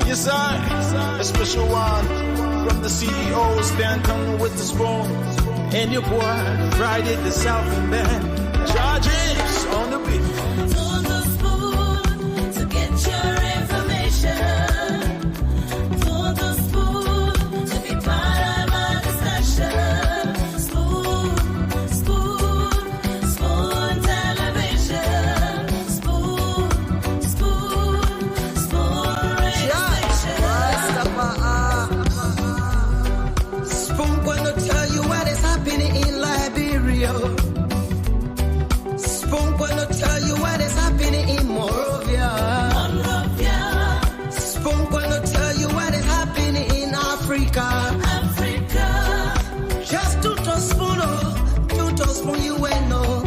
Yes, I, a special one from the CEO, stand coming with the spoon. And your boy, Friday the South and Band. Charges on the beat. To the spoon to get your information. To the spoon to be part of our discussion. Spoon, spoon, spoon television. Spoon, spoon, spoon radio station. Spoon gonna tell you what is happening in Liberia. Spoon gonna tell you what is happening in Monrovia. Spoon gonna tell you what is happening in Africa. Just to spoon you will know.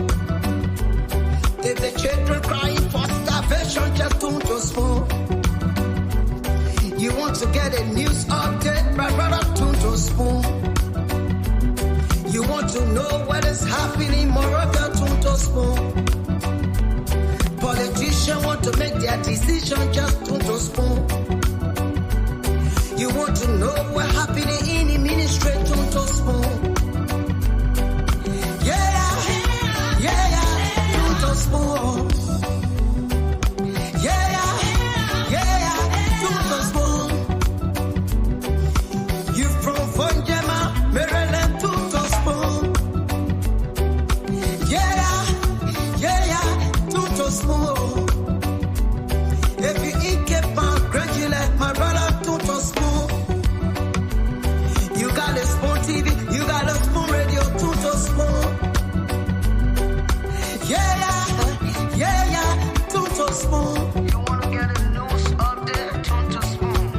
If the children crying for starvation, just to spoon. You want to get a news update, my brother, to spoon. You want to know what is happening in Morocco, to spoon. Politicians want to make their decision, just to spoon. You want to know what's happening in the ministry, to spoon. To spoon. To spoon. You from Fonjema, Maryland, to spoon. To spoon. If you eat kepa, graduate, my brother, to spoon. You got a spoon TV, you got a spoon radio, to spoon. To spoon. You want to get a news update, to spoon.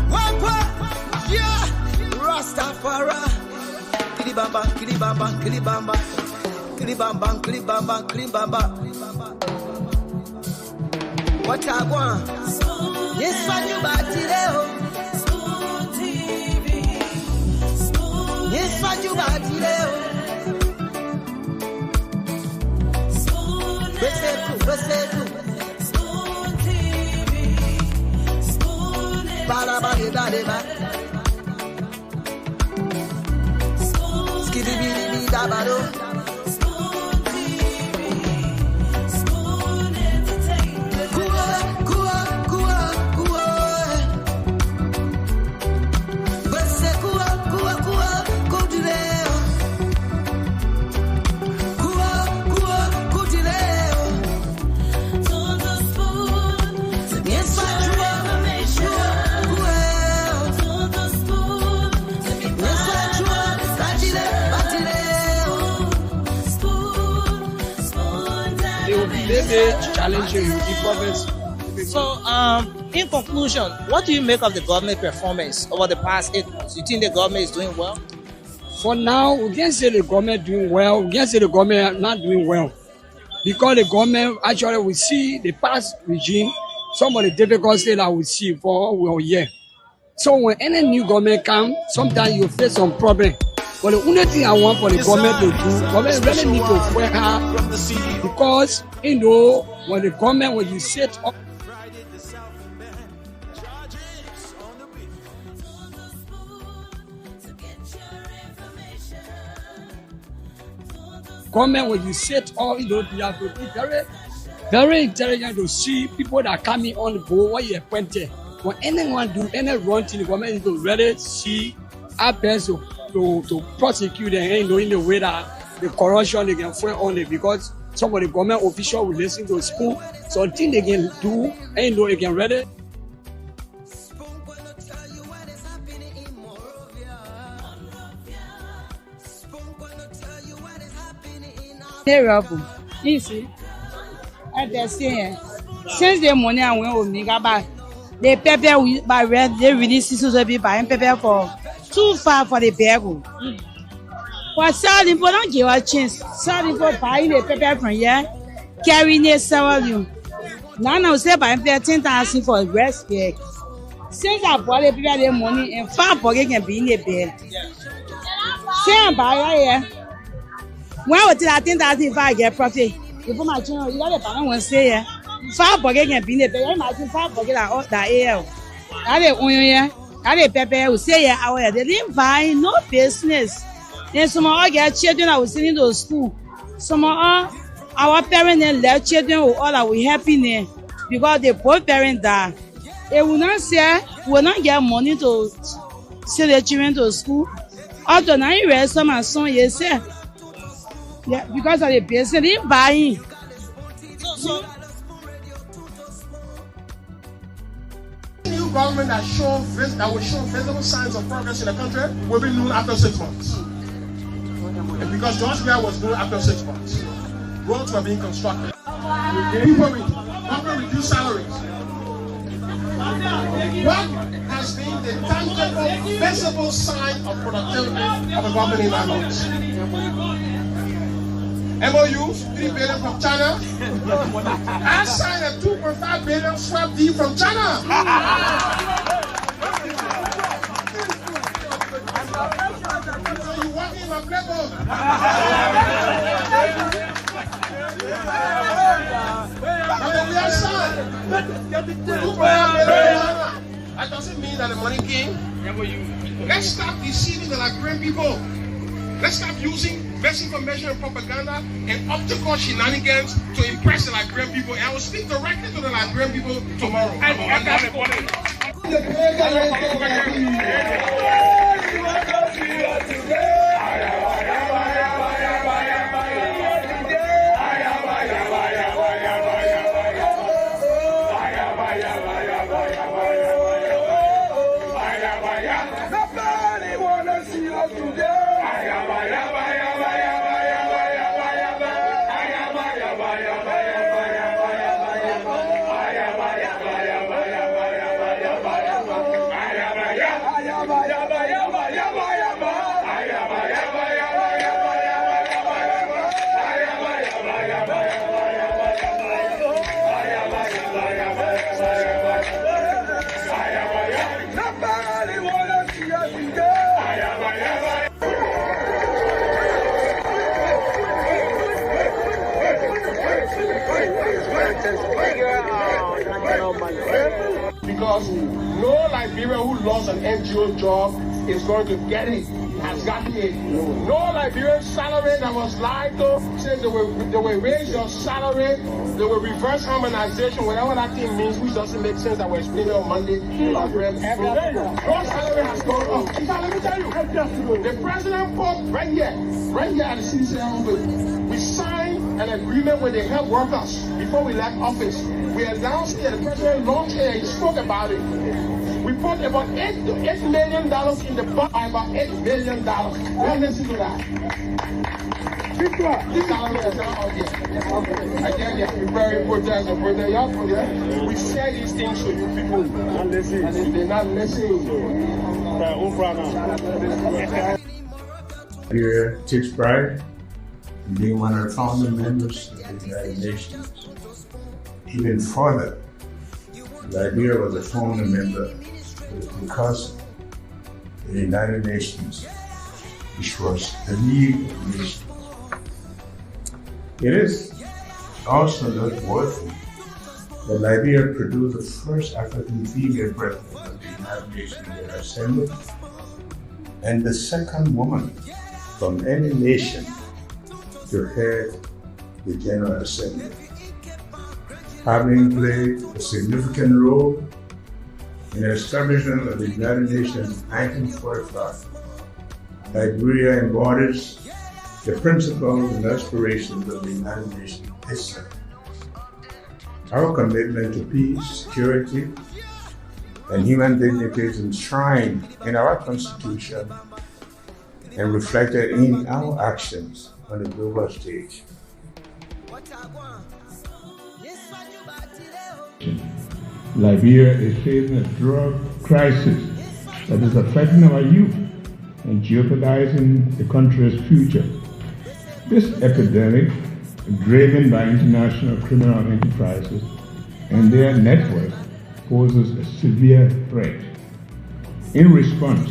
What? Yeah. Rastafari. Kilibamba, kilibamba, kilibamba. Kilibamba, kilibamba, kilibamba. What I want? Yes, what you about today? Spoon TV. Spoon. Yes, what you about today? Spoon TV. Spoon. Bada bada bada bada. Skiddy biddy da bado. Challenge you, So, in conclusion, what do you make of the government performance over the past 8 months? You think the government is doing well? For now, we can't say the government doing well. We can't say the government not doing well. Because the government, actually, we see the past regime, some of the difficulties that we see for over a year. So when any new government comes, sometimes you face some problem. But the only thing I want for the government to do, government really need to work hard because, you know, when the government, when you set up, government, when you set up, you know, you have to be very, very intelligent to see people that are coming on board, what you appointed. When anyone do any wrong thing, the government needs to really see our best to prosecute them, you know, in the way that the corruption they can find on it, because some of the government officials will listen to school, so thing they can do, and you know, they can ready. Terrible. You see, as they say, since the money I went with me, the paper we buy red, they release to be buying paper for too far for the bag. For selling for don't give a chance. Selling for buying the paper from here, carrying it several. Now I say buying 10,000 for a breast bag. Since I bought the paper the money and 5 pocket can be in the bed. Say I'm buying here. When I tell 10,000 if I get profit, you put my channel, you got a balance one say 5 pocket can be in the bed. Imagine 5 pocket that AL. That the onion, that the pepper, we say yeah, our they didn't buy no business. Then some of our children are sending to school. Some of our parents and left children with all our happiness because the both parents died. They will not say, will not get money to send their children to school. After now, you read some and some, yes, sir. Yeah, because of the business, they didn't buy. So, new government that will show visible signs of progress in the country will be known after 6 months. And because Georgia was known after 6 months, roads were being constructed. Government reduced salaries. What has been the tangible, visible sign of productivity of a government in our months? MOUs, 3 billion from China. I signed a 2.5 billion swap deal from China. So you want me in my playbook? We are signed. 2.5 billion China. That doesn't mean that the money came. Let's stop deceiving the Liberian people. Let's stop using misinformation and propaganda and optical shenanigans to impress the Liberian people. And I will speak directly to the Liberian people tomorrow. Because no Liberian who lost an NGO job is going to get it, has gotten it. No Liberian salary that was lied to, said they will raise your salary, they will reverse harmonization, whatever that thing means, which doesn't make sense, that we're explaining on Monday. No salary has gone up. Let me tell you, the president put right here at the CDC office, we signed an agreement with the health workers before we left office. We announced here, the president launched here, he spoke about it. We put about $8 million in the budget, about $8 million. Well, listen to that. This salary is not out here. Again, you have to be very important and protect your project. We say these things to you people, and they're not listening. Liberia takes pride in being one of the founding members of the United Nations. Even further, Liberia was a founding member because the United Nations, which was the League of Nations. It is also noteworthy that Liberia produced the first African female president of the United Nations General Assembly and the second woman from any nation to head the General Assembly. Having played a significant role in the establishment of the United Nations in 1945, Liberia embodies the principles and aspirations of the United Nations history. Our commitment to peace, security, and human dignity is enshrined in our Constitution and reflected in our actions on the global stage. Liberia is facing a drug crisis that is affecting our youth and jeopardizing the country's future. This epidemic, driven by international criminal enterprises and their networks, poses a severe threat. In response,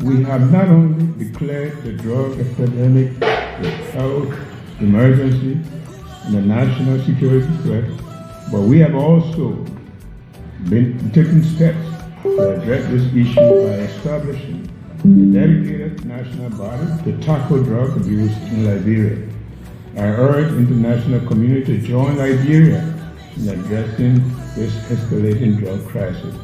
we have not only declared the drug epidemic a health emergency and a national security threat, but we have also been taking steps to address this issue by establishing a dedicated national body to tackle drug abuse in Liberia. I urge international community to join Liberia in addressing this escalating drug crisis.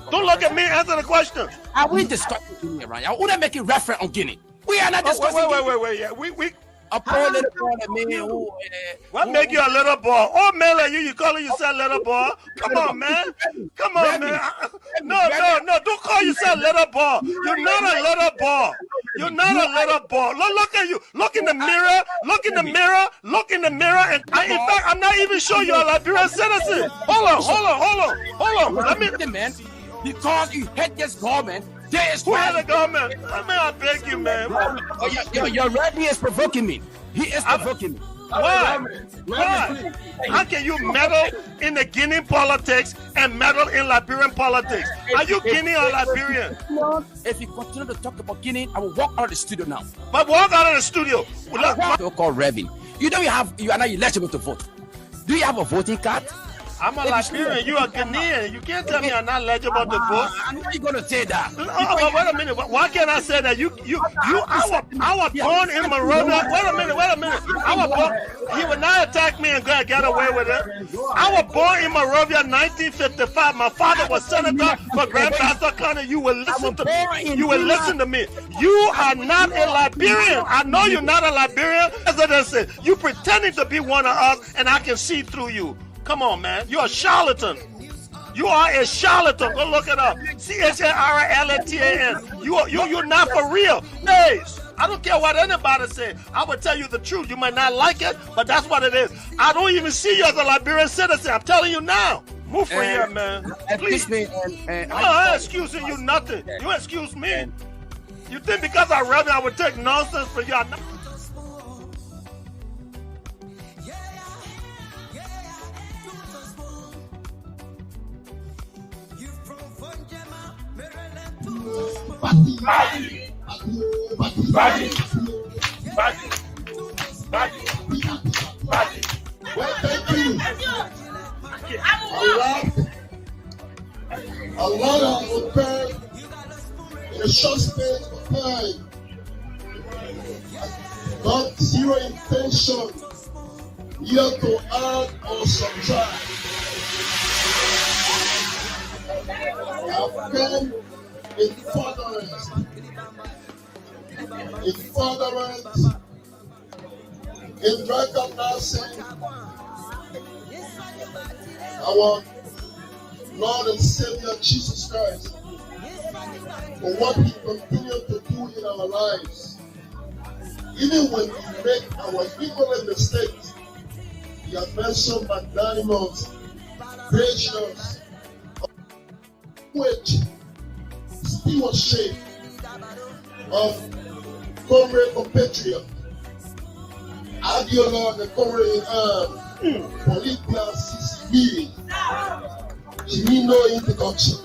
Don't look at me, answer the question. Are we discussing Guinea right now? We're not making reference on Guinea. We are not discussing Wait. Yeah, we a poor little boy that made who. What make you a little boy? Oh, man, like you calling yourself little boy? Come on, man. Come on, man. No. Don't call yourself little boy. You're not a little boy. You're not a little boy. Look at you. Look in the mirror. Look in the mirror. Look in the mirror. And in fact, I'm not even sure you're a Liberian citizen. Hold on. Let me, man. Because you hate this government. There is who had the government? I beg you, man. Your Rebbe is provoking me. He is provoking me. Why? How can you meddle in the Guinean politics and meddle in Liberian politics? Are you Guinean or Liberian? If you continue to talk about Guinea, I will walk out of the studio now. But walk out of the studio. So-called Reverend. You are not eligible to vote. Do you have a voting card? I'm a Liberian. You are Ghanaian. You can't tell me I'm not eligible to vote. I know you're gonna say that. Wait a minute. Why can't I say that? I was born in Monrovia. Wait a minute. I was born. He would not attack me and get away with it. I was born in Monrovia, 1955. My father was senator for Grand Bassa County. You will listen to me. You will listen to me. You are not a Liberian. I know you're not a Liberian. As I said, you pretending to be one of us, and I can see through you. Come on, man. You're a charlatan. You are a charlatan. Go look it up. CHARLATAN. You're not for real. Nays. I don't care what anybody say. I will tell you the truth. You might not like it, but that's what it is. I don't even see you as a Liberian citizen. I'm telling you now. Move from here, man. Please. I'm excusing you nothing. You excuse me. You think because I read it, I would take nonsense for you? Well, thank you. A lot has occurred in a short space of time. Not zero intention here to add or subtract. I've come in furtherance, in recognizing our Lord and Savior Jesus Christ for what He continues to do in our lives. Even when we make our ignorant mistakes, He has mentioned magnanimous, gracious, which stewardship of comrade compatriot Adiola the comrade Politbus Sicily. She need no introduction.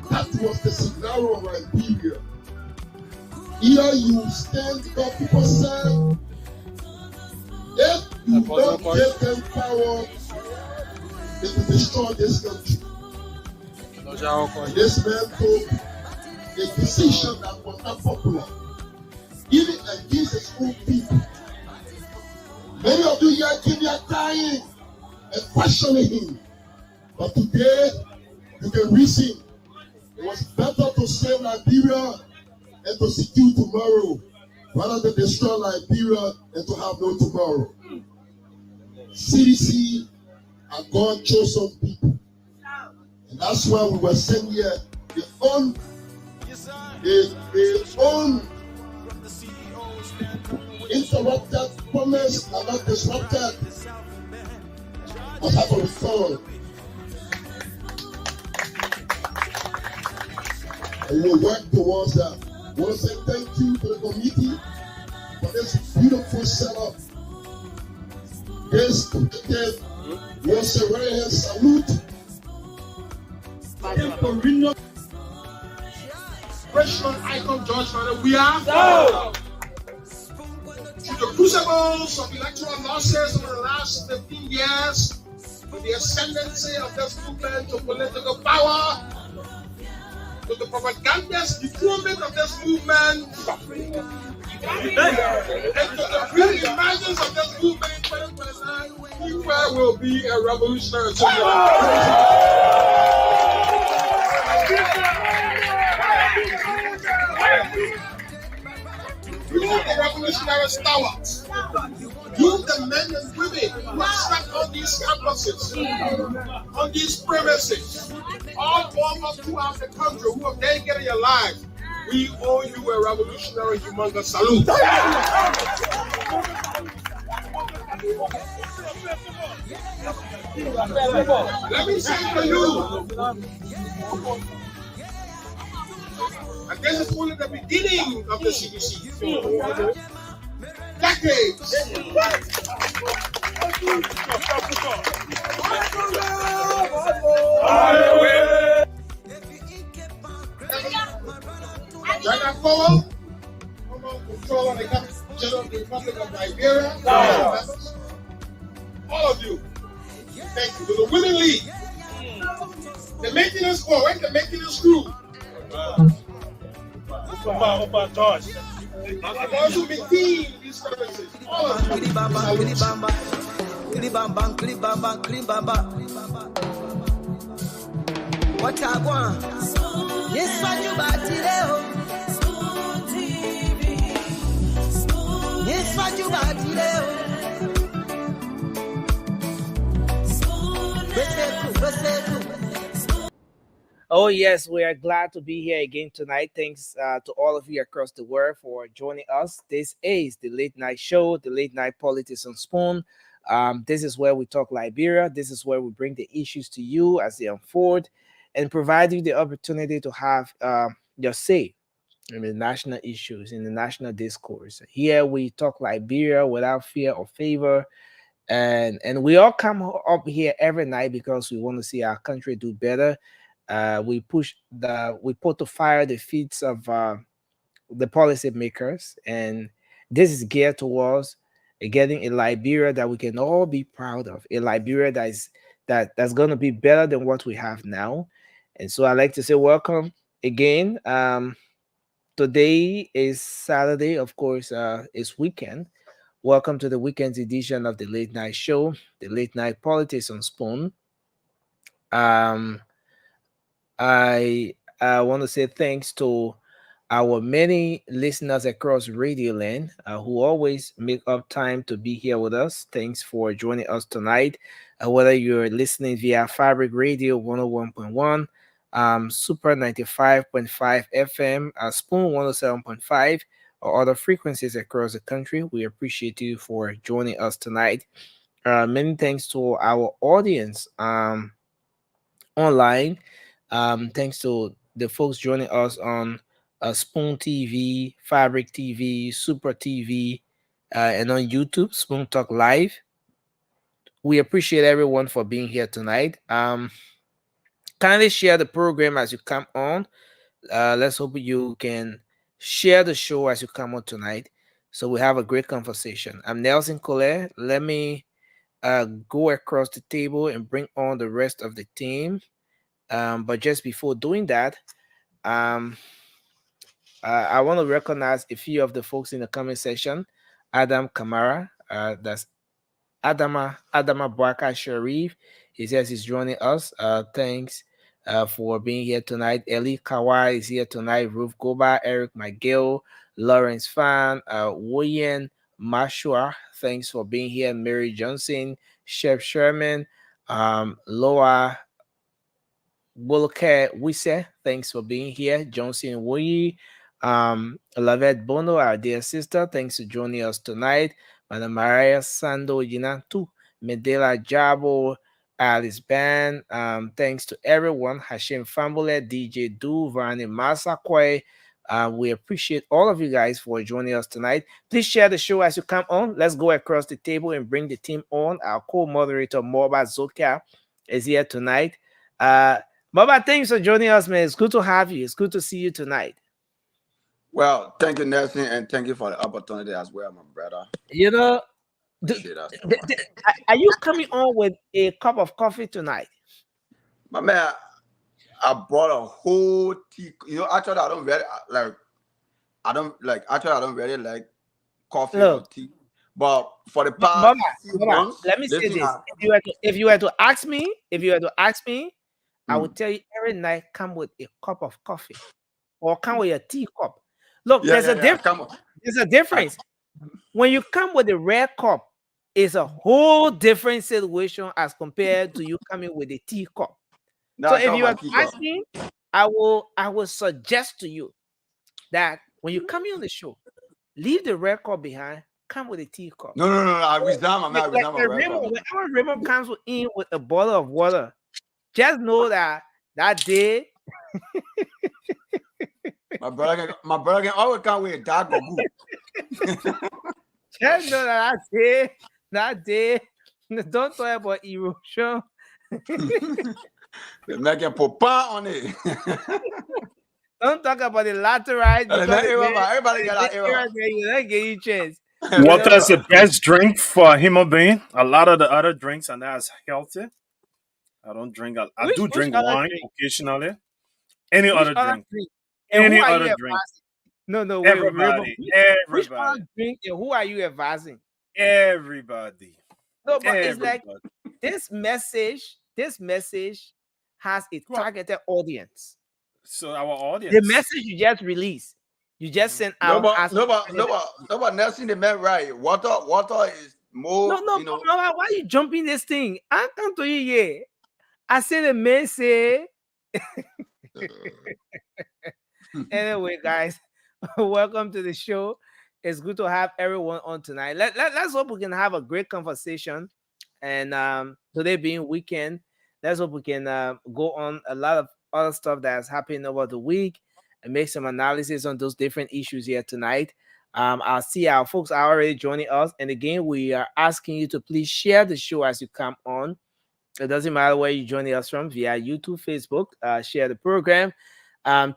That was the scenario of Liberia. Either you stand up, people say, if you don't give them power, they will destroy this country. This man took a decision that was not popular, even against his own people. Many of you here are crying and questioning him. But today, you can reason it was better to save Liberia and to secure tomorrow rather than destroy Liberia and to have no tomorrow. CDC and God chose some people. And that's why we were saying here, the interrupted promise are not disrupted, but have a return. And we'll work towards that. I want to say thank you to the committee for this beautiful setup. This committee was a very salute. Inspirational icon George Father, we are. No. Through the crucibles of electoral losses over the last 15 years, with the ascendancy of this movement to political power, with the propagandist dethronement of this movement, and to the re-emergence of this movement in 2029, Liberia will be a revolutionary You, the revolutionary stalwarts, you, the men and women who have sat on these campuses, on these premises, all over throughout the country, who have dedicated your lives, we owe you a revolutionary humongous salute. Let me say to you, and this is only the beginning of the CDC. Decades. China forward, control of the General Republic of Liberia, all of you. Thank you. To the Women League, the maintenance corps, where's the maintenance crew? And those who maintain these services, all of you. What I want? Yes, what you got today? Yes, what you got today? Oh, yes, we are glad to be here again tonight. Thanks to all of you across the world for joining us. This is the Late Night Show, the Late Night Politics on Spoon. This is where we talk Liberia. This is where we bring the issues to you as they unfold and provide you the opportunity to have your say in the national issues, in the national discourse. Here we talk Liberia without fear or favor. And we all come up here every night because we want to see our country do better. We put to fire the feet of the policymakers, and this is geared towards getting a Liberia that we can all be proud of, a Liberia that's going to be better than what we have now. And so I'd like to say welcome again. Today is Saturday, of course. It's weekend. Welcome to the weekend's edition of the Late Night Show, the Late Night Politics on Spoon. I want to say thanks to our many listeners across Radio Land who always make up time to be here with us. Thanks for joining us tonight. Whether you're listening via Fabric Radio 101.1, Super 95.5 FM, Spoon 107.5, or other frequencies across the country, we appreciate you for joining us tonight. Many thanks to our audience online. Thanks to the folks joining us on Spoon TV, Fabric TV, Super TV, and on YouTube, Spoon Talk Live. We appreciate everyone for being here tonight. Kindly share the program as you come on. Let's hope you can share the show as you come on tonight, so we have a great conversation. I'm Nelson Collet. Let me go across the table and bring on the rest of the team. But just before doing that, I want to recognize a few of the folks in the comment section. Adam Kamara, that's Adama Bwaka Sharif. He says he's joining us. Thanks for being here tonight. Eli Kawai is here tonight. Ruth Goba, Eric McGill, Lawrence Fan, Woyen Mashua. Thanks for being here. Mary Johnson, Chef Sherman, Loa Bulke Wise, thanks for being here. Johnson Wuyi, Lavette Bono, our dear sister, thanks for joining us tonight. Madam Maria Sando Yinantu, Medela Jabo, Alice Ban, thanks to everyone. Hashim Fambule, DJ Du, Varani Masakwe. We appreciate all of you guys for joining us tonight. Please share the show as you come on. Let's go across the table and bring the team on. Our co-moderator, Moba Zoka, is here tonight. Baba, thanks for joining us, man. It's good to have you. It's good to see you tonight. Well, thank you, Nelson, and thank you for the opportunity as well, my brother. You know, Appreciate that so the- much. the- are you coming on with a cup of coffee tonight? My man, I brought a whole tea. Actually, I don't really like. Actually, I don't really like coffee or Look, tea. But for the Mama, past few months, let me say listen, this. If you were to ask me, I would Mm. tell you every night come with a cup of coffee or come with a teacup. Look, Yeah, yeah, yeah. Come on. there's a difference. When you come with a rare cup, it's a whole different situation as compared to you coming with a teacup. Now So I if come you my are to teacup. ask me, I will suggest to you that when you come in on the show, leave the rare cup behind, come with a teacup. No. I resign, my man. I Like resign my record, man. Whenever Raymond comes in with a bottle of water, just know that day, My brother can always come with a dark or good. just know that day, don't talk about erosion. They make a put on it. Don't talk about the laterite because Everybody get that era. you don't get you chance. Water is the best drink for a human being. A lot of the other drinks are not as healthy. I don't drink. I do Which drink other wine drink? occasionally. Any Which other other drink. drink? And who Any are you other drink. advising? No, wait, Raymond. Everybody. Which Everybody. other drink and who are you advising? Everybody. No, but it's like Everybody. this message has a targeted audience. So our audience. The message you just released, you just sent out. Nobody Nelson the man right. Water is more. No, Mama, why you jumping this thing? I come to you, yeah. I say the man say. Anyway, guys, welcome to the show. It's good to have everyone on tonight. Let's hope we can have a great conversation. And today being weekend, let's hope we can go on a lot of other stuff that's happening over the week and make some analysis on those different issues here tonight. I'll see our folks are already joining us. And again, we are asking you to please share the show as you come on. It doesn't matter where you're joining us from, via YouTube, Facebook, share the program.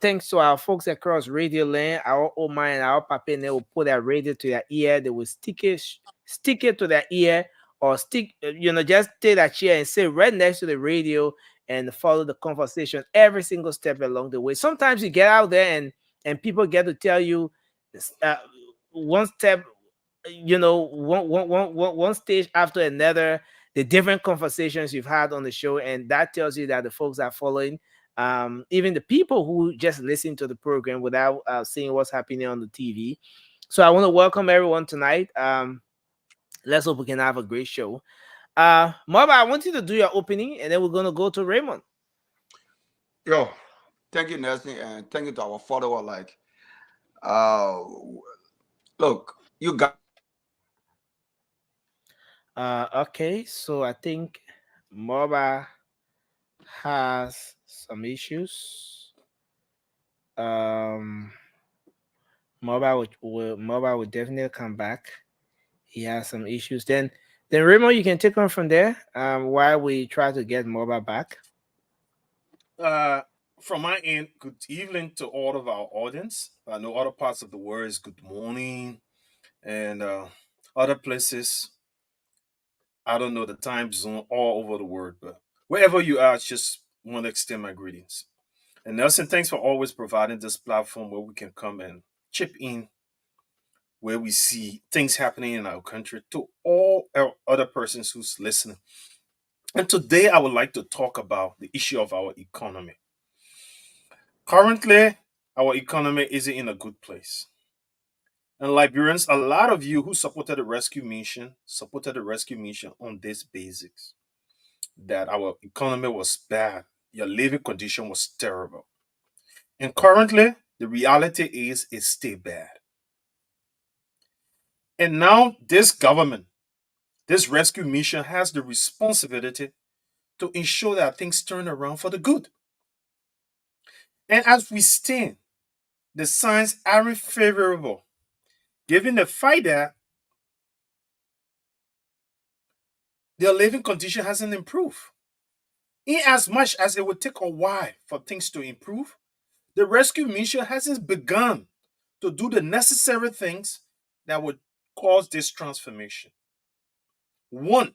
Thanks to our folks across Radio Land, our Oma and our Papa, and they will put their radio to their ear. They will stick it to their ear, or just take that chair and sit right next to the radio and follow the conversation every single step along the way. Sometimes you get out there and people get to tell you one step, one stage after another, the different conversations you've had on the show, and that tells you that the folks are following. Even the people who just listen to the program without seeing what's happening on the TV. So I want to welcome everyone tonight. Let's hope we can have a great show. Marba, I want you to do your opening, and then we're going to go to Raymond. Yo, thank you, Nelson, and thank you to our follower. Look, you got. Okay, so I think Marba has some issues. Marba will definitely come back. He has some issues. Then Raymond, you can take on from there. While we try to get Marba back. From my end, good evening to all of our audience. I know other parts of the world is good morning, and other places, I don't know the time zone all over the world, but wherever you are, I just want to extend my greetings. And Nelson, thanks for always providing this platform where we can come and chip in where we see things happening in our country to all our other persons who's listening. And today I would like to talk about the issue of our economy. Currently, our economy isn't in a good place. And Liberians, a lot of you who supported the rescue mission on this basics that our economy was bad, your living condition was terrible. And currently, the reality is it's still bad. And now this government, this rescue mission has the responsibility to ensure that things turn around for the good. And as we stand, the signs aren't favorable, given the fact that their living condition hasn't improved. In as much as it would take a while for things to improve, the rescue mission hasn't begun to do the necessary things that would cause this transformation. One,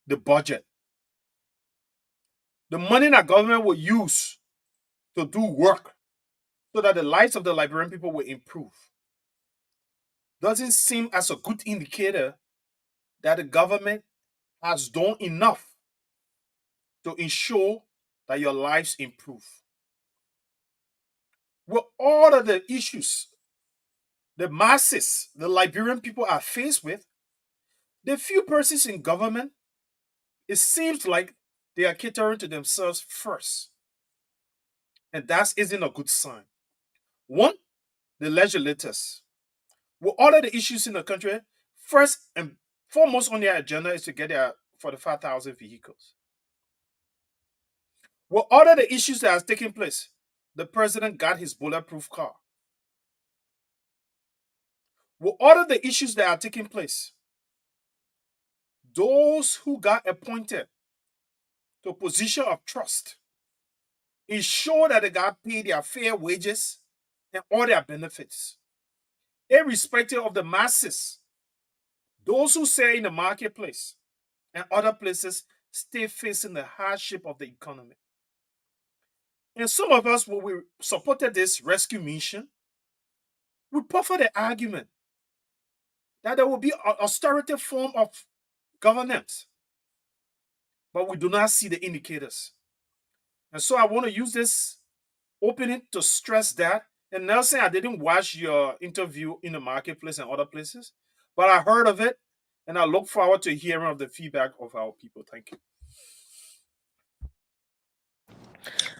the budget. The money that government will use to do work so that the lives of the Liberian people will improve doesn't seem as a good indicator that the government has done enough to ensure that your lives improve. With all of the issues the masses, the Liberian people are faced with, the few persons in government, it seems like they are catering to themselves first. And that isn't a good sign. One, the legislators. With all of the issues in the country, first and foremost on their agenda is to get their 45,000 vehicles. With all of the issues that has taken place, the president got his bulletproof car. With all of the issues that are taking place, those who got appointed to a position of trust ensure that they got paid their fair wages and all their benefits. Irrespective of the masses, those who say in the marketplace and other places stay facing the hardship of the economy. And some of us, when we supported this rescue mission, we prefer the argument that there will be an austerity form of governance, but we do not see the indicators. And so I want to use this opening to stress that. And Nelson, I didn't watch your interview in the marketplace and other places, but I heard of it, and I look forward to hearing of the feedback of our people. Thank you.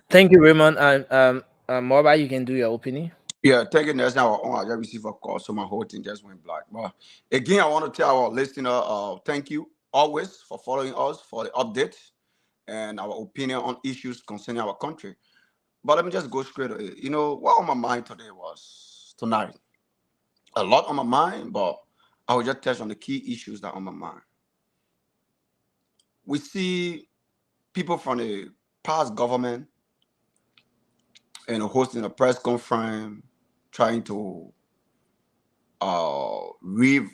Thank you, Raymond. And Moba, you can do your opening. Yeah, thank you. That's now I just received a call, so my whole thing just went black. But again, I want to tell our listener, thank you always for following us for the update and our opinion on issues concerning our country. But let me just go straight to it. You know, what on my mind today was tonight. A lot on my mind, but I will just touch on the key issues that are on my mind. We see people from the past government hosting a press conference, trying to maybe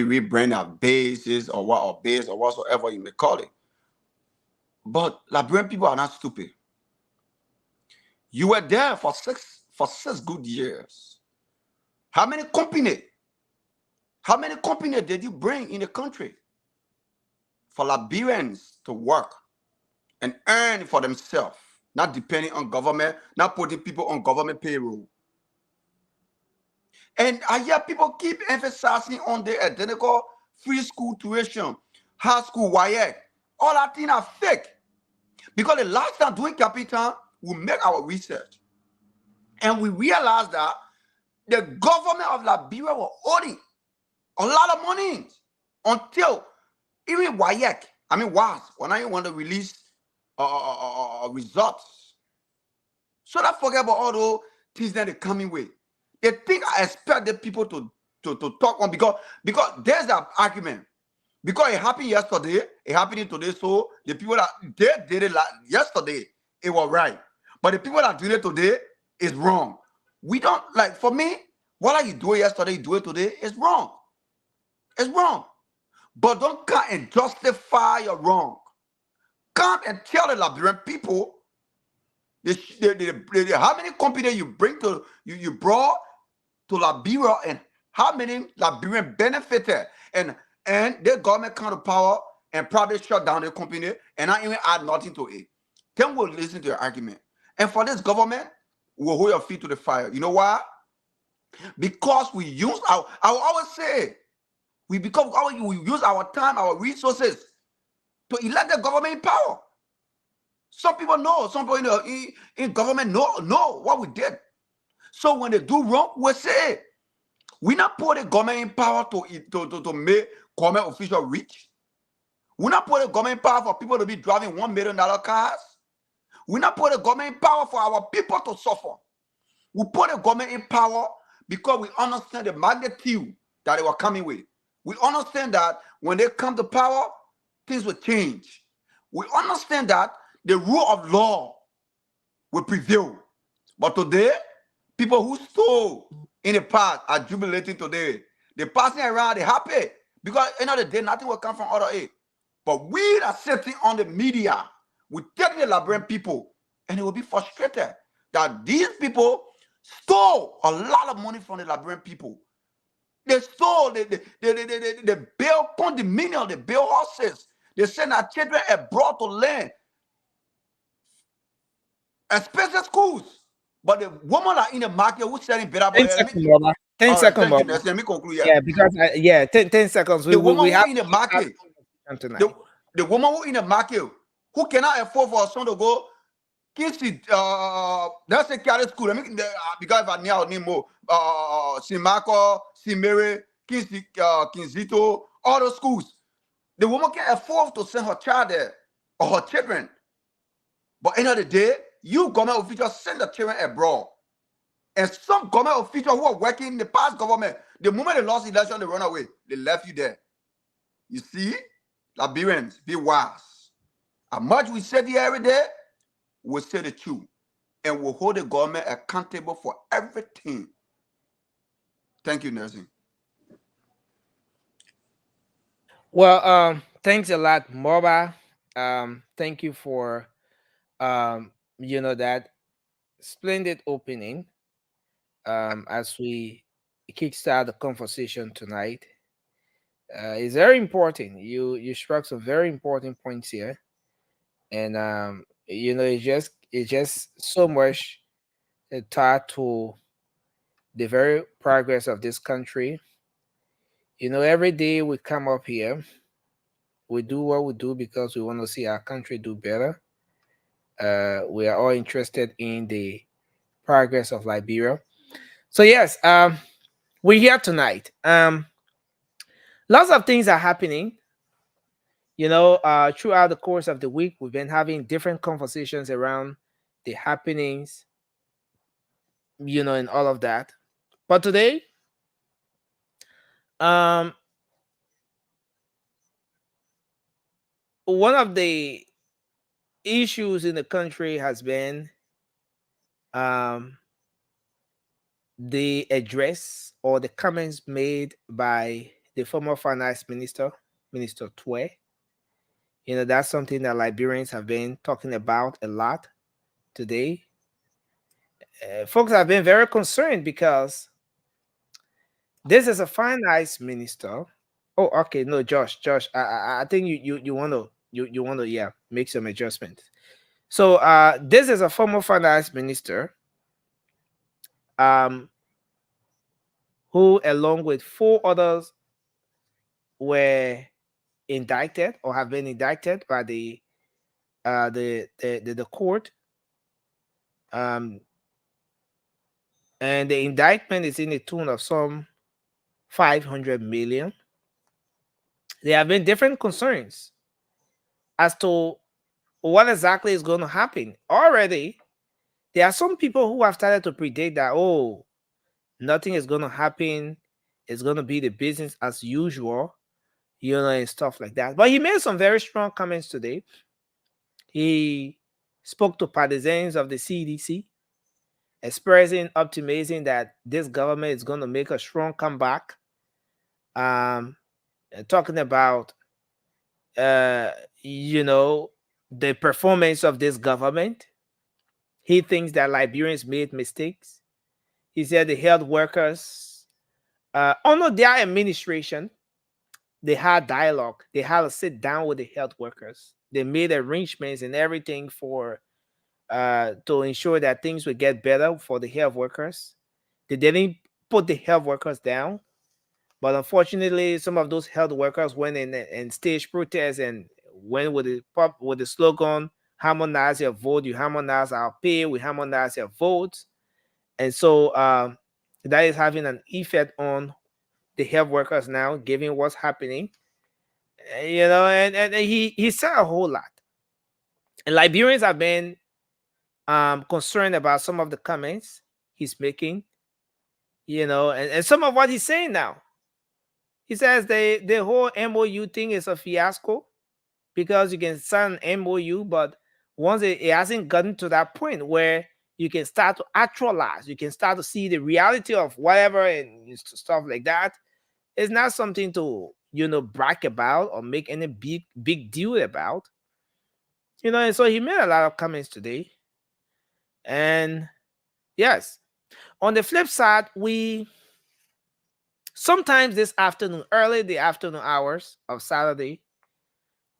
rebrand our bases or what our base or whatsoever you may call it. But Liberian people are not stupid. You were there for six good years. How many companies did you bring in the country for Liberians to work and earn for themselves, not depending on government, not putting people on government payroll? And I hear people keep emphasizing on the identical free school tuition, high school WIAC. All that things are fake. Because the last time doing capital, we make our research. And we realize that the government of Liberia was owing a lot of money until even WIAC, when I want to release results. So don't forget about all those things that are coming with. They think I expect the people to talk on because there's an argument. Because it happened yesterday, it happening today. So the people that they did it yesterday, it was right. But the people that did it today is wrong. We don't like, for me, what are you doing yesterday, you do it today, it's wrong. It's wrong. But don't come and justify your wrong. Come and tell the Liberian people how many companies you bring to you brought to Liberia and how many Liberian benefited and their government come to power and probably shut down the company and not even add nothing to it. Then we'll listen to your argument. And for this government, we'll hold your feet to the fire. You know why? Because we use I will always say we use our time, our resources to elect the government in power. Some people know, some people in government know what we did. So when they do wrong, we say we not put the government in power to make government officials rich. We not put the government in power for people to be driving $1 million cars. We not put the government in power for our people to suffer. We put the government in power because we understand the magnitude that they were coming with. We understand that when they come to power, things will change. We understand that the rule of law will prevail. But today, People who stole in the past are jubilating today. They're passing around, they're happy. Because at the end of the day, nothing will come from other aid. But we are sitting on the media, we take the Liberian people, and they will be frustrated that these people stole a lot of money from the Liberian people. They stole, they built condominium, they built horses, they send our children abroad to learn, expensive schools. But the women are in the market who's selling better. 10 seconds, Baba. 10 All right, seconds, thank you. Baba. Let me conclude. Yeah, because 10 seconds. The woman We who have in the to market, tonight. the woman who in the market who cannot afford for her son to go kids let's say Catholic school. I mean, because if I need more St. Marco, St. Mary, Kinzito, all those schools. The woman can afford to send her child there or her children. But end of the day, you government officials send the children abroad. And some government officials who are working in the past government, the moment they lost election, they run away. They left you there. You see, Liberians, be wise. As much we say here every day, we'll say the truth. And we'll hold the government accountable for everything. Thank you, Nelson. Well, thanks a lot, Moba. Thank you for that splendid opening. As we kickstart the conversation tonight. It's very important. You struck some very important points here. And it's just so much tied to the very progress of this country. Every day we come up here, we do what we do because we want to see our country do better. We are all interested in the progress of Liberia. So yes, we're here tonight. Lots of things are happening. Throughout the course of the week, we've been having different conversations around the happenings, and all of that. But today, one of the issues in the country has been the address or the comments made by the former finance minister, Minister Twe. That's something that Liberians have been talking about a lot today. Folks have been very concerned because this is a finance minister. Oh, okay. No, Josh, I think you want to make some adjustments. So this is a former finance minister who, along with 4 others, were indicted or have been indicted by the court. And the indictment is in the tune of some 500 million. There have been different concerns as to what exactly is going to happen. Already, there are some people who have started to predict that, nothing is going to happen. It's going to be the business as usual, and stuff like that. But he made some very strong comments today. He spoke to partisans of the CDC, expressing optimism that this government is going to make a strong comeback. Talking about, the performance of this government. He thinks that Liberians made mistakes. He said the health workers, under their administration, they had dialogue. They had to sit down with the health workers. They made arrangements and everything for to ensure that things would get better for the health workers. They didn't put the health workers down, but unfortunately, some of those health workers went in and staged protests and went with the slogan, "Harmonize your vote, you harmonize our pay, we harmonize your votes." And so that is having an effect on the health workers now, given what's happening. And he said a whole lot. And Liberians have been concerned about some of the comments he's making, and some of what he's saying now. He says the whole MOU thing is a fiasco because you can sign an MOU, but once it hasn't gotten to that point where you can start to actualize, you can start to see the reality of whatever and stuff like that. It's not something to, brag about or make any big deal about. And so he made a lot of comments today. And yes, on the flip side, we sometimes this afternoon, early the afternoon hours of Saturday,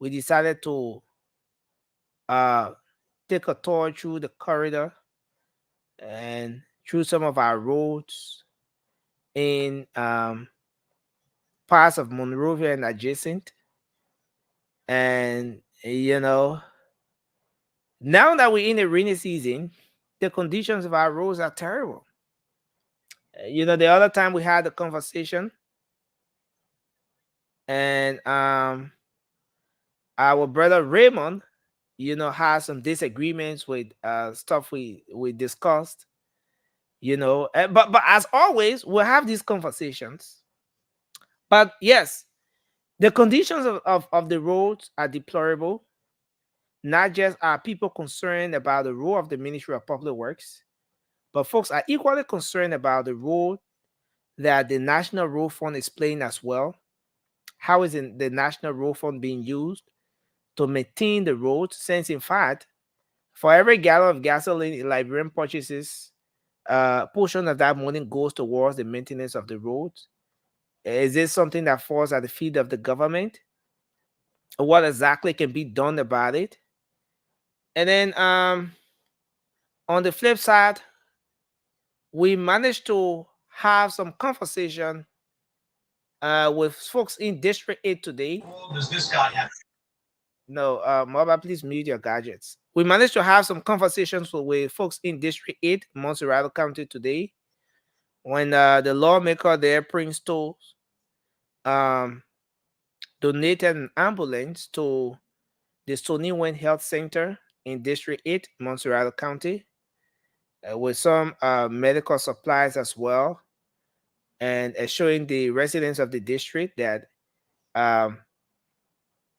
we decided to take a tour through the corridor and through some of our roads in parts of Monrovia and adjacent. And now that we're in the rainy season, the conditions of our roads are terrible. The other time we had a conversation, and our brother Raymond, has some disagreements with stuff we discussed. But as always, we'll have these conversations. But yes, the conditions of the roads are deplorable. Not just are people concerned about the role of the Ministry of Public Works, but folks are equally concerned about the role that the National Road Fund is playing as well. How is the National Road Fund being used to maintain the roads? Since, in fact, for every gallon of gasoline Liberian purchases, a portion of that money goes towards the maintenance of the roads. Is this something that falls at the feet of the government? What exactly can be done about it? And then on the flip side, we managed to have some conversation with folks in District 8 today. Does this guy have? No, Mobile, please mute your gadgets. We managed to have some conversations with folks in District 8, Montserrat County today, when the lawmaker there, Prince Tolls, donated an ambulance to the Stony Wind Health Center in District 8, Montserrat County, with some medical supplies as well, and assuring the residents of the district that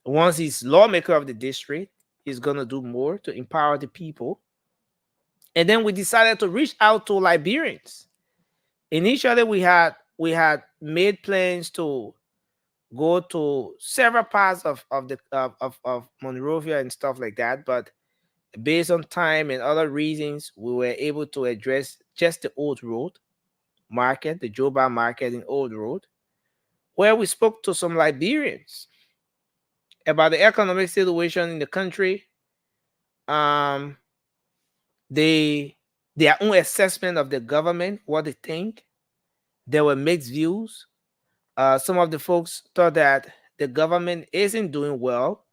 once he's lawmaker of the district, he's going to do more to empower the people. And then we decided to reach out to Liberians. Initially, we had made plans to go to several parts of Monrovia and stuff like that, but based on time and other reasons, we were able to address just the Old Road market, the Joba market in Old Road, where we spoke to some Liberians about the economic situation in the country, their own assessment of the government, what they think. There were mixed views. Some of the folks thought that the government isn't doing well,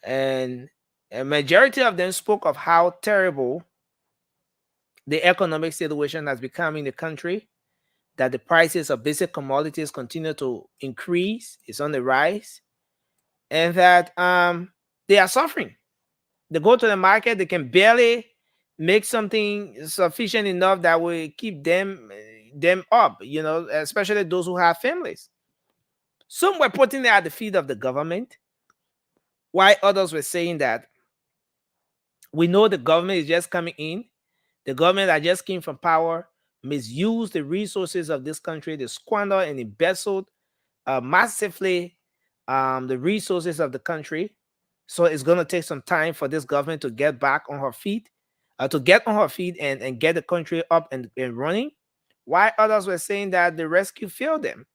and a majority of them spoke of how terrible the economic situation has become in the country, that the prices of basic commodities continue to increase, it's on the rise, and that they are suffering. They go to the market, they can barely make something sufficient enough that will keep them up, especially those who have families. Some were putting it at the feet of the government, while others were saying that we know the government is just coming in. The government that just came from power misused the resources of this country. They squandered and embezzled massively the resources of the country. So it's going to take some time for this government to get back on her feet, and get the country up and running. While others were saying that the rescue failed them.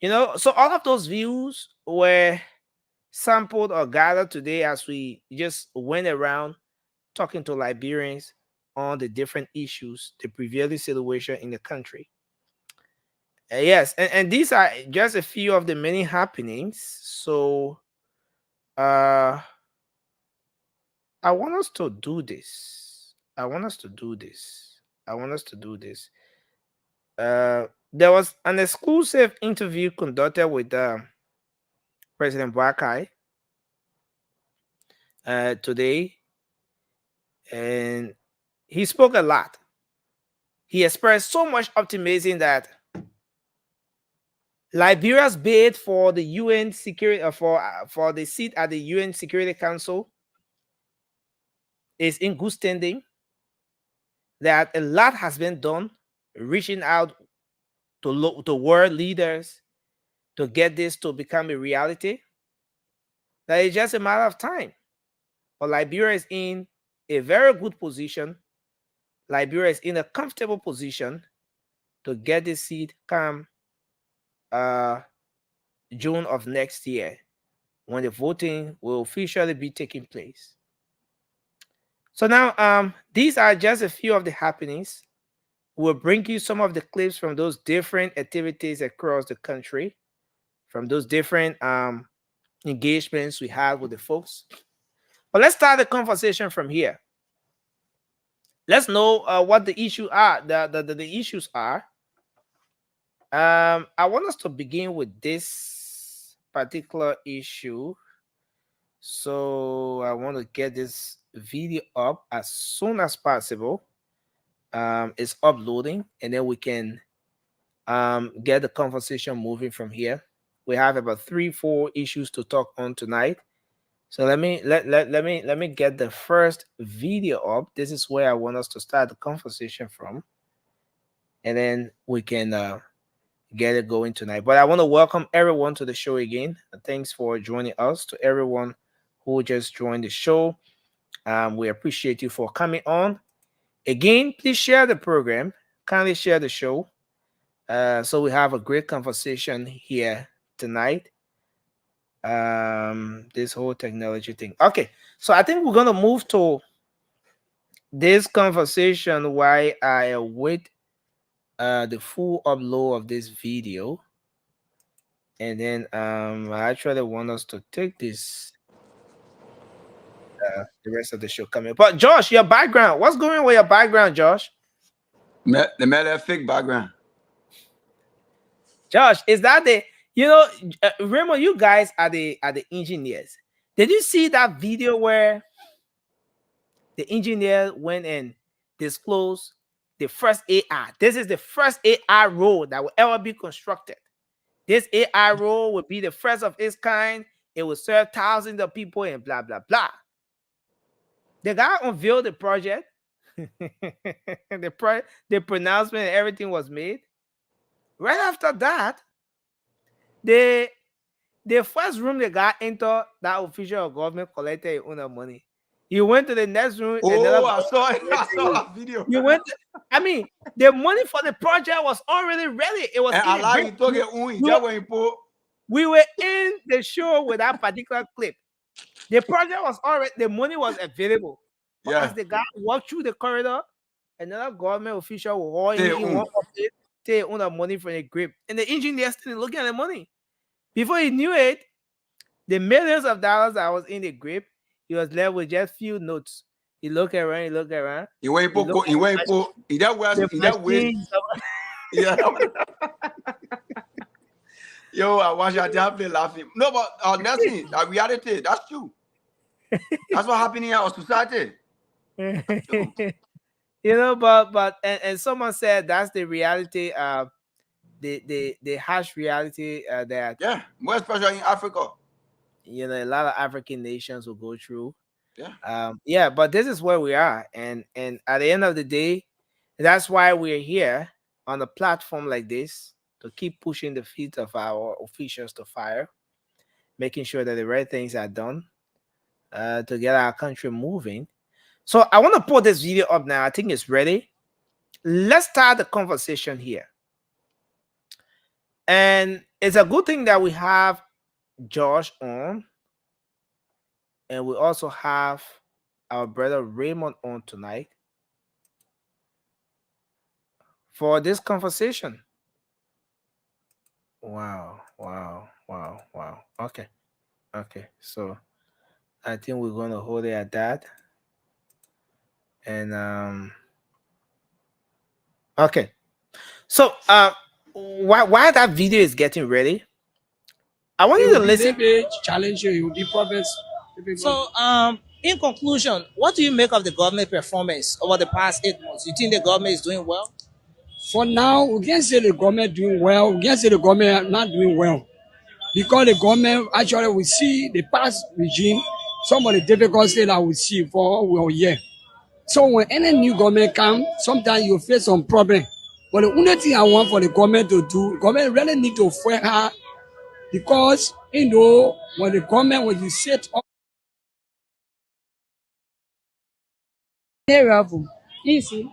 So all of those views were sampled or gathered today as we just went around talking to Liberians on the different issues, the prevailing situation in the country. Yes, and these are just a few of the many happenings. So I want us to do this. There was an exclusive interview conducted with President Boakai today, and he spoke a lot. He expressed so much optimism that Liberia's bid for the UN security for the seat at the UN Security Council is in good standing. that a lot has been done, reaching out to world leaders to get this to become a reality. That it's just a matter of time. But Liberia is in a very good position. Liberia is in a comfortable position to get this seat come June of next year, when the voting will officially be taking place. So now, these are just a few of the happenings. We'll bring you some of the clips from those different activities across the country, from those different engagements we had with the folks. But let's start the conversation from here. Let's know what the issue are. The issues are. I want us to begin with this particular issue. So I want to get this video up as soon as possible. It's uploading, and then we can get the conversation moving from here. We have about 3-4 issues to talk on tonight. So let me get the first video up. This is where I want us to start the conversation from, and then we can get it going tonight. But I want to welcome everyone to the show again. Thanks for joining us. To everyone who just joined the show, we appreciate you for coming on. Again, please share the program. Kindly share the show, so we have a great conversation here tonight. This whole technology thing. Okay, so I think we're gonna move to this conversation while I await the full upload of this video, and then I actually want us to take this the rest of the show coming. But Josh, your background, what's going on with your background, Josh? The matter fake background. Josh, is that the Raymond? You guys are the engineers. Did you see that video where the engineer went and disclosed the first AI? This is the first AI road that will ever be constructed. This AI road will be the first of its kind. It will serve thousands of people and blah blah blah. The guy unveiled the project. the pronouncement and everything was made. Right after that, the first room the guy entered, that official of government collected his own money. He went to the next room. Oh, I saw that video. You went. I mean, the money for the project was already ready. It was. We were in the show with that particular clip. The project was already. The money was available. But as the guy walked through the corridor, another government official will haul in take on the money from the grip, and the engineer still looking at the money. Before he knew it, the millions of dollars that was in the grip, he was left with just few notes. He looked around. He went yeah. Yo, I watch your play laughing. No, but Nelson, that reality, that's true. That's what happened in our society. But someone said that's the reality of the harsh reality that more especially in Africa. A lot of African nations will go through. But this is where we are, and at the end of the day, that's why we're here on a platform like this to keep pushing the feet of our officials to fire, making sure that the right things are done to get our country moving. So I want to put this video up now. I think it's ready. Let's start the conversation here. And it's a good thing that we have Josh on, and we also have our brother Raymond on tonight for this conversation. Wow. Okay. So I think we're going to hold it at that. And okay. So while that video is getting ready, I want you to listen. Challenge you will be prophets. So, in conclusion, what do you make of the government performance over the past 8 months? You think the government is doing well? For now, we can't say the government doing well. We can't say the government not doing well. Because the government, actually, we see the past regime, some of the difficulties that we see for a year. So when any new government come, sometimes you face some problem. But the only thing I want for the government to do, government really need to fight hard because when the government when you set up Deplorable. You see,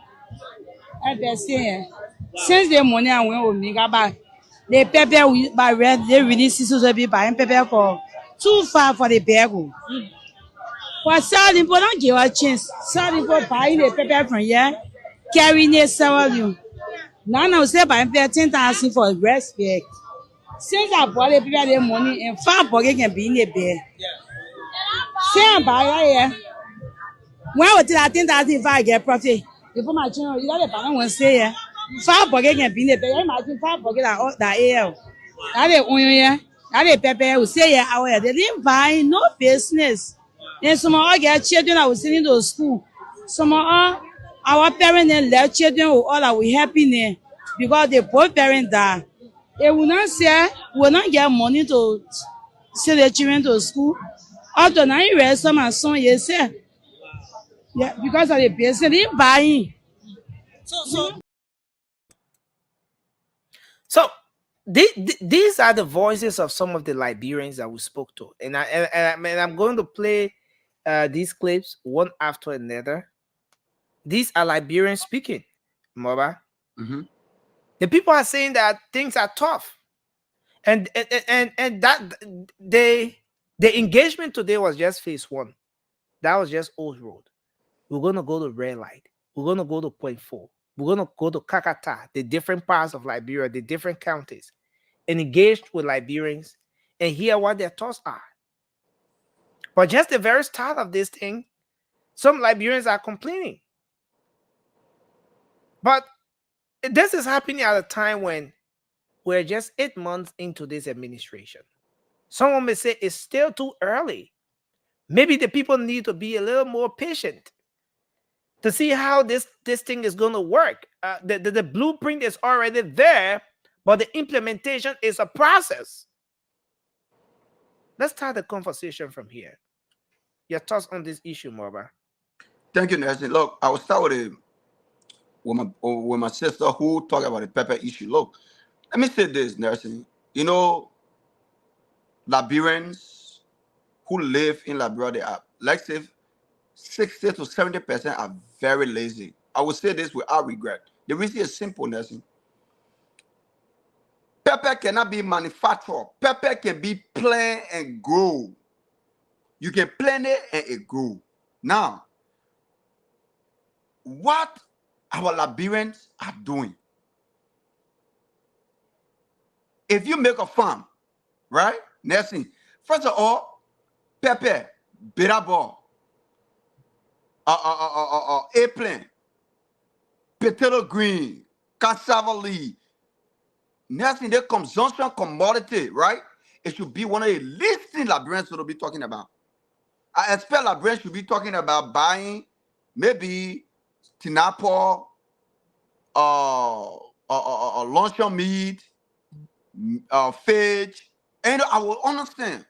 as they say, since the money I went with me, the paper we by red, they release this to be buying paper for too far for the bag. For selling, but don't give a chance. Selling for buying the paper from here, carrying it several. Now I say buying paper 10,000 for breast bag. Since I bought the paper the money and 5 bucket can be in the bag. Say I buy here. When we tell 10,000 if I get profit, before my channel, you got the bank one say yeah. 5 bucket can be in the bag. Imagine 5 bucket that AL. That is onion yeah. That is pepper. We say yeah, our they didn't buy no business. And some of our get children that was sending to school. Some of our parents and left children with all that we happy there because they both parents die. They will not say we will not get money to send the children to school. After now you read some and son you say. Yeah, because of the business, they didn't buy. So these are the voices of some of the Liberians that we spoke to, and I'm going to play these clips one after another. These are Liberians speaking, Moba. The people are saying that things are tough, and that the engagement today was just phase 1. That was just Old Road. We're gonna go to Red Light. We're gonna go to Point 4. We're gonna go to Kakata, the different parts of Liberia, the different counties, and engage with Liberians and hear what their thoughts are. But just the very start of this thing, some Liberians are complaining. But this is happening at a time when we're just 8 months into this administration. Someone may say it's still too early. Maybe the people need to be a little more patient to see how this thing is going to work. The blueprint is already there, but the implementation is a process. Let's start the conversation from here. Your thoughts on this issue, Morba? Thank you, Nelson. Look, I will start with my sister who talked about the pepper issue. Look, let me say this, Nelson. You know, Liberians who live in Liberia, they are, let's say, 60 to 70% are very lazy. I will say this without regret. The reason is simple, Nelson. Pepper cannot be manufactured. Pepper can be planted and grow. You can plant it and it grow. Now, what our Liberians are doing, if you make a farm, right, Nelson, first of all, pepper, bitter ball, eggplant, potato green, cassava leaf, Nelson, the consumption commodity, right? It should be one of the least things Liberians should be talking about. I expect Liberians should be talking about buying maybe tinapple, luncheon meat, fish, and I will understand.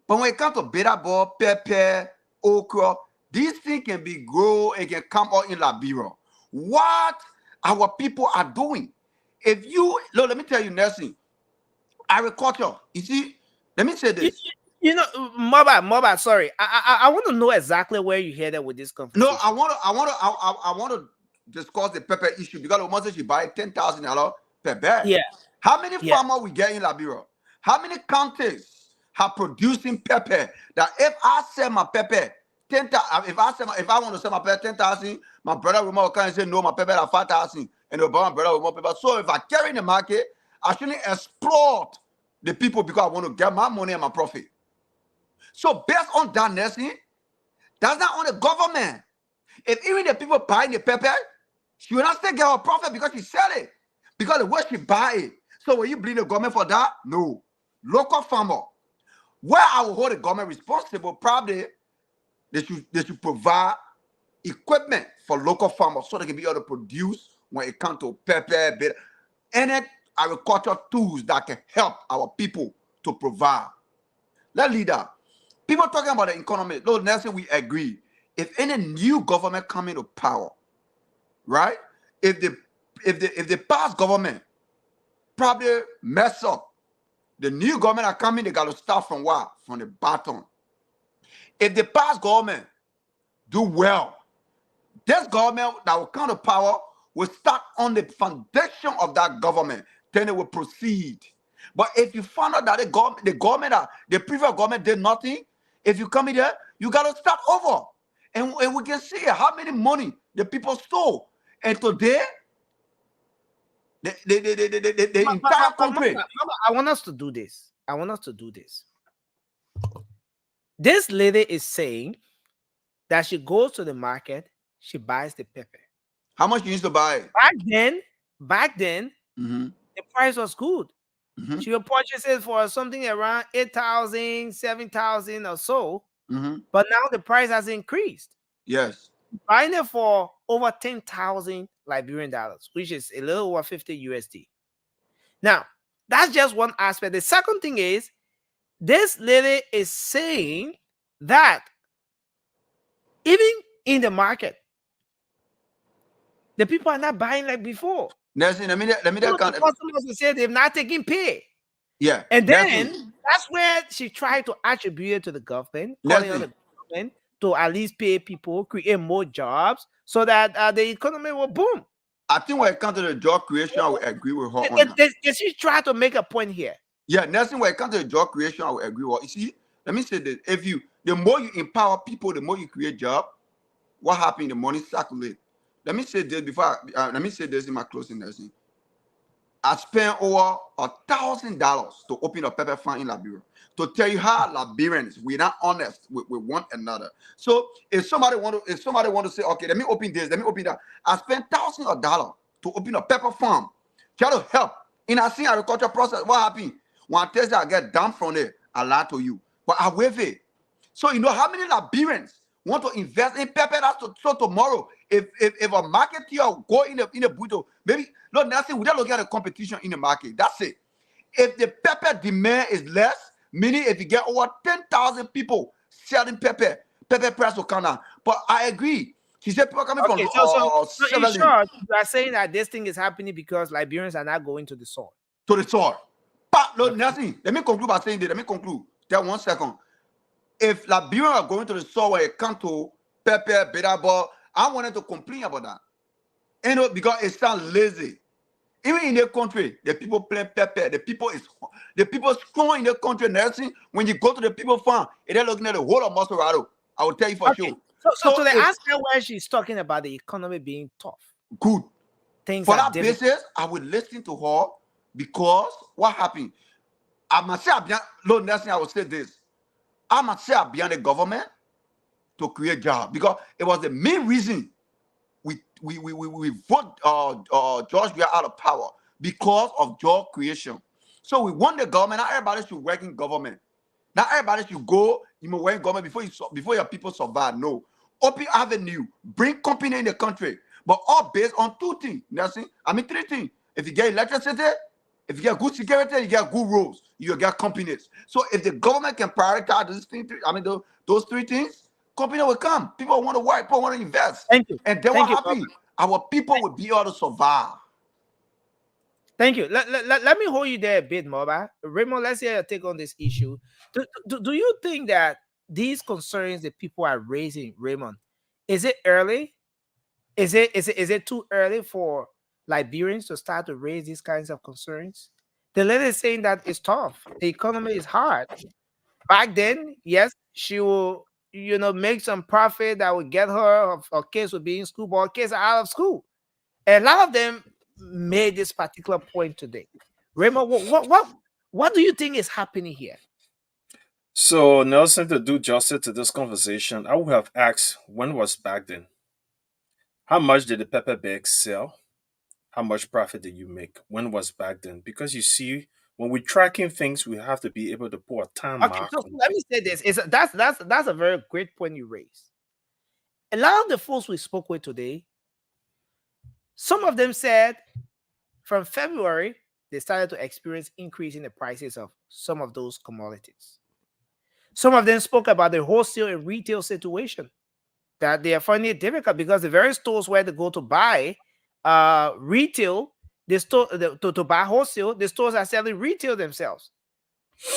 But when it comes to bitter ball, pepper, okra, these things can be grown and can come out in Liberia. What our people are doing. If you look, let me tell you, Nelson, agriculture. You see, let me say this. You know, Moba, sorry. I want to know exactly where you headed with this conversation. No, I want to discuss the pepper issue because the mother she buy $10,000 per bag. Yeah. How many farmers we get in Liberia? How many counties are producing pepper? That if I sell my pepper 10,000, if I want to sell my pepper 10,000, my brother will come and say no, my pepper at 5,000, and the my brother will more pepper. So if I carry in the market, I shouldn't exploit the people because I want to get my money and my profit. So based on that, Nelson, that's not on the government. If even the people buying the pepper, she will not still get her profit because she sell it. Because the way she buy it. So will you blame the government for that? No. Local farmer. Where I will hold the government responsible, probably they should provide equipment for local farmers so they can be able to produce when it comes to pepper, bitter, any agricultural tools that can help our people to provide. Let's lead that. People talking about the economy. Lord Nelson, we agree. if any new government come into power, right? If the past government probably mess up, the new government are coming, they got to start from what? From the bottom. If the past government do well, this government that will come to power will start on the foundation of that government, then it will proceed. But if you find out that the previous government did nothing, if you come in there, you got to start over. And we can see how many money the people stole. And today, the entire country. Mama, I want us to do this. I want us to do this. This lady is saying that she goes to the market, she buys the pepper. How much you used to buy? Back then, the price was good. She will purchase it for something around 8,000, 7,000 or so. But now the price has increased. Yes. Buying it for over 10,000 Liberian dollars, which is a little over 50 USD. Now, that's just one aspect. The second thing is, this lady is saying that even in the market, the people are not buying like before. Nelson, let me The customers will say they've not taken pay. Yeah. And then that's where she tried to attribute it to the government, calling on the government to at least pay people, create more jobs so that the economy will boom. I think when it comes to the job creation, I would agree with her on that. Does she try to make a point here? Yeah, Nelson, when it comes to the job creation, I would agree with her. You see, let me say this. The more you empower people, the more you create jobs, what happens? The money circulate. Let me say this let me say this in my closing, Nelson. I spent over $1,000 to open a pepper farm in Liberia. To tell you how Liberians, we're not honest with one another. So if somebody want to say, okay, let me open this, let me open that. I spent thousands of dollars to open a pepper farm. Try to help. In a same agriculture process, what happened? When I tell you I get down from there, I lie to you. But I waive it. So you know how many Liberians want to invest in pepper? So tomorrow, if a marketeer go in a booth, maybe not nothing without looking at the competition in the market. That's it. If the pepper demand is less, meaning if you get over 10,000 people selling pepper price will come down. But I agree. She said people coming from in short, you are saying that this thing is happening because Liberians are not going to the soil. To the soil. But look, nothing. Let me conclude by saying this. Let me conclude. Just 1 second. If Liberians are going to the soil where it comes to pepper, bitter ball, I wanted to complain about that. You know, because it sounds lazy. Even in the country, the people plant pepper. The people strong in the country. Nursing, when you go to the people farm, they're looking at the whole of Maserado. I will tell you for sure. So to the aspect where she's talking about the economy being tough. Good. Things for that basis, I would listen to her because what happened? I must say, Lord Nelson, I will say this. I must say, I'm behind the government to create jobs because it was the main reason we vote George we are out of power because of job creation. So we want the government. Not everybody should work in government. Not everybody should go work in government before your people survive. No, open avenue, bring company in the country, but all based on 2 things. Nelson, I mean 3 things. If you get electricity, if you get good security, you get good roads, you get companies. So if the government can prioritize those 3 things, company will come. People want to work, people want to invest. Thank you. And then what happens? Our people will be able to survive. Thank you. Let me hold you there a bit more. Raymond, let's hear your take on this issue. Do you think that these concerns that people are raising, Raymond, is it early? Is it too early for Liberians to start to raise these kinds of concerns? The lady is saying that it's tough. The economy is hard. Back then, yes, she will, make some profit that will get her. Her kids will be in school, but her kids are out of school. And a lot of them made this particular point today. Raymond, what do you think is happening here? So, Nelson, to do justice to this conversation, I would have asked, when was back then? How much did the pepper bags sell? How much profit did you make? When was back then? Because you see, when we're tracking things, we have to be able to put a time mark. So let me say this: that's a very great point you raised. A lot of the folks we spoke with today, some of them said from February they started to experience increase in the prices of some of those commodities. Some of them spoke about the wholesale and retail situation. that they are finding it difficult because the very stores where they go to buy retail, to buy wholesale, the stores are selling retail themselves.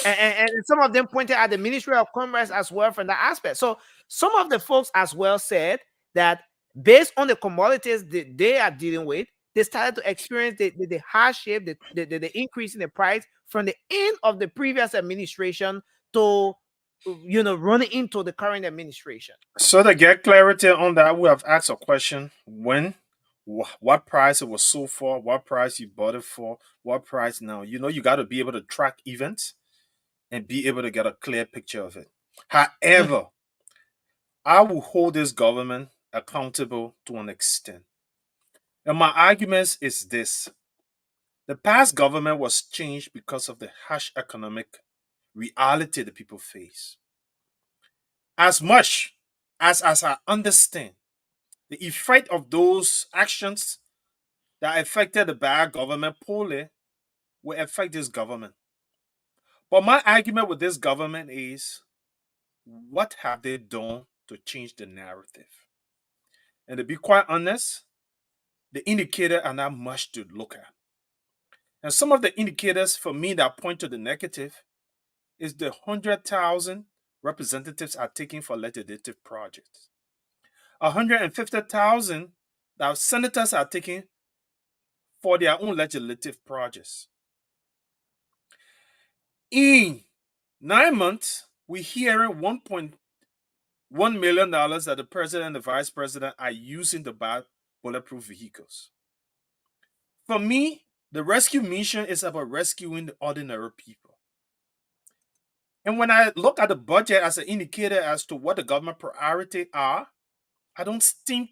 And some of them pointed at the Ministry of Commerce as well from that aspect. So some of the folks as well said that based on the commodities that they are dealing with, they started to experience the hardship, the increase in the price from the end of the previous administration to running into the current administration. So to get clarity on that, we have asked a question: when, what price it was sold for, what price you bought it for, what price now. You got to be able to track events and be able to get a clear picture of it. However, I will hold this government accountable to an extent. And my argument is this: the past government was changed because of the harsh economic reality the people face. As much as I understand the effect of those actions that affected the bad government poorly will affect this government. But my argument with this government is, what have they done to change the narrative? And to be quite honest, the indicators are not much to look at. And some of the indicators for me that point to the negative is the 100,000 representatives are taking for legislative projects, 150,000 that senators are taking for their own legislative projects. In 9 months, we're hearing $1.1 million that the president and the vice president are using to buy bulletproof vehicles. For me, the rescue mission is about rescuing the ordinary people. And when I look at the budget as an indicator as to what the government priorities are, I don't think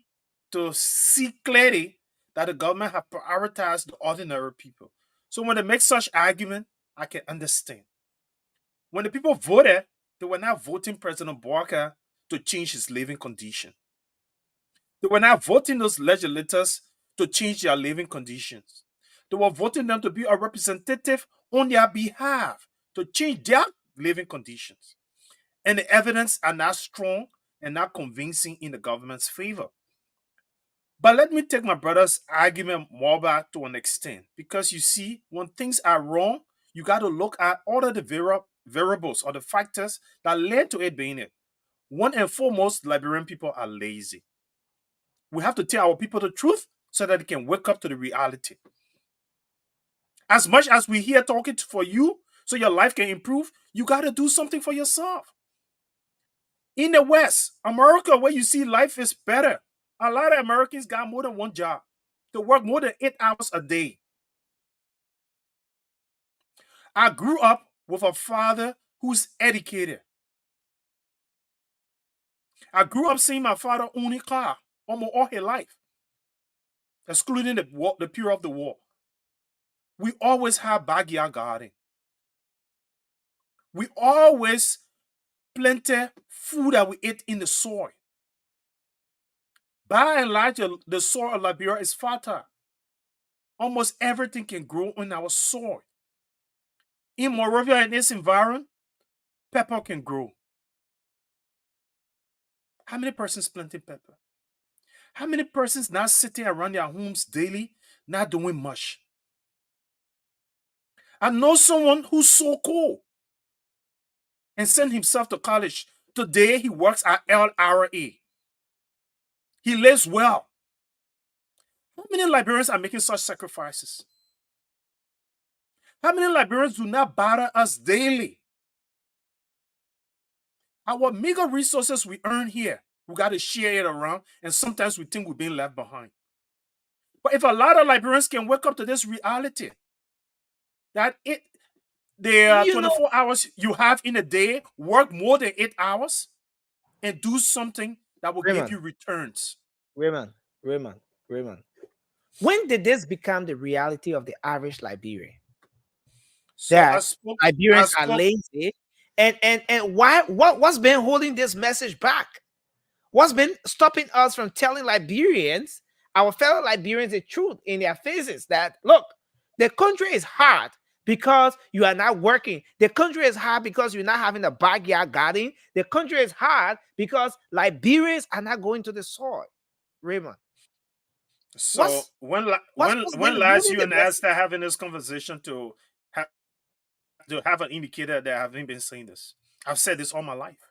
to see clearly that the government have prioritized the ordinary people. So when they make such argument, I can understand. When the people voted, they were not voting President Barker to change his living condition. They were not voting those legislators to change their living conditions. They were voting them to be a representative on their behalf to change their living conditions. And the evidence are not strong and not convincing in the government's favor. But let me take my brother's argument more back to an extent, because you see, when things are wrong, you got to look at all of the variables or the factors that led to it being it. One and foremost, Liberian people are lazy. We have to tell our people the truth so that they can wake up to the reality. As much as we here talking for you so your life can improve, you got to do something for yourself. In the West, America, where you see life is better, a lot of Americans got more than one job. They work more than 8 hours a day. I grew up with a father who's educated. I grew up seeing my father own a car almost all his life, excluding the period of the war. We always have backyard garden. We always plenty food that we eat in the soil. By and large, the soil of Liberia is fertile. Almost everything can grow in our soil. In Monrovia and its environment, pepper can grow. How many persons planting pepper? How many persons not sitting around their homes daily, not doing much? I know someone who's so cool and sent himself to college. Today, he works at LRA. He lives well. How many Liberians are making such sacrifices? How many Liberians do not bother us daily? Our meager resources we earn here, we got to share it around, and sometimes we think we're being left behind. But if a lot of Liberians can wake up to this reality, that the 24 hours you have in a day, work more than 8 hours, and do something that will give you returns. Raymond. When did this become the reality of the average Liberian? So that Liberians are lazy, and what's been holding this message back? What's been stopping us from telling Liberians, our fellow Liberians, the truth in their faces that look, the country is hard because you are not working. The country is hard because you're not having a backyard garden. The country is hard because Liberians are not going to the soil. Raymond. So when last you and I start having this conversation to have an indicator that I haven't been saying this? I've said this all my life.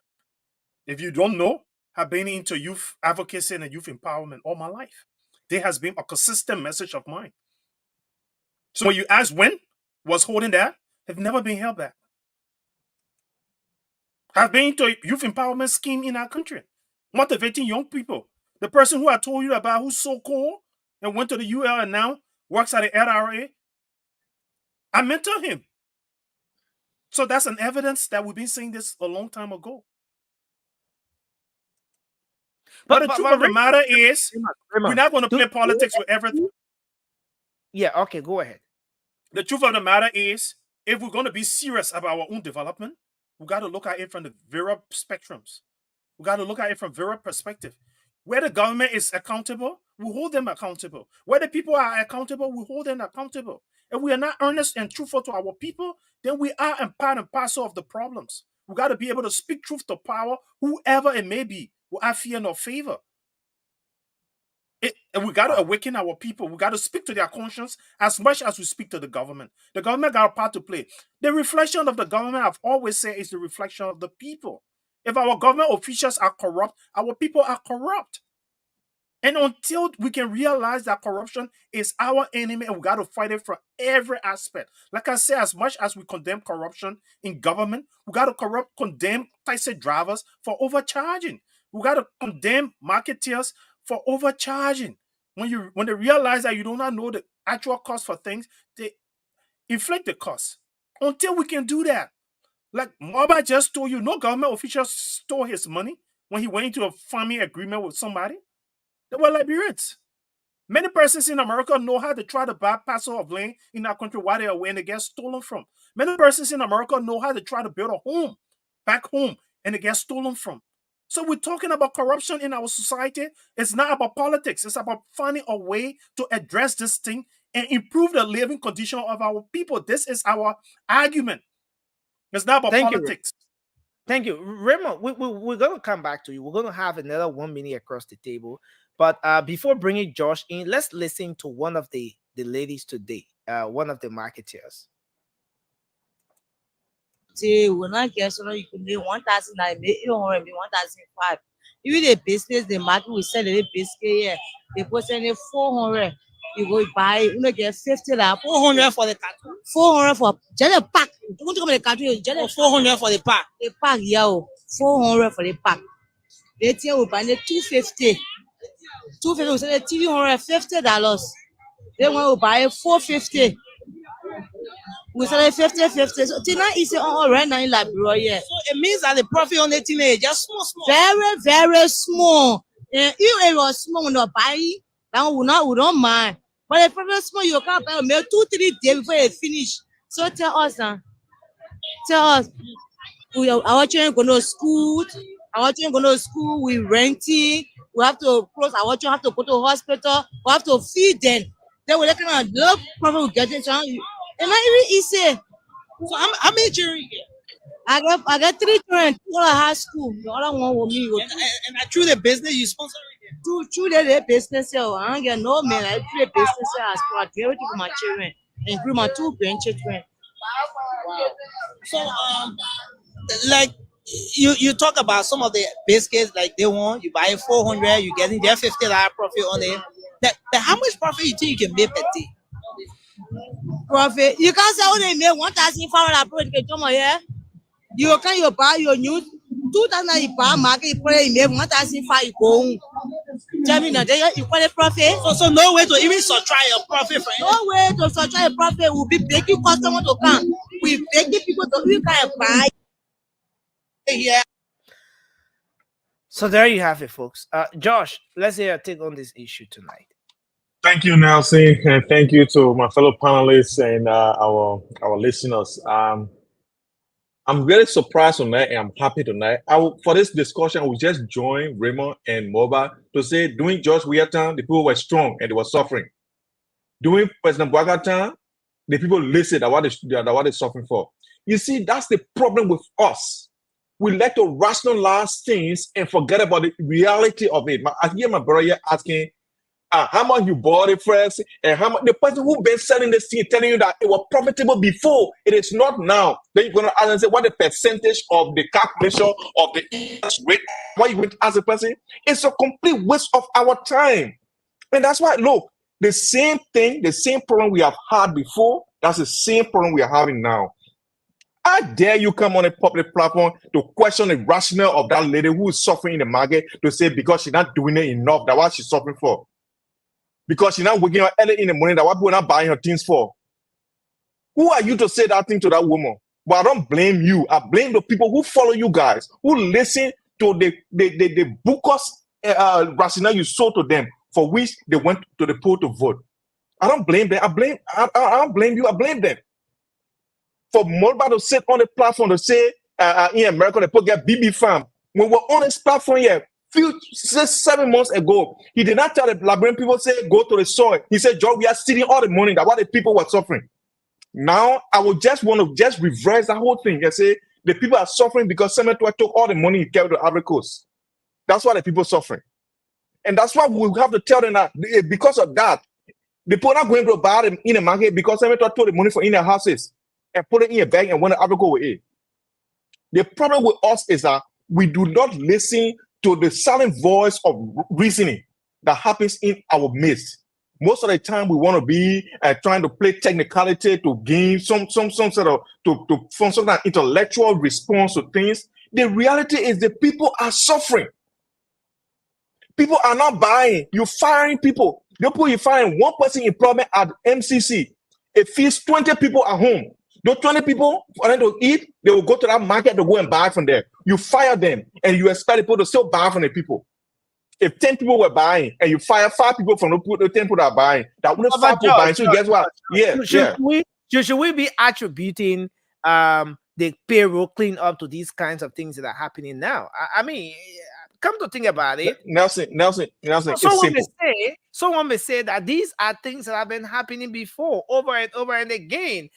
If you don't know, I've been into youth advocacy and youth empowerment all my life. There has been a consistent message of mine. So when you ask when was holding that, have never been held back. I've been into a youth empowerment scheme in our country, motivating young people. The person who I told you about who's so cool and went to the UL and now works at the LRA, I mentor him. So that's an evidence that we've been saying this a long time ago. But the truth of the matter is, we're not going to play politics with everything. Yeah, okay, go ahead. The truth of the matter is, if we're going to be serious about our own development, we got to look at it from the various spectrums. We got to look at it from various perspectives. Where the government is accountable, we hold them accountable. Where the people are accountable, we hold them accountable. If we are not earnest and truthful to our people, then we are a part and parcel of the problems. We got to be able to speak truth to power, whoever it may be, without fear nor favor. And we got to awaken our people. We got to speak to their conscience as much as we speak to the government. The government got a part to play. The reflection of the government, I've always said, is the reflection of the people. If our government officials are corrupt, our people are corrupt. And until we can realize that corruption is our enemy and we got to fight it from every aspect. Like I said, as much as we condemn corruption in government, we got to condemn taxi drivers for overcharging. We got to condemn marketeers for overcharging. When they realize that you do not know the actual cost for things, they inflate the cost. Until we can do that, like Moba just told you, no government official stole his money when he went into a farming agreement with somebody. They were Liberians. Many persons in America know how to try to buy parcel of land in our country while they are away and they get stolen from. Many persons in America know how to try to build a home back home and they get stolen from. So we're talking about corruption in our society. It's not about politics. It's about finding a way to address this thing and improve the living condition of our people. This is our argument. It's not about politics. Thank you. Raymond, we're going to come back to you. We're going to have another 1 minute across the table. But before bringing Josh in, let's listen to one of the ladies today, one of the marketeers. When I get so you can do 1,000, I make 1,005. Even the business, the market will sell a biscuit here. They put in 400. You go buy, you get 50 400 for the carton. 400 for just a pack. Don't come the carton, just 400 for the pack. The pack, yeah, 400 for the pack. They tell you buy the 250. 250 we sell $350. They want to buy 450. We sell 50. So tonight is all right now in Liberia. So it means that the profit on the thing is just small. Very, very small. And if it was small, we not buy it. Then we don't mind. But if it's small, you can't buy it 2-3 days before it finish. So tell us, our children go to school. Our children go to school. We renting. We have to close. Our children have to go to hospital. We have to feed them. Then we look at the profit we get it. And not even easy. So how many children you get? I got 3 children. 2 are high school. The other one with me. And through the business you sponsor it? Through the business, I don't get no man. I do the business as well. I do everything for my children, including my 2 grandchildren. Wow. So like you talk about some of the biscuits like they want, you buy 400, you getting their $50 profit on it. That how much profit you think you can make per day? Profit, you can't say oh they make 1,500 profit. You can buy your new 2,000 you buy market you make 1,500 you go. Tell me now, you call it profit? So no way to even subtract your profit from it. No way to subtract your profit. We'll be begging customers to come. We begging people to we can buy. Yeah. So there you have it, folks. Josh, let's hear your take on this issue tonight. Thank you, Nelson, and thank you to my fellow panelists and our listeners. I'm really surprised tonight, and I'm happy tonight. For this discussion, we just joined Raymond and Moba to say during George Weah time, the people were strong and they were suffering. During President Boaga time, the people listen that what they're suffering for. You see, that's the problem with us. We like to rationalize things and forget about the reality of it. I hear my brother here asking, how much you bought it first, and how much the person who been selling this thing telling you that it was profitable before, it is not now. Then you're gonna ask and say, what the percentage of the calculation of the interest rate? What you going to ask a person? It's a complete waste of our time. And that's why, look, the same thing, the same problem we have had before, that's the same problem we are having now. How dare you come on a public platform to question the rationale of that lady who is suffering in the market to say because she's not doing it enough, that's what she's suffering for. Because she's not waking up early in the morning, that's what people are not buying her things for. Who are you to say that thing to that woman? But I don't blame you. I blame the people who follow you guys, who listen to the bookers rationale you sold to them, for which they went to the poll to vote. I don't blame them. I don't blame you. I blame them. For Moderator to sit on the platform to say in America, they put get BB farm. When we're on this platform here, 7 months ago, he did not tell the Liberian people, say, go to the soil. He said, George, we are stealing all the money that what the people were suffering. Now, I would just want to just reverse that whole thing and say, the people are suffering because Senator took all the money he carried to Ivory Coast. That's why the people are suffering. And that's why we have to tell them that because of that, the people are not going to buy them in the market because Senator took the money for in their houses and put it in a bag and went to Africa with it. The problem with us is that we do not listen to the silent voice of reasoning that happens in our midst. Most of the time, we want to be trying to play technicality to gain some sort of to form some kind of intellectual response to things. The reality is the people are suffering. People are not buying. You're firing people. You're firing one person employment at MCC. It feeds 20 people at home. Those 20 people, for them to eat, they will go to that market to go and buy from there. You fire them, and you expect people to still buy from the people. If 10 people were buying, and you fire 5 people from the 10 people that are buying, that wouldn't 5 people buying. So guess what? Should we be attributing the payroll clean up to these kinds of things that are happening now? I mean, come to think about it, Nelson, someone may say that these are things that have been happening before, over and over and again.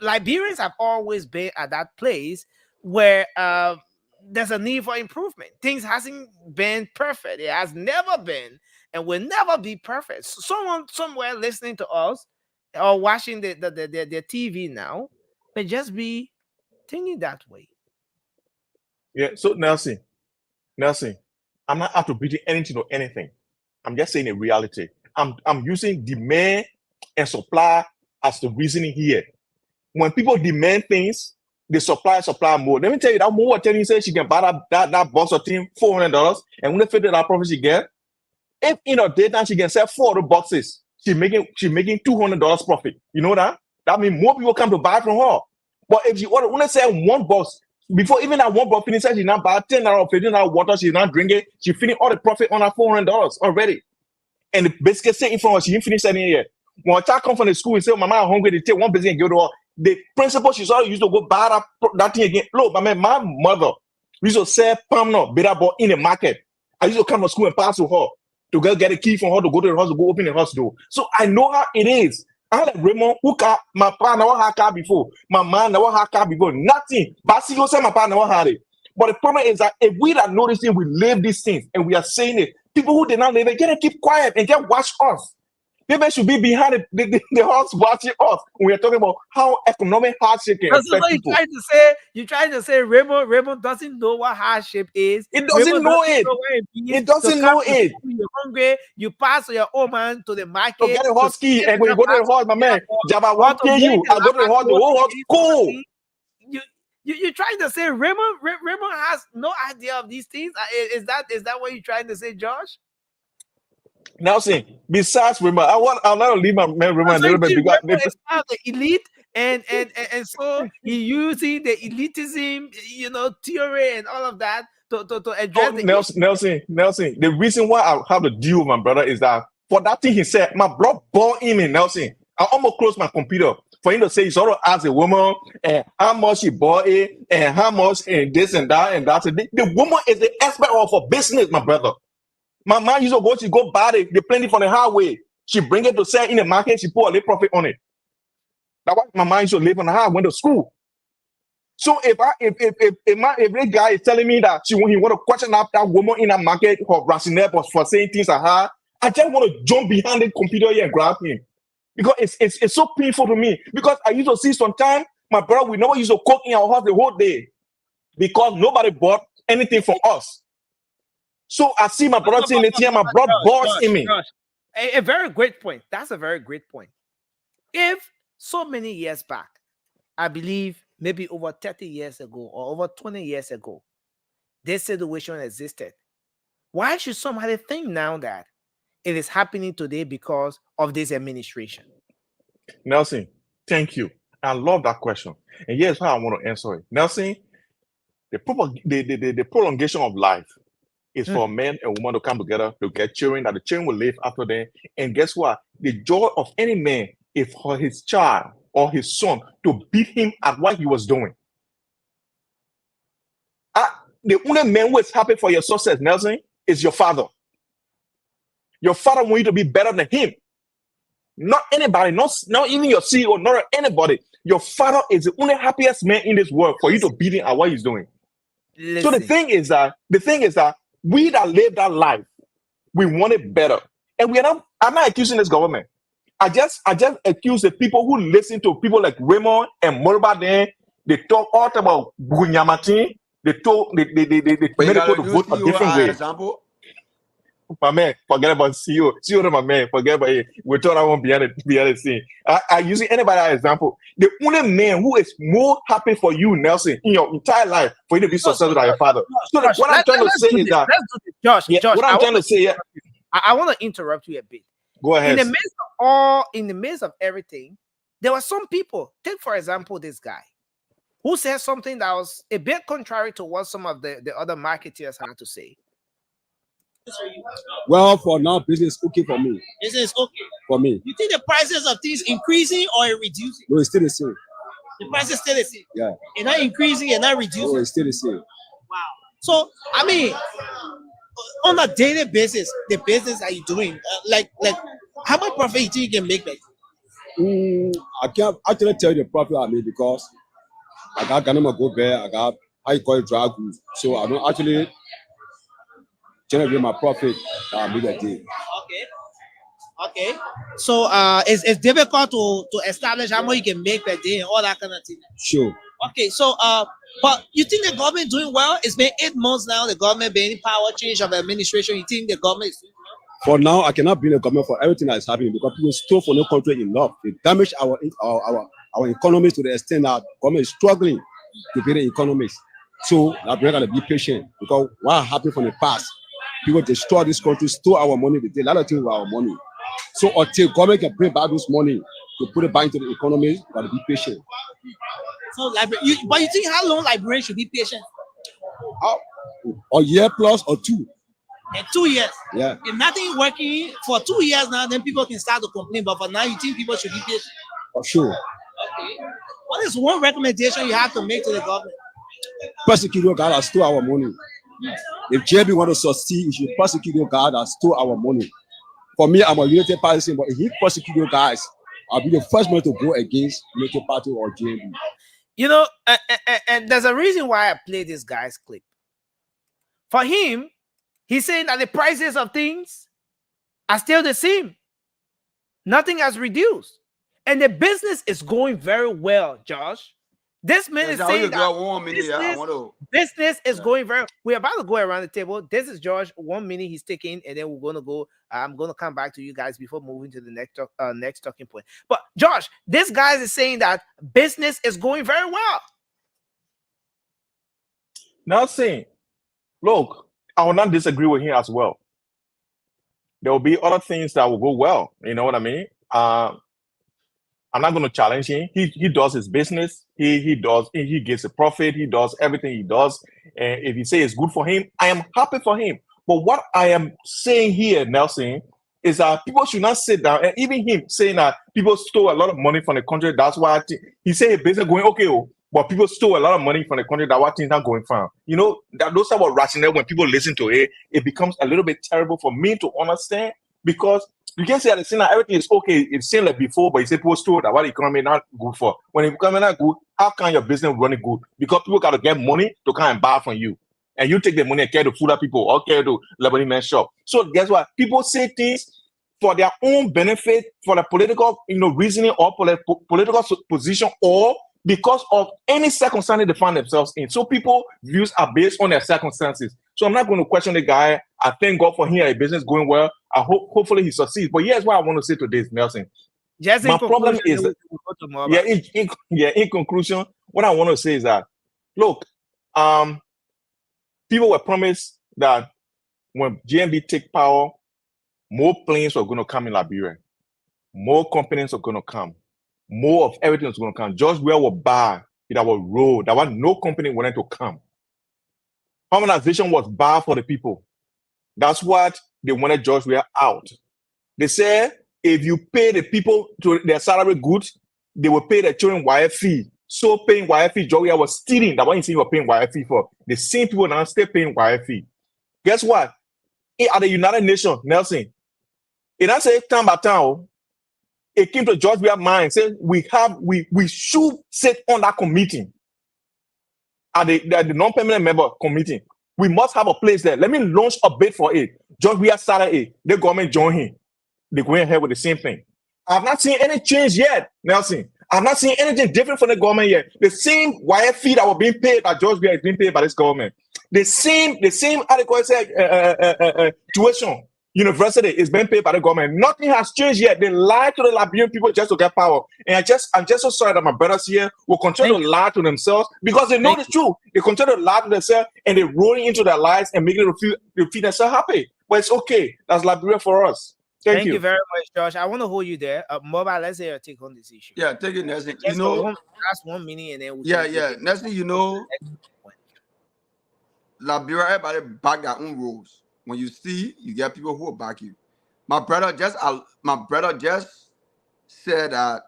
Liberians have always been at that place where there's a need for improvement. Things hasn't been perfect. It has never been and will never be perfect. Someone somewhere listening to us or watching the TV now may just be thinking that way. Yeah, so Nelson, I'm not attributing anything to anything. I'm just saying a reality. I'm using demand and supply as the reasoning here. When people demand things, the supply more. Let me tell you, that woman was telling you, say she can buy that box of thing $400, and when they fit that profit she get, if in a daytime she can sell 4 other boxes, she making $200 profit. You know that? That means more people come to buy from her. But if she want to sell one box, before even that one box finishes, she now buy $10 or $15 water, she's not drinking, she finish all the profit on her $400 already. And the basically say in front of her, she didn't finish anything yet. When a child come from the school and say, Mama, I'm hungry, they take one business and give it to her. The principal, she's already used to go buy that thing again. Look, my mother used to sell palm nut, bitter ball in the market. I used to come to school and pass to her to go get a key from her to go to the house to go open the house door. So I know how it is. I had Raymond who car, my pa never had car before. My man never had car before. Nothing. But see, you say my pa never had it. But the problem is that if we are noticing, we live these things and we are saying it. People who did not live it, get to keep quiet and just watch us. People should be behind the house watching us when we are talking about how economic hardship can affect people. You're trying to say Raymond doesn't know what hardship is. It doesn't know it. It doesn't know it. You're hungry, you pass your old man to the market. To get a husky, and when you go to the house, my man, Jabba won't kill you. I go to the house, the whole house cool. You're trying to say Raymond has no idea of these things? Is that what you're trying to say, Josh? Nelson, besides Raymond, I'll not leave my man Raymond a little bit because it's part of the elite, and so he using the elitism, theory and all of that to address the Nelson. The reason why I have to deal with my brother is that for that thing he said, my blood boiled in me, Nelson. I almost closed my computer for him to say he sort of asked a woman and how much she bought it and how much and this and that and that. The woman is the expert of her business, my brother. My mom used to go, she go buy the plenty from the highway. She bring it to sell in the market, she put a little profit on it. That's why my mind should live on how I went to school. So if this guy is telling me that he want to question up that woman in a market for rationale for saying things like her, I just want to jump behind the computer here and grab him. Because it's so painful to me. Because I used to see sometimes my brother, we never used to cook in our house the whole day because nobody bought anything for us. So I see my brother saying it here, my brother boss in me. Josh, a very great point. That's a very great point. If so many years back, I believe maybe over 30 years ago or over 20 years ago, this situation existed, why should somebody think now that it is happening today because of this administration? Nelson, thank you. I love that question. And here's how I want to answer it. Nelson, the prolongation of life is for men and women to come together to get children, that the children will live after them. And guess what? The joy of any man is for his child or his son to beat him at what he was doing. The only man who is happy for your success, Nelson, is your father. Your father wants you to be better than him. Not anybody, not even your CEO, not anybody. Your father is the only happiest man in this world for you to beat him at what he's doing. Listen. So the thing is that we that live that life, we want it better. And I'm not accusing this government. I just accuse the people who listen to people like Raymond and Morba. They talk all about Bunyamati. They made people to vote a different way. Example. My man, forget about CEO. CEO, my man, forget about it. We thought I won't behind the scene. I using anybody as example. The only man who is more happy for you, Nelson, in your entire life, for you to be successful than your father. So Josh, what I'm trying to say is that, Josh, what I'm trying to say, I want to interrupt you a bit. Go ahead. In the midst of everything, there were some people. Take for example this guy who said something that was a bit contrary to what some of the other marketeers had to say. Well, for now, business is okay for me. Business is okay For me. You think the prices of things increasing or reducing? No, it's still the same. The price is still the same. Yeah. It's not increasing, it's not reducing. No, it's still the same. Wow. So, I mean, on a daily basis, the business that you're doing, like how much profit you think you can make? I can't actually tell you the profit I made because I got Ganama go bear, I got how you call it drag goods. So I don't actually generate my profit that I made a day. Okay. So it's difficult to establish how much you can make per day and all that kind of thing. Sure. Okay, so but you think the government doing well? It's been 8 months now, the government being power change of administration. You think the government is doing well? For now, I cannot blame the government for everything that is happening because people stole from no country enough. They damage our economy to the extent that government is struggling to build the economies. So that we're gonna be patient because what happened from the past, people destroy this country, stole our money, they did a lot of things with our money. So until government can bring back this money to put it back into the economy, we gotta be patient. So but you think how long Liberia should be patient? A year plus or two. In 2 years. Yeah. If nothing working for 2 years now, then people can start to complain. But for now, you think people should be patient? For sure. Okay. What is one recommendation you have to make to the government? Prosecute your guy that stole our money. If JB want to succeed, he should prosecute your guy that stole our money. For me, I'm a United Party, but if he prosecute your guys, I'll be the first one to go against United Party or JB. You know, and there's a reason why I play this guy's clip. For him, he's saying that the prices of things are still the same. Nothing has reduced. And the business is going very well, Josh. This man is saying that business is going very. We're about to go around the table. This is George. 1 minute he's taking, and then we're gonna go. I'm gonna come back to you guys before moving to the next talking point. But Josh, this guy is saying that business is going very well. Now saying, look, I will not disagree with him as well. There will be other things that will go well. You know what I mean? I'm not going to challenge him. He does his business. He gets a profit. He does everything he does. And if he says it's good for him, I am happy for him. But what I am saying here, Nelson, is that people should not sit down. And even him saying that people stole a lot of money from the country. That's why he said his business going okay, but people stole a lot of money from the country. That's why things not going fine. You know, that those type of rationale, when people listen to it, it becomes a little bit terrible for me to understand. Because You can say at the same time everything is okay. It's same like before, but you say post to that what the economy not good for. When the economy not good, how can your business run it good? Because people got to get money to come and buy from you. And you take the money and carry to food people or carry to Lebanese man shop. So guess what? People say things for their own benefit, for the political, reasoning or political position, or because of any circumstance they find themselves in. So people views are based on their circumstances. So I'm not going to question the guy. I thank God for him, a business going well. I hopefully he succeeds. But here's what I want to say today, Nelson. Just my problem is that, in conclusion, what I want to say is that look, people were promised that when GMB take power, more planes were going to come in Liberia, more companies are going to come, more of everything is going to come. Just where we're bad in our road, that one no company wanted to come. Harmonization was bad for the people. That's what they wanted George Weah out. They said if you pay the people to their salary good, they will pay the children wire fee. So paying wire fee, George Weah was stealing. That one you see you were paying wire fee for. The same people now still paying wire fee. Guess what? At the United Nations, Nelson, it I say time by time, it came to George Weah's mind, said we should sit on that committee. At the non-permanent member committee. We must have a place there. Let me launch a bid for it. George Weah started it. The government joined him. They're going ahead with the same thing. I've not seen any change yet, Nelson. I've not seen anything different from the government yet. The same wire fee that was being paid by George Weah is being paid by this government. The same adequate tuition university is being paid by the government. Nothing has changed yet. They lie to the Liberian people just to get power. And I'm just so sorry that my brothers here will continue to lie to themselves because they know the truth. They continue to lie to themselves and they're rolling into their lives and making them feel themselves happy. But it's okay. That's Liberia for us. Thank you very much, Josh. I want to hold you there. Mobile, let's say your take on this issue. Yeah, take it, Nelson. Just last 1 minute and then we'll Nelson, Liberia, everybody back their own rules. When you see, you get people who will back you. My brother just said that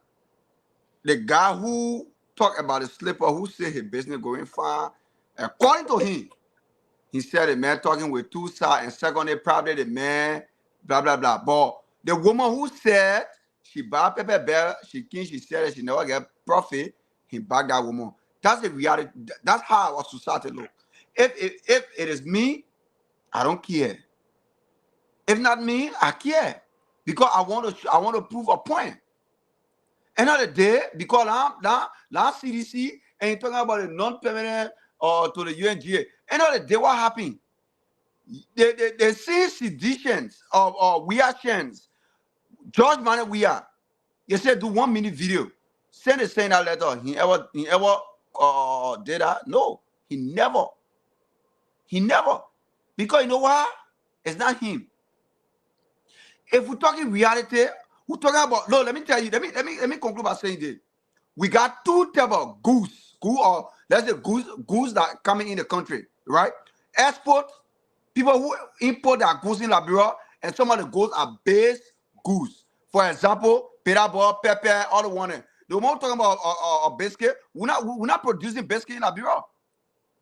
the guy who talked about the slipper, who said his business going fine, according to him, he said the man talking with two sides, and secondly, probably the man, blah, blah, blah. But the woman who said she buy pepper bear, she said that she never get profit, he backed that woman. That's the reality. That's how our society looks. If it is me, I don't care. If not me, I care because I want to prove a point. Another day, because now CDC ain't talking about the non-permanent or to the UNGA. Another day, what happened? They see seditions or reactions. George Manuel Weah, they said do 1 minute video. Send a that letter. He ever did that? No, he never. He never. Because you know what? It's not him. If we're talking reality, we're talking about no, let me tell you, let me conclude by saying this. We got two types of goose or let's say goose that coming in the country, right? Export, people who import their goods in Liberia, and some of the goods are base goose. For example, peanut pepper, all the one. The one talking about a biscuit, we're not producing biscuit in Liberia.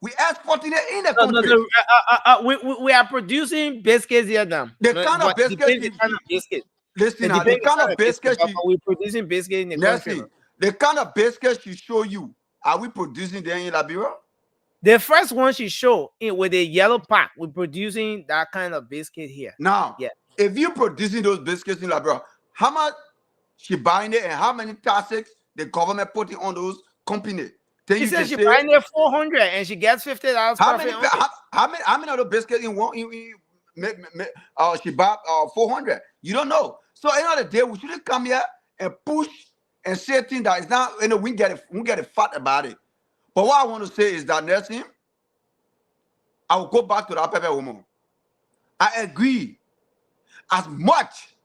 We exporting it in the country. We are producing biscuits here now. The kind of biscuits. Listen, the kind of biscuits we're producing biscuits in the country. The kind of biscuits she show you, are we producing them in Liberia? The first one she showed with the yellow pack, we're producing that kind of biscuit here. Now, if you're producing those biscuits in Liberia, how much she buying it and how many taxes the government putting on those companies? She said she's buying it $400 and she gets $50 profit. How many of the biscuits in one? She bought 400. You don't know. So at the end of the day, we shouldn't come here and push and say things that is not. We get it fat about it. But what I want to say is that Nelson, I will go back to that pepper woman. I agree. As much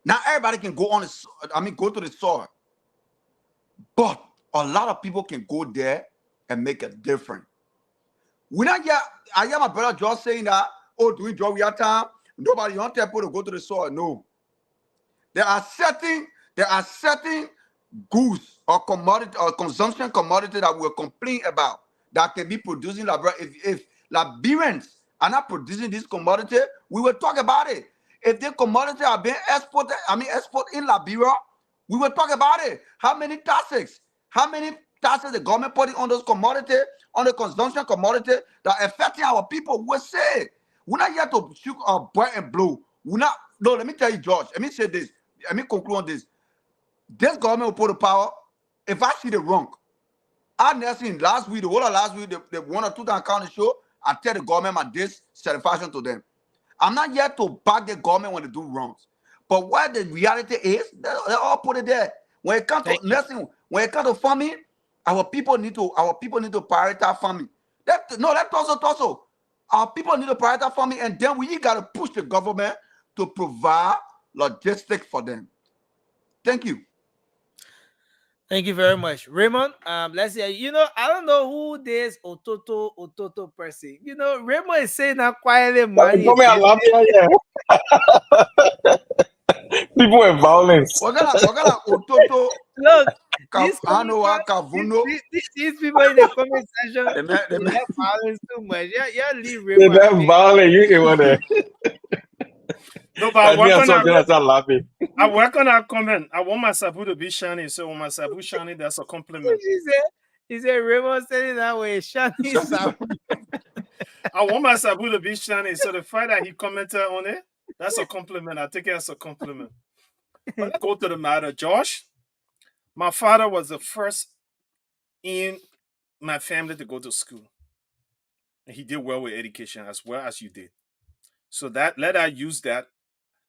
now, everybody can go on. Go to the soil, but a lot of people can go there and make a difference. I hear my brother just saying that, during George Weah time, nobody on people to go to the soil. No. There are certain goods or commodity or consumption commodity that we're complaining about that can be produced in Liberia. If Liberians are not producing this commodity, we will talk about it. if the commodity are being exported, export in Liberia, we will talk about it. How many taxes? How many taxes the government putting on those commodities, on the consumption commodity that affecting our people? We will say we're not here to shoot a boy and blow. We're not. No, let me tell you, George. Let me say this. Let me conclude on this. This government will put the power. If I see the wrong, I never seen last week, the whole of last week, the 1 or 2 times county show, I tell the government my dissatisfaction to them. I'm not here to back the government when they do wrongs. But what the reality is, they all put it there. When it comes to nursing, when it comes to farming, our people need to prioritize farming. Let's also. Our people need to prioritize farming, and then we gotta push the government to provide logistics for them. Thank you. Thank you very much, Raymond. Let's see. I don't know who this Ototo person. Raymond is saying that quietly, man. People are violence. We're gonna Ototo. Look, these people in the comment section, they have violence too much. Yeah, leave They Raymond. have violence. You want to? No, but I laughing. I work on that comment. I want my sabu to be shiny, so when my sabu shiny, that's a compliment. He said Raymond said it that way. Shiny sabu. I want my sabu to be shiny, so the fact that he commented on it, that's a compliment. I take it as a compliment. Let's go to the matter. Josh, my father was the first in my family to go to school. And he did well with education as well as you did. So let us use that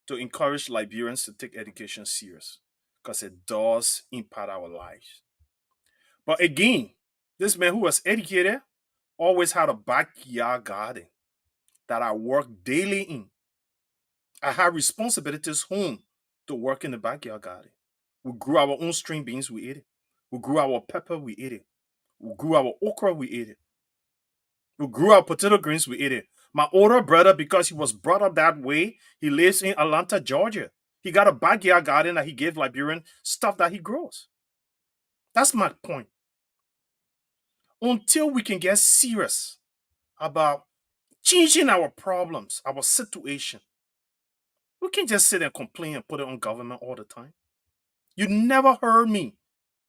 to encourage Liberians to take education serious, because it does impact our lives. But again, this man who was educated always had a backyard garden that I worked daily in. I had responsibilities home to work in the backyard garden. We grew our own string beans, we ate it. We grew our pepper, we ate it. We grew our okra, we ate it. We grew our potato greens, we ate it. My older brother, because he was brought up that way, he lives in Atlanta, Georgia. He got a backyard garden that he gave Liberian stuff that he grows. That's my point. Until we can get serious about changing our problems, our situation, we can't just sit and complain and put it on government all the time. You never heard me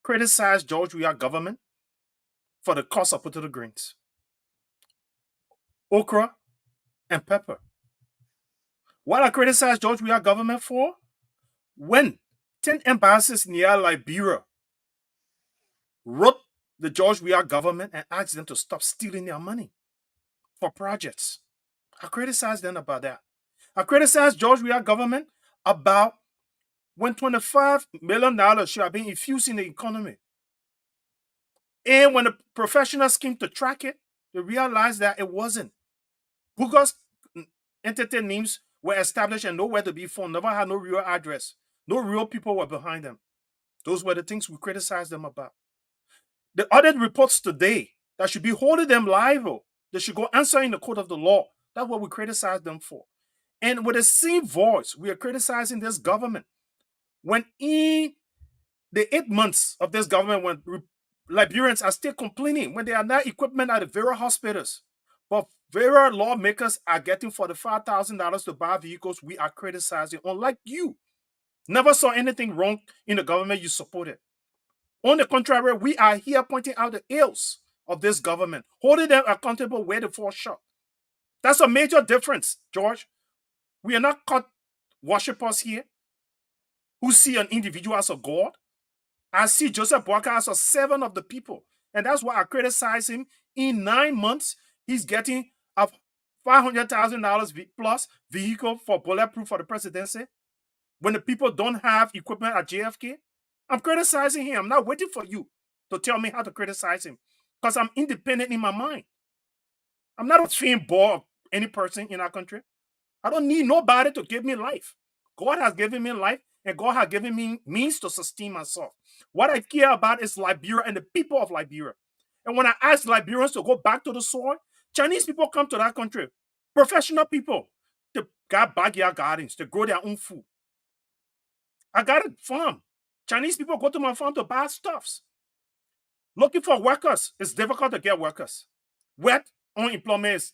criticize George Weah government for the cost of potato greens, okra, and pepper. What I criticize George Weah government for? When 10 embassies near Liberia wrote the George Weah government and asked them to stop stealing their money for projects. I criticize them about that. I criticize George Weah government about when $25 million should have been infused in the economy. And when the professionals came to track it, they realized that it wasn't. Google entity names were established and nowhere to be found, never had no real address. No real people were behind them. Those were the things we criticized them about. The audit reports today that should be holding them liable. They should go answer in the court of the law. That's what we criticize them for. And with the same voice, we are criticizing this government. When in the 8 months of this government, when Liberians are still complaining, when they are not equipment at the various hospitals, but various lawmakers are getting $45,000 to buy vehicles, we are criticizing. Unlike you, never saw anything wrong in the government you supported. On the contrary, we are here pointing out the ills of this government, holding them accountable where they fall short. That's a major difference, George. We are not caught worshippers here who see an individual as a god. I see Joseph Boakai as a servant of the people. And that's why I criticize him. In 9 months, he's getting a $500,000 plus vehicle for bulletproof for the presidency. When the people don't have equipment at JFK, I'm criticizing him. I'm not waiting for you to tell me how to criticize him, because I'm independent in my mind. I'm not a faint ball of any person in our country. I don't need nobody to give me life. God has given me life, and God has given me means to sustain myself. What I care about is Liberia and the people of Liberia. And when I ask Liberians to go back to the soil, Chinese people come to that country. Professional people. They got backyard gardens. They grow their own food. I got a farm. Chinese people go to my farm to buy stuffs. Looking for workers, it's difficult to get workers. Wet unemployment is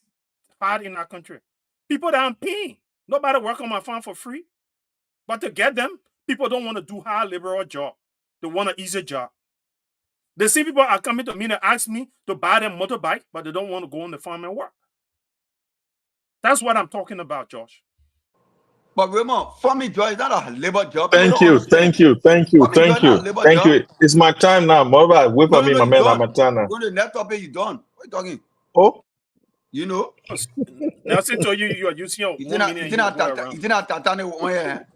hard in our country. People that aren't paying. Nobody work on my farm for free. But to get them, people don't want to do hard labor or job. They want an easy job. The same people are coming to me and ask me to buy them motorbike, but they don't want to go on the farm and work. That's what I'm talking about, Josh. But Raymond, farming job is not a labor job. People Thank don't you, understand. thank you, thank you, Farming job thank is not a you, labor thank job. you. It's my time now. Moreover, wait for No, me, my you man. done. My turn now. Go to the next topic, you done. What are you talking? Oh, You know? Nelson told you are using your 1 million and you go around. It's not Tatane on here.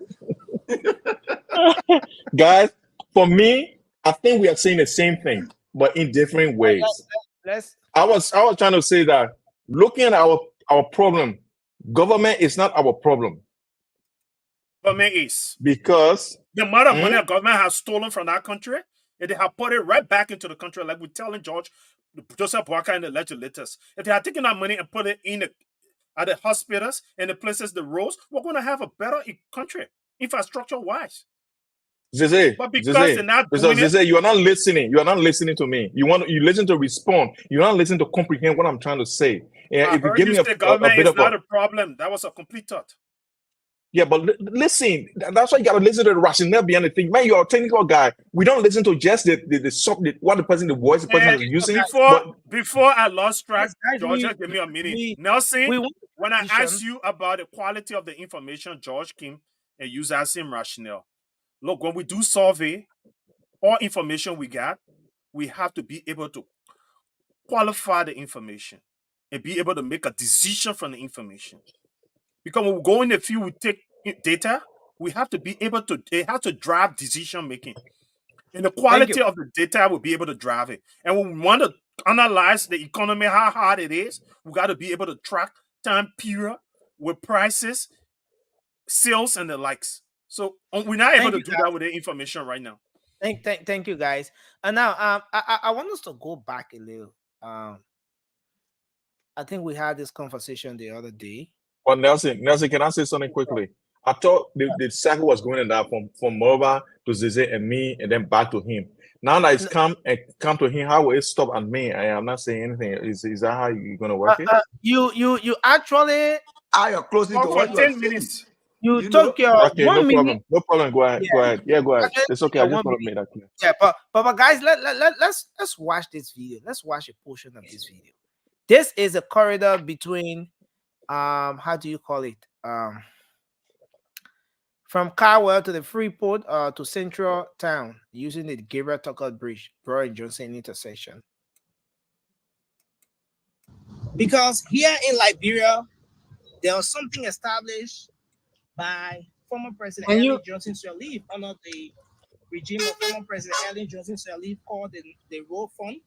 guys, for me, I think we are saying the same thing, but in different ways. Let's I was trying to say that looking at our problem, government is not our problem Government is. because The amount of money the government has stolen from that country, and they have put it right back into the country, like we're telling Joseph Boakai and the legislators. If they had taken that money and put it at the hospitals and the places, the roads, we're going to have a better country, infrastructure-wise. Zeze, But because they're not Mr. doing it, Zeze, you are not listening. You are not listening to me. You listen to respond. You're not listening to comprehend what I'm trying to say. And I if you heard give you me say a government bit is of not a problem. That was a complete thought. yeah, but listen, that's why you gotta listen to the rationale behind the thing. Man, you're a technical guy. We don't listen to just what the person, the voice the person And is using. before I lost track, guys, Georgia, give me a minute. we Nelson, want when I position. asked you about the quality of the information, George came and used that same rationale. Look, when we do survey, all information we got, we have to be able to qualify the information and be able to make a decision from the information. Because when we go in the field, we take data, we have to be able to, it has to drive decision making. And the quality of the data will be able to drive it. And when we want to analyze the economy, how hard it is, we got to be able to track time period with prices, sales, and the likes. So we're not able to do that with the information right now. Thank you, guys. And now, I want us to go back a little. I think we had this conversation the other day. Well, Nelson, can I say something quickly? I thought the cycle was going in that from Mova to Zeze and me, and then back to him. Now that it's come to him, how will it stop at me? I am not saying anything. Is that how you're gonna work it? You actually are closing to what you are 10 minutes. You took your okay, 1 minute. Problem. No problem. Go ahead. Yeah. Go ahead. Yeah, go ahead. Okay, It's okay. I just want to make that clear. Yeah, but guys, let's watch this video. Let's watch a portion of this video. This is a corridor between how do you call it? From Carwell to the Freeport to Central Town using the Gabriel Tucker Bridge, Broad and Johnson intersection. Because here in Liberia, there was something established by former President Ellen Johnson Sirleaf under the regime of former President Ellen Johnson Sirleaf called the Road Fund.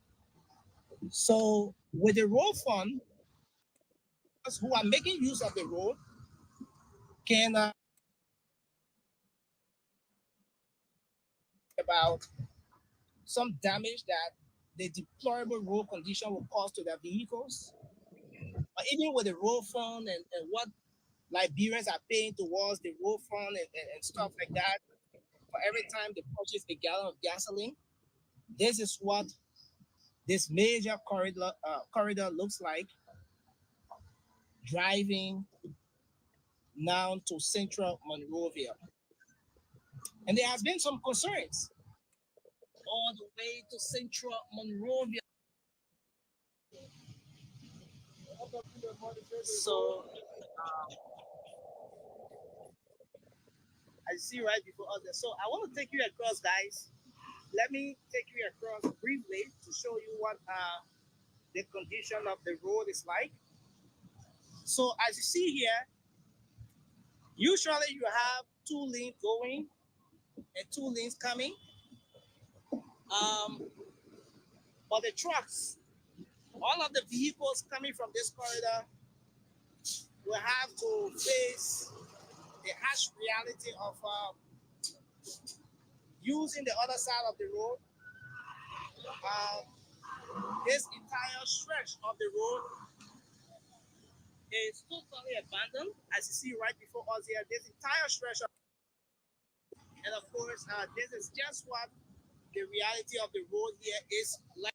So with the Road Fund, those who are making use of the road can about some damage that the deplorable road condition will cause to their vehicles. But even with the road fund and what Liberians are paying towards the road fund and stuff like that, for every time they purchase a gallon of gasoline, this is what this major corridor looks like, driving now to central Monrovia. And there has been some concerns all the way to central Monrovia. So, I see right before us there. So I want to take you across, guys. Let me take you across briefly to show you what the condition of the road is like. So as you see here, usually you have 2 lanes going and 2 lanes coming. But the trucks, all of the vehicles coming from this corridor will have to face the harsh reality of using the other side of the road. This entire stretch of the road is totally abandoned, as you see right before us here. This entire stretch and of course, this is just what the reality of the road here is like.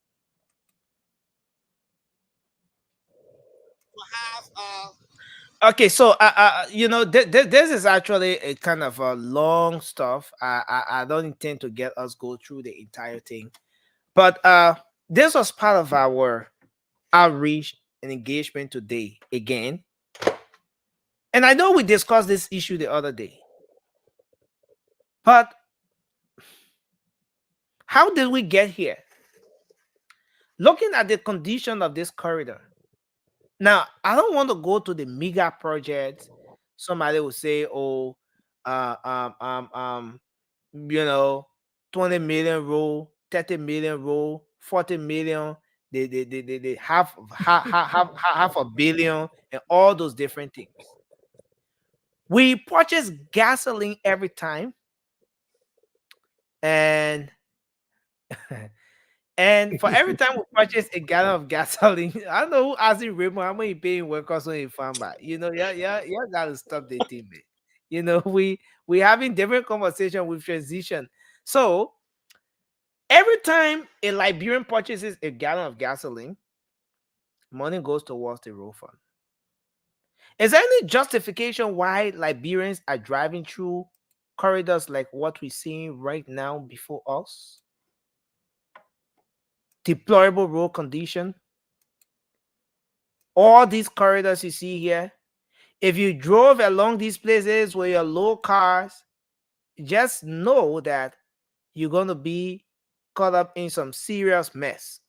To have Okay, so this is actually a kind of a long stuff. I don't intend to get us go through the entire thing, but this was part of our outreach and engagement today again. And I know we discussed this issue the other day, but how did we get here? Looking at the condition of this corridor. Now, I don't want to go to the mega projects. Somebody will say, "Oh, uh, um, um, um, 20 million roll, 30 million roll, 40 million, they half a billion, and all those different things." We purchase gasoline every time, and and for every time we purchase a gallon of gasoline, I don't know who asked you, Raymond, how much you paying workers when you farm back. Yeah, gotta stop the thing, man. We having different conversation with transition. So every time a Liberian purchases a gallon of gasoline, money goes towards the road fund. Is there any justification why Liberians are driving through corridors like what we're seeing right now before us? Deplorable road condition. All these corridors you see here, if you drove along these places with your low cars, just know that you're going to be caught up in some serious mess.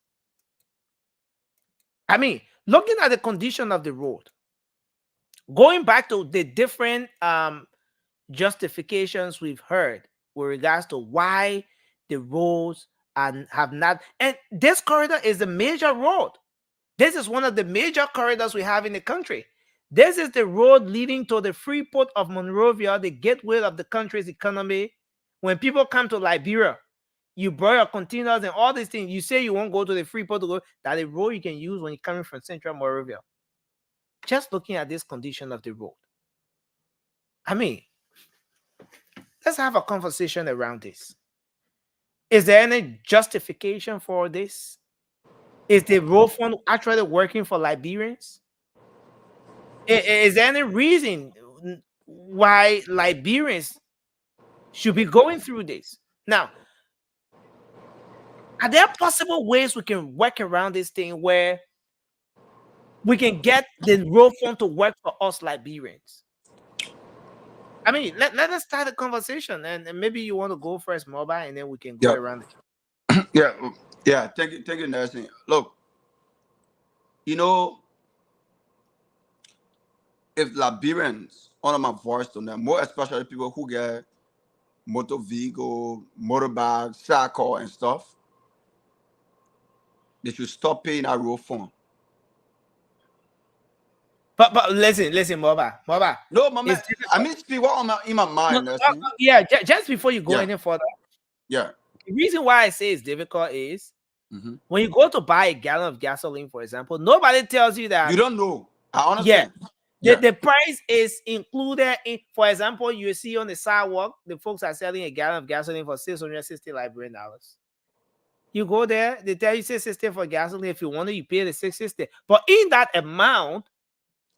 I mean, looking at the condition of the road, going back to the different justifications we've heard with regards to why the roads have not, and this corridor is a major road. This is one of the major corridors we have in the country. This is the road leading to the free port of Monrovia, the gateway of the country's economy. When people come to Liberia, you borrow your containers and all these things. You say you won't go to the free port to go. That's a road you can use when you're coming from Central Monrovia. Just looking at this condition of the road. I mean, let's have a conversation around this. Is there any justification for this? Is the road fund actually working for Liberians? Is there any reason why Liberians should be going through this? Now, are there possible ways we can work around this thing where we can get the road fund to work for us Liberians? I mean, let us start a conversation, and maybe you want to go first, Mobile, and then we can go Yeah. around it. Yeah. Thank you, Nelson. Look, if Liberians, honor my voice to them, more especially people who get motor vehicle, motorbike, cycle, and stuff, they should stop paying our road fund. But listen, Mobile. No, my man, I mean, speak what in my mind. Nelson. Yeah, just before you go Yeah. any further, Yeah. the reason why I say it's difficult is Mhm. when you go to buy a gallon of gasoline, for example, nobody tells you that You don't know. I understand. the price is included in. For example, you see on the sidewalk, the folks are selling a gallon of gasoline for $660 Liberian dollars. You go there, they tell you $660 for gasoline. If you want it, you pay the $660. But in that amount,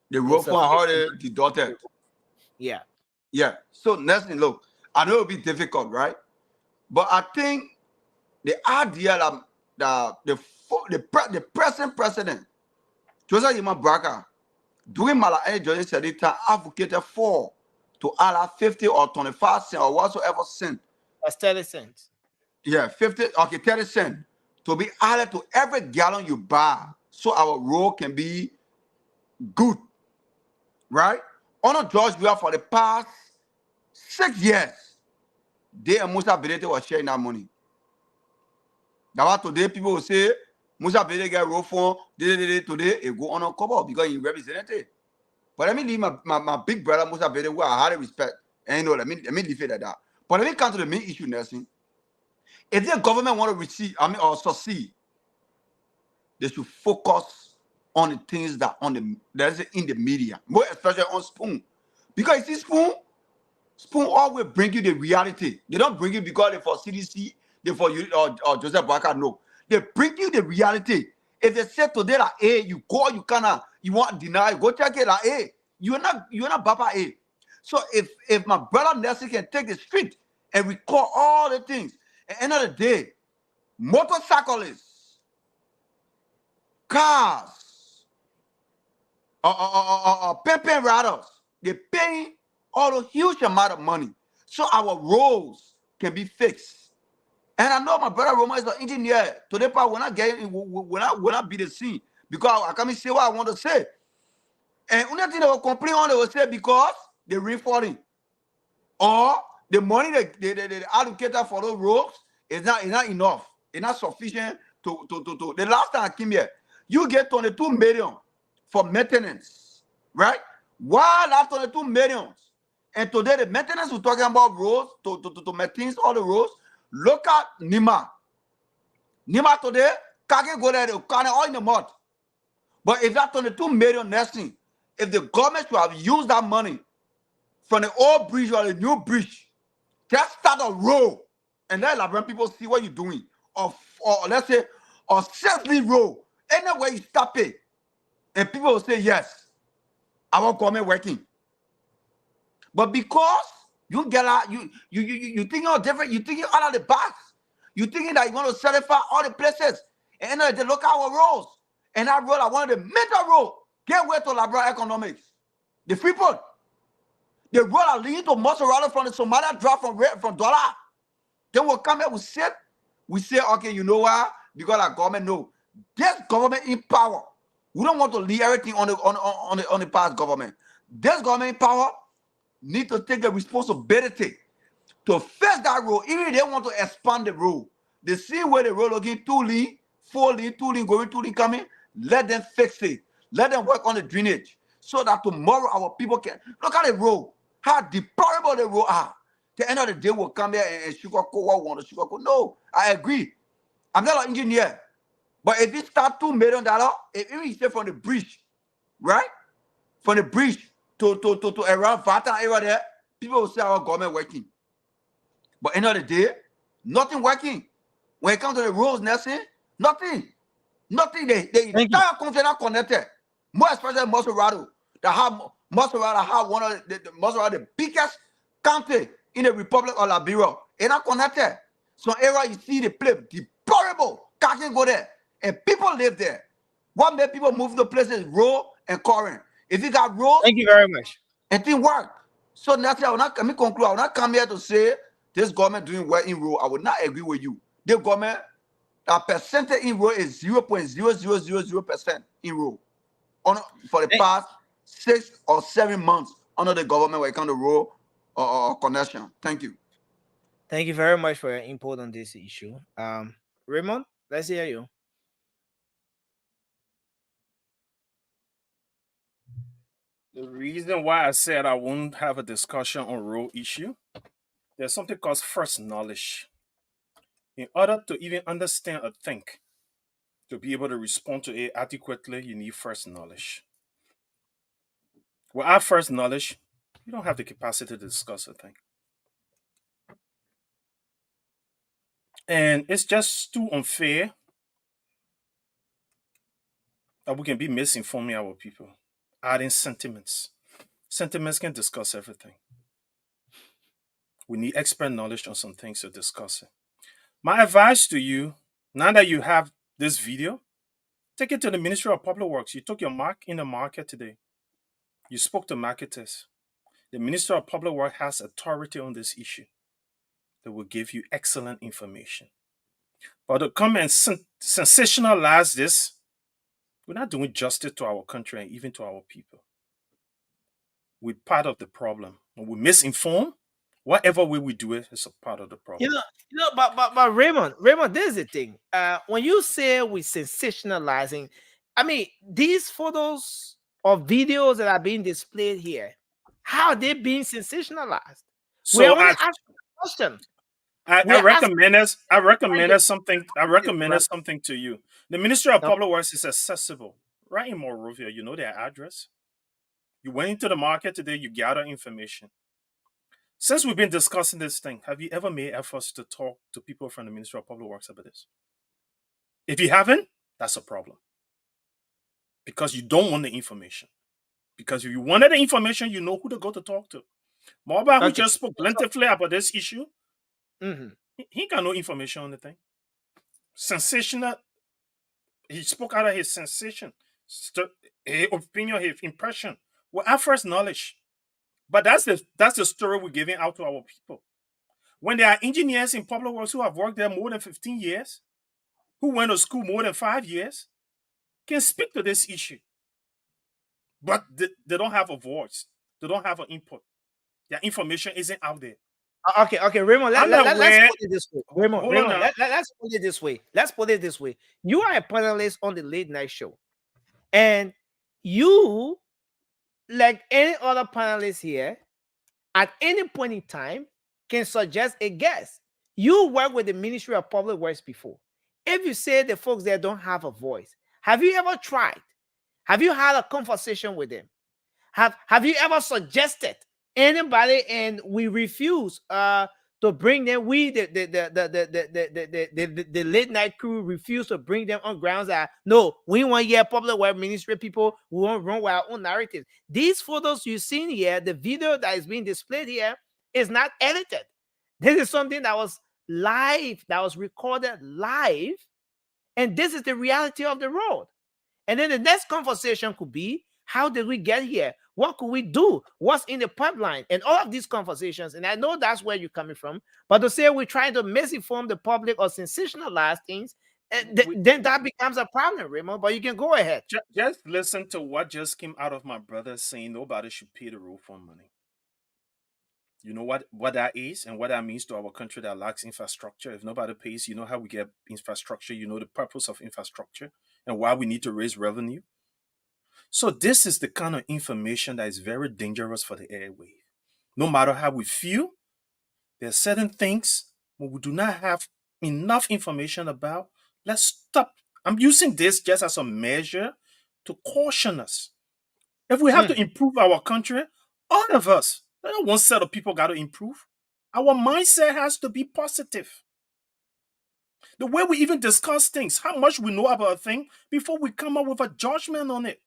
the road fund already deducted. Yeah. Yeah. So Nelson, look, I know it'll be difficult, right? But I think the idea that the present president, Joseph Iman Braka, during Malaya Johnson Sedita, advocated for to add 50 or 25 cents or whatsoever cent. That's 30 cents. Yeah, 30 cents to be added to every gallon you buy so our road can be good. Right? On George, we are for the past 6 years, they and Musa Bedete were sharing that money. That's why today people will say, Musa Bedete get road fund, today it go on cover because he represented. But let me leave my big brother Musa Bedete, who I highly respect. And let me leave it at that. But let me come to the main issue, Nelson. If the government want to receive, or succeed, they should focus on the things that that's in the media, more especially on Spoon. Because you see, Spoon always bring you the reality. They don't bring you because they for CDC, they for you or Joseph Barker. No, they bring you the reality. If they say today that you go, you want deny, go check it like you're not Baba A. So if my brother Nelson can take the street and record all the things, at the end of the day, motorcyclists, cars, pimping riders, they're paying all a huge amount of money so our roads can be fixed. And I know my brother Roma is an engineer. Today, part when I get in, when I be the scene, because I come and say what I want to say. And another thing they will complain on, they will say because they rainfalling, or the money they allocated for those roads is not enough. It's not sufficient to. The last time I came here, you get 22 million for maintenance, right? Why last 22 millions? And today the maintenance we're talking about roads to maintain all the roads. Look at Nima. Nima today can't go there. They can't all in the mud. But if that 22 million nesting, if the government should have used that money from the old bridge or the new bridge, just start a road and let Liberian people see what you're doing. Or let's say, or safely road. Anywhere you stop it, and people will say, yes, our government working. But because you get out, you think you're different, you thinking out of the box. You thinking that you're going to certify all the places. And then they look at our roads. And that road, I wanted the major road. Get way to Liberia economics. The Freeport. The road are leading to Moderator from the Somalia drop from dollar. Then we'll come here, we say, okay, you know what? Because our government know. This government in power. We don't want to leave everything on the past government. This government in power need to take the responsibility to fix that road. Even if they want to expand the road, they see where the road looking 2 lane, 4 lane, 2 lane going, 2 lane coming. Let them fix it. Let them work on the drainage so that tomorrow our people can look at the road. How deplorable the road are. The end of the day will come here and sugarcoat what want to sugarcoat. No, I agree. I'm not an engineer, but if you start $2 million, if you say from the bridge, right, from the bridge to around Vata area there, people will say our government working. But end of the day, nothing working. When it comes to the roads, Nelson, nothing. The entire country not connected. More especially Moderator. Moderator have one of the biggest country in the Republic of Liberia. It's not connected. So area you see the place deplorable. Can't go there. And people live there. What made people move to places road and current? If you got roads, thank you very much. It didn't work. So that's I will not conclude. I will not come here to say this government doing well in road. I would not agree with you. The government, a percentage in road is 0.0000% in road for the past 6 or 7 months under the government when it comes to road connection. Thank you. Thank you very much for your input on this issue. Raymond, let's hear you. The reason why I said I won't have a discussion on road issue, there's something called first knowledge. In order to even understand or think, to be able to respond to it adequately, you need first knowledge. Without first knowledge, you don't have the capacity to discuss a thing. And it's just too unfair that we can be misinforming our people, adding sentiments. Sentiments can discuss everything. We need expert knowledge on some things to discuss it. My advice to you, now that you have this video, take it to the Ministry of Public Works. You took your mark in the market today. You spoke to marketers. The Ministry of Public Works has authority on this issue. They will give you excellent information. But to come and sensationalize this, we're not doing justice to our country and even to our people. We're part of the problem. When we misinform, whatever way we do it is a part of the problem. But Raymond, this is the thing. When you say we're sensationalizing, I mean, these photos or videos that are being displayed here, how are they being sensationalized? So we already asked the question. I recommended something to you. The Ministry of Public Works is accessible right in Monrovia. You know their address. You went into the market today, you gather information. Since we've been discussing this thing, have you ever made efforts to talk to people from the Ministry of Public Works about this? If you haven't, that's a problem. Because you don't want the information. Because if you wanted the information, you know who to go to talk to. Marba, who Okay. just spoke plentifully about this issue, Mhm. he got no information on the thing. Sensational. He spoke out of his sensation, his opinion, his impression, well, our first knowledge. But that's the story we're giving out to our people. When there are engineers in public works who have worked there more than 15 years, who went to school more than 5 years, can speak to this issue. But they don't have a voice. They don't have an input. Their information isn't out there. Okay, Raymond, let's Unaware- put it this way. Raymond, Hold on Raymond, now. let's put it this way. Let's put it this way. You are a panelist on the late night show, and you, like any other panelist here, at any point in time, can suggest a guest. You work with the Ministry of Public Works before. If you say the folks there don't have a voice, have you ever tried? Have you had a conversation with them? Have you ever suggested anybody and we refuse to bring them? We the late night crew refuse to bring them on grounds that no, we want here public work ministry people, we want to run with our own narrative. These photos you've seen here, the video that is being displayed here is not edited. This is something that was live, that was recorded live, and this is the reality of the road. And then the next conversation could be, how did we get here? What could we do? What's in the pipeline? And all of these conversations, and I know that's where you're coming from, but to say we're trying to misinform the public or sensationalize things, then that becomes a problem, Raymond, but you can go ahead. Just listen to what just came out of my brother saying nobody should pay the road for money. You know what that is and what that means to our country that lacks infrastructure. If nobody pays, you know how we get infrastructure, you know the purpose of infrastructure and why we need to raise revenue. So this is the kind of information that is very dangerous for the airwave. No matter how we feel, there are certain things when we do not have enough information about. Let's stop. I'm using this just as a measure to caution us. If we have to improve our country, all of us, not one set of people got to improve. Our mindset has to be positive. The way we even discuss things, how much we know about a thing before we come up with a judgment on it.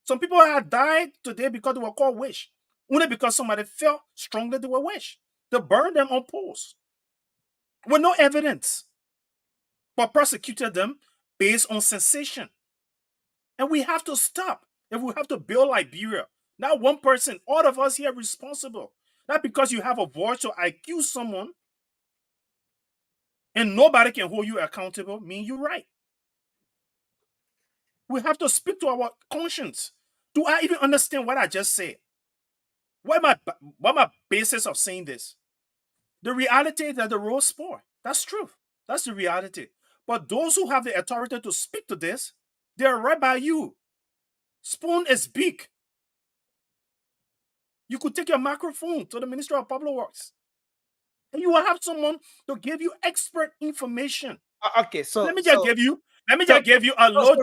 Some people have died today because they were called witch. Only because somebody felt strongly they were witch. They burned them on poles with no evidence, but prosecuted them based on sensation. And we have to stop. If we have to build Liberia, not one person, all of us here responsible. Not because you have a voice to accuse someone and nobody can hold you accountable, mean you're right. We have to speak to our conscience. Do I even understand what I just said? What my basis of saying this? The reality is that the road spoil. That's true. That's the reality. But those who have the authority to speak to this, they're right by you. Spoon is big. You could take your microphone to the Ministry of Public Works, and you will have someone to give you expert information. Okay, so let me just give you a load.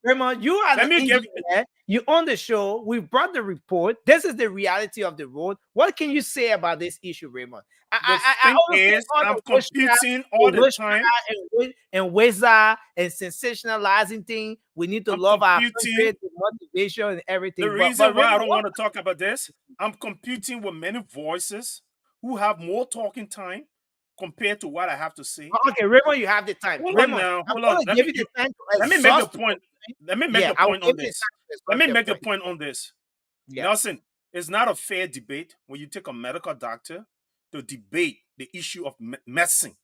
Raymond, you are the engineer. You on the show. We brought the report. This is the reality of the road. What can you say about this issue, Raymond? I'm computing all the time. And Weza and sensationalizing thing. We need to love our country, the motivation and everything. The reason why I don't want to talk about this, I'm competing with many voices who have more talking time compared to what I have to say. Okay, Raymond, you have the time. Hold Raymond, on now. Hold on. on. Let me make the point. Let me make the point on this. Let me make the point on this. Nelson, it's not a fair debate when you take a medical doctor to debate the issue of medicine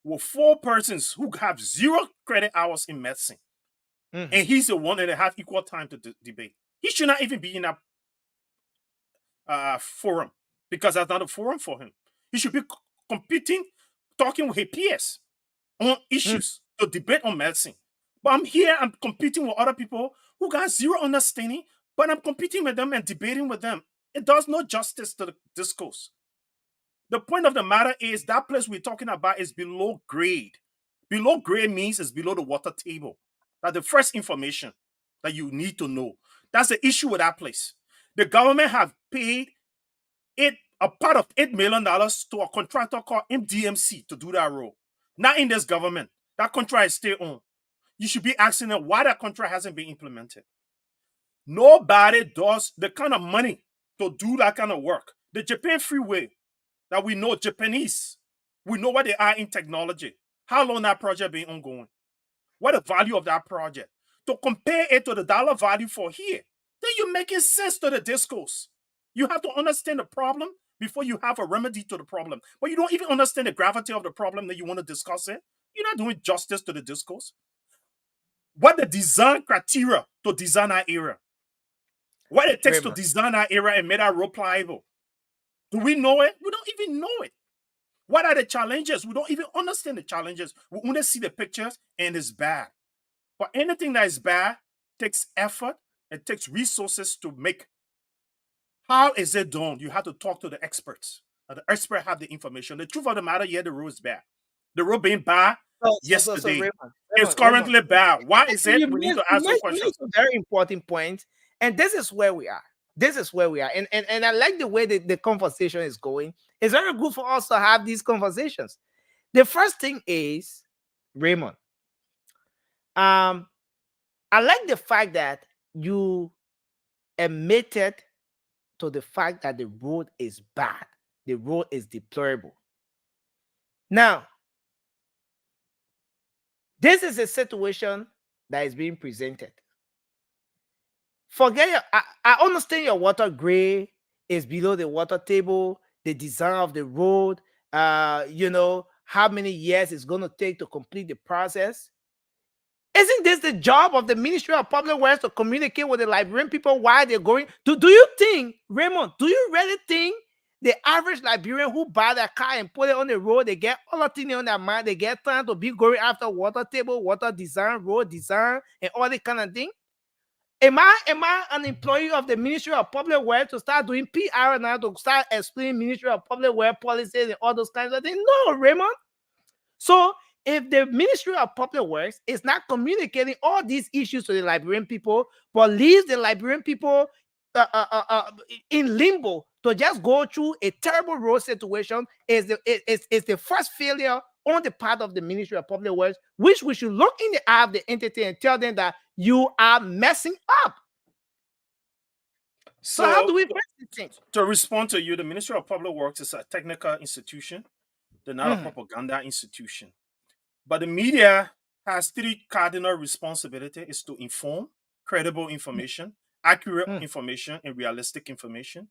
with 4 persons who have 0 credit hours in medicine. And he's the one that have equal time to debate. He should not even be in a forum because that's not a forum for him. He should be competing, talking with his peers on issues to debate on medicine. But I'm here, I'm competing with other people who got 0 understanding, but I'm competing with them and debating with them. It does no justice to the discourse. The point of the matter is that place we're talking about is below grade. Below grade means it's below the water table. That's the first information that you need to know. That's the issue with that place. The government have paid a part of $8 million to a contractor called MDMC to do that role. Not in this government. That contract is still on. You should be asking them why that contract hasn't been implemented. Nobody does the kind of money to do that kind of work. The Japan Freeway that we know, Japanese, we know what they are in technology. How long that project been ongoing? What the value of that project? To compare it to the dollar value for here, then you're making sense to the discourse. You have to understand the problem before you have a remedy to the problem. But you don't even understand the gravity of the problem that you want to discuss it. You're not doing justice to the discourse. What the design criteria to design our era? What it takes to design our era and make our road pliable? Do we know it? We don't even know it. What are the challenges? We don't even understand the challenges. We only see the pictures and it's bad. But anything that is bad takes effort, it takes resources to make. How is it done? You have to talk to the experts. The experts have the information. The truth of the matter, yeah, the road is bad. The road being bad yesterday. It's currently bad. Why is it? We need to ask the question. A very important point, and this is where we are. This is where we are. And I like the way the conversation is going. It's very good for us to have these conversations. The first thing is, Raymond, I like the fact that you admitted to the fact that the road is bad. The road is deplorable. Now, this is a situation that is being presented. Forget I understand your water grade is below the water table, the design of the road, you know, how many years it's going to take to complete the process. Isn't this the job of the Ministry of Public Works to communicate with the Liberian people while they're going? Do you think, Raymond, do you really think the average Liberian who buy their car and put it on the road, they get all the things on their mind, they get time to be going after water table, water design, road design, and all that kind of thing? Am I an employee of the Ministry of Public Works to start doing PR now, to start explaining Ministry of Public Works policies and all those kinds of things? No, Raymond. So if the Ministry of Public Works is not communicating all these issues to the Liberian people, but leaves the Liberian people in limbo to just go through a terrible road situation, is the first failure on the part of the Ministry of Public Works, which we should look in the eye of the entity and tell them that you are messing up. So how do we fix this thing? To respond to you, the Ministry of Public Works is a technical institution. They're not a propaganda institution. But the media has three cardinal responsibilities: is to inform, credible information, accurate information, and realistic information,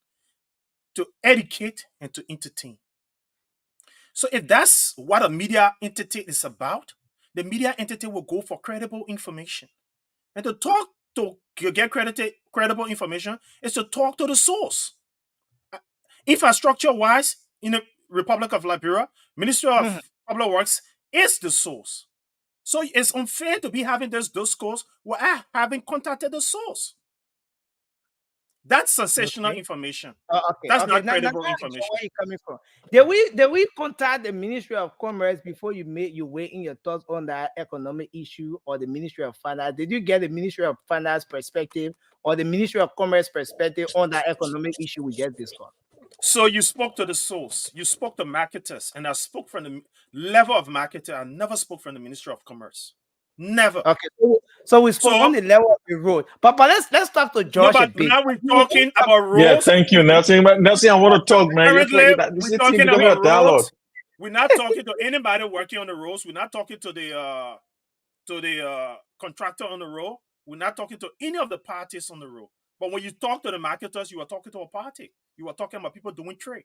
to educate and to entertain. So if that's what a media entity is about, the media entity will go for credible information. And to get credible information is to talk to the source. Infrastructure-wise, in the Republic of Liberia, Ministry of Public Works is the source. So it's unfair to be having this discourse without having contacted the source. That's sensational information. That's not credible information. Where you coming from? Did we contact the Ministry of Commerce before you weigh in your thoughts on that economic issue, or the Ministry of Finance? Did you get the Ministry of Finance perspective or the Ministry of Commerce perspective on that economic issue we just discussed? So you spoke to the source, you spoke to marketers, and I spoke from the level of marketer. I never spoke from the Ministry of Commerce. Never. Okay, so we spoke on the level of the road, but let's talk to Josh a bit. Now we're talking about roads. Yeah, thank you, Nelson. But Nelson, I want to talk, man. We're talking about dialogue. roads. We're not talking to anybody working on the roads. We're not talking to the contractor on the road. We're not talking to any of the parties on the road. But when you talk to the marketers, you are talking to a party. You are talking about people doing trade.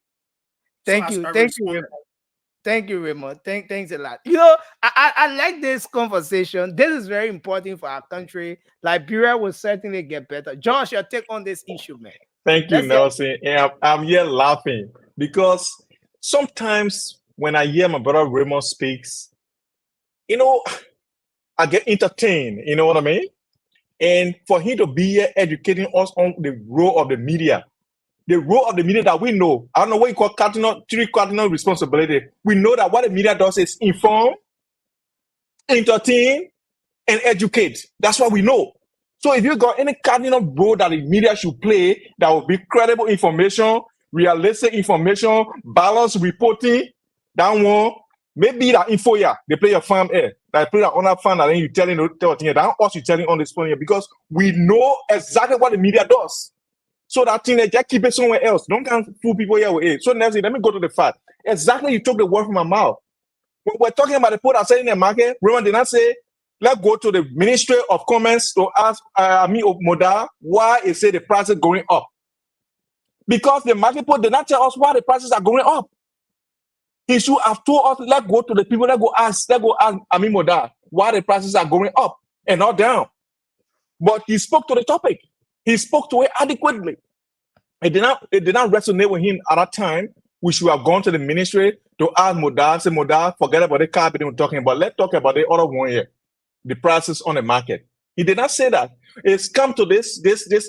Thank you, Raymond. Thank you, Raymond. Thanks a lot. You know, I like this conversation. This is very important for our country. Liberia will certainly get better. Josh, your take on this issue, man. Thank you, Nelson. And I'm here laughing because sometimes when I hear my brother Raymond speaks, you know, I get entertained. You know what I mean? And for him to be here educating us on the role of the media, that we know, I don't know what you call three cardinal responsibility. We know that what the media does is inform, entertain, and educate. That's what we know. So if you got any cardinal role that the media should play, that will be credible information, realistic information, balanced reporting, that one, maybe that info, yeah, they play a farm air. That put on that fund and then you telling that us you telling on this phone here because we know exactly what the media does. So that thing they just keep it somewhere else. Don't can't fool people here with it. So next let me go to the fact. Exactly, you took the word from my mouth. When we're talking about the people that selling the market, Raymond did not say, let's go to the Ministry of Commerce to ask Moda why it say the prices going up. Because the market people did not tell us why the prices are going up. He should have told us, let's go to the people, let's go ask Moda why the prices are going up and not down. But he spoke to the topic. He spoke to it adequately. It did not resonate with him at that time. We should have gone to the ministry to ask Moda, say, Moda, forget about the carpet we're talking about. Let's talk about the other one here, the prices on the market. He did not say that. It's come to this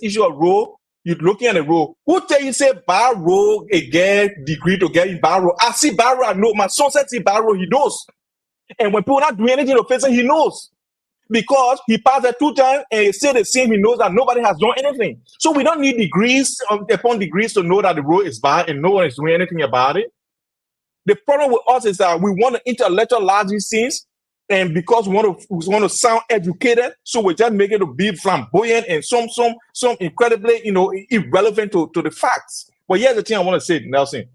issue of row. You're looking at the row. Who tell you say bar row get degree to get in bar row? I see bar row, I know. My son said see bar row, he knows. And when people not doing anything to face him, he knows. Because he passed it 2 times and he said the same, he knows that nobody has done anything. So we don't need degrees upon degrees to know that the road is bad and no one is doing anything about it. The problem with us is that we want to intellectualize these things, and because we want to sound educated, so we just make it to be flamboyant and some incredibly irrelevant to the facts. But here's the thing I want to say, Nelson.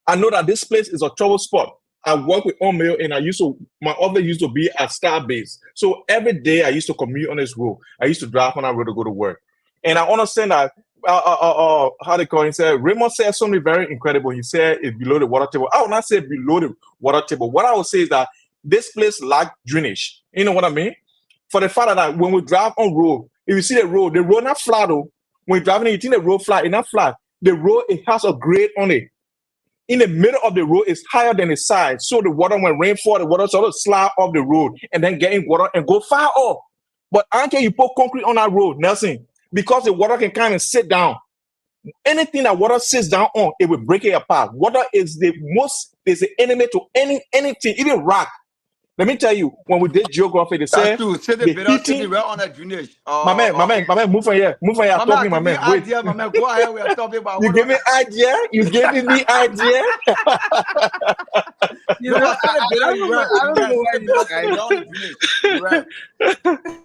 I know that this place is a trouble spot. I work with Omeo, and my office used to be at Starbase. So every day I used to commute on this road. I used to drive on that road to go to work. And I understand that, how they call it, said, Raymond said something very incredible. He said it's below the water table. I would not say below the water table. What I would say is that this place lacks drainage. You know what I mean? For the fact that when we drive on road, if you see the road not flat though. When you're driving, you think the road flat, it's not flat. The road, it has a grade on it. In the middle of the road is higher than the side. So the water, when rain falls, the water sort of slide off the road and then get in water and go far off. But until you put concrete on that road, Nelson, because the water can come and sit down. Anything that water sits down on, it will break it apart. Water is the enemy to anything, even rock. Let me tell you, when we did geography, they said the heating. On a drainage. My man, move from here. I'm talking, my man. Wait. Idea, my man. Go ahead. We are talking about. You give me idea. You giving me idea.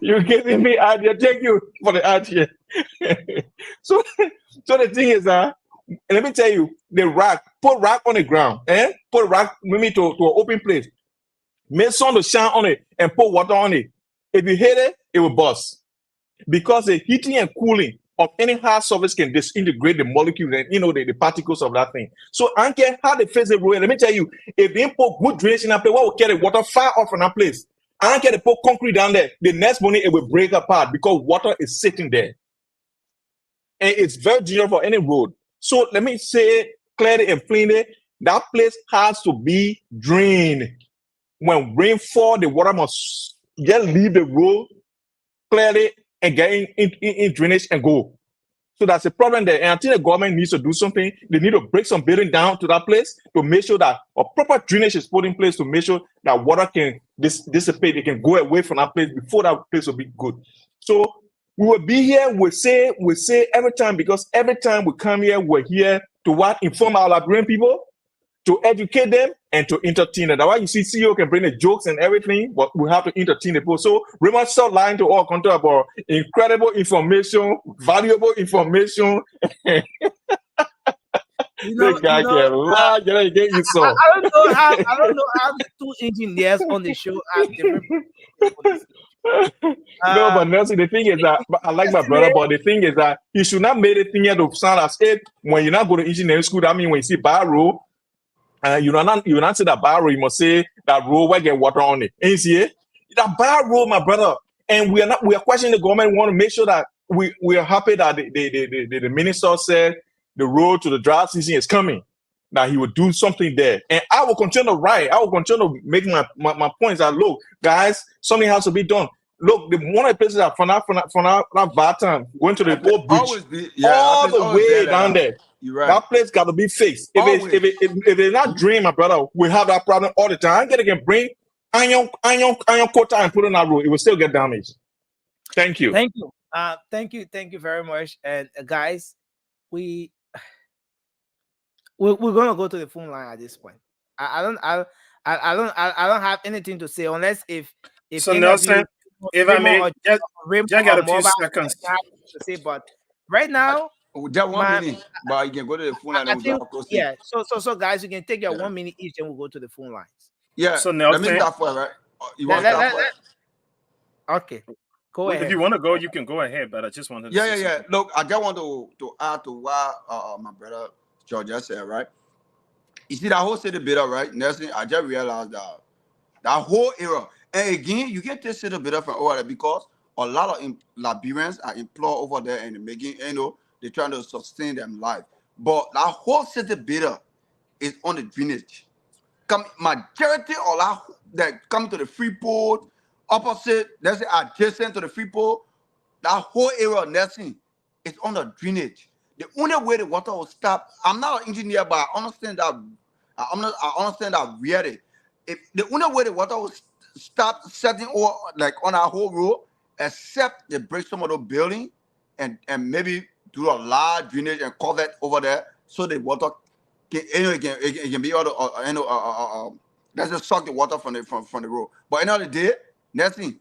You're giving me idea. Thank you for the idea. So the thing is that let me tell you, the rock, put rock on the ground, put rock maybe to an open place. Make sun to shine on it and put water on it. If you hit it, it will burst. Because the heating and cooling of any hard surface can disintegrate the molecules and the particles of that thing. So I don't care how they face the road. Let me tell you, if they put good drainage in that place, what will carry water far off from that place? I don't care they put concrete down there. The next morning it will break apart because water is sitting there. And it's very dangerous for any road. So let me say clearly and plainly, that place has to be drained. When rain falls, the water must just leave the road clearly and get in drainage and go. So that's a problem there. And I think the government needs to do something. They need to break some building down to that place to make sure that a proper drainage is put in place to make sure that water can dissipate. It can go away from that place before that place will be good. So we will be here. We say every time, because every time we come here, we're here to inform our Liberian people, to educate them, and to entertain them. That's why you see CEO can bring the jokes and everything, but we have to entertain the people. So Raymond stop lying to all country about incredible information, valuable information. I don't know how the 2 engineers on the show are different. No, but Nelson, the thing is that I like my brother, but the thing is that he should not make the thing here to sound as if when you're not going to engineering school, that means when you see bar road, you not say that bar road, you must say that road where get water on it. And you see it? That bar road, my brother. And we are questioning the government. We want to make sure that we are happy that the minister said the road to the dry season is coming, that he would do something there. And I will continue to write. I will continue to make my points that, look, guys, something has to be done. Look, one of the places that from that Baton, going to the old bridge, all the way down there. Right. That place got to be fixed. If it's not drained, my brother, we have that problem all the time. I can bring iron quota and put on that road. It will still get damaged. Thank you. Thank you very much. And guys, we're gonna go to the phone line at this point. I I don't have anything to say unless if So any of Nelson, you, if I Raymond may, just get or a few Mobile, seconds. have to say. But right now, Just 1 my minute, but you can go to the phone line I and we'll think have proceed. yeah. So guys, you can take your Yeah. 1 minute each, and we'll go to the phone lines. Yeah. So Let me Nelson, start for it, right? You Let, want to let, start let, for it? okay, go if ahead. you want to go, you can go ahead. But I just wanted to Yeah, say yeah, yeah. something. Look, I just want to add to what my brother George just said, right? You see that whole city bit, right? Nelson, I just realized that whole era. And again, you get this city bit from over there because a lot of Liberians are employed over there and making, they're trying to sustain them life. But that whole city bit is on the drainage. Majority of that come to the Freeport, opposite, let's say adjacent to the Freeport, that whole area of Nelson is under drainage. The only way the water will stop, I'm not an engineer, but I understand that I understand that really. If the only way the water will stop setting over like on our whole road, except they break some of the building and maybe do a large drainage and cover it over there so the water can, it can be able to let's just suck the water from the road. But another day, next thing,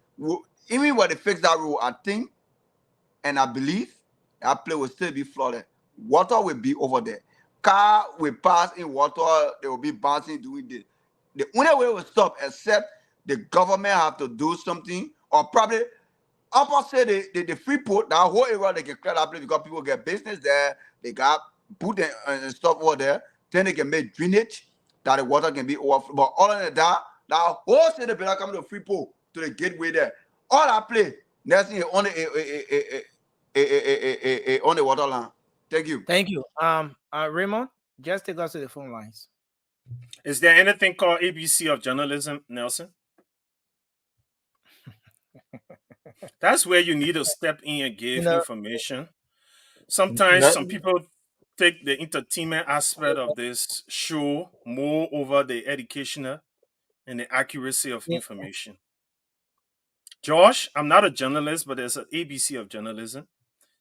even when they fix that road, I think and I believe that place will still be flooded. Water will be over there. Car will pass in water, they will be bouncing doing this. The only way will stop except the government have to do something or probably opposite the Freeport, that whole area they can clear that place because people get business there, they got put and stuff over there, then they can make drainage that the water can be overflow. But other than that, that whole city better come to Freeport to the gateway there. All that place, next thing on the water line. Thank you. Thank you. Raymond, just take us to the phone lines. Is there anything called ABC of journalism, Nelson? That's where you need to step in and give information. Sometimes some people take the entertainment aspect of this show more over the educational and the accuracy of information. Josh, I'm not a journalist, but there's an ABC of journalism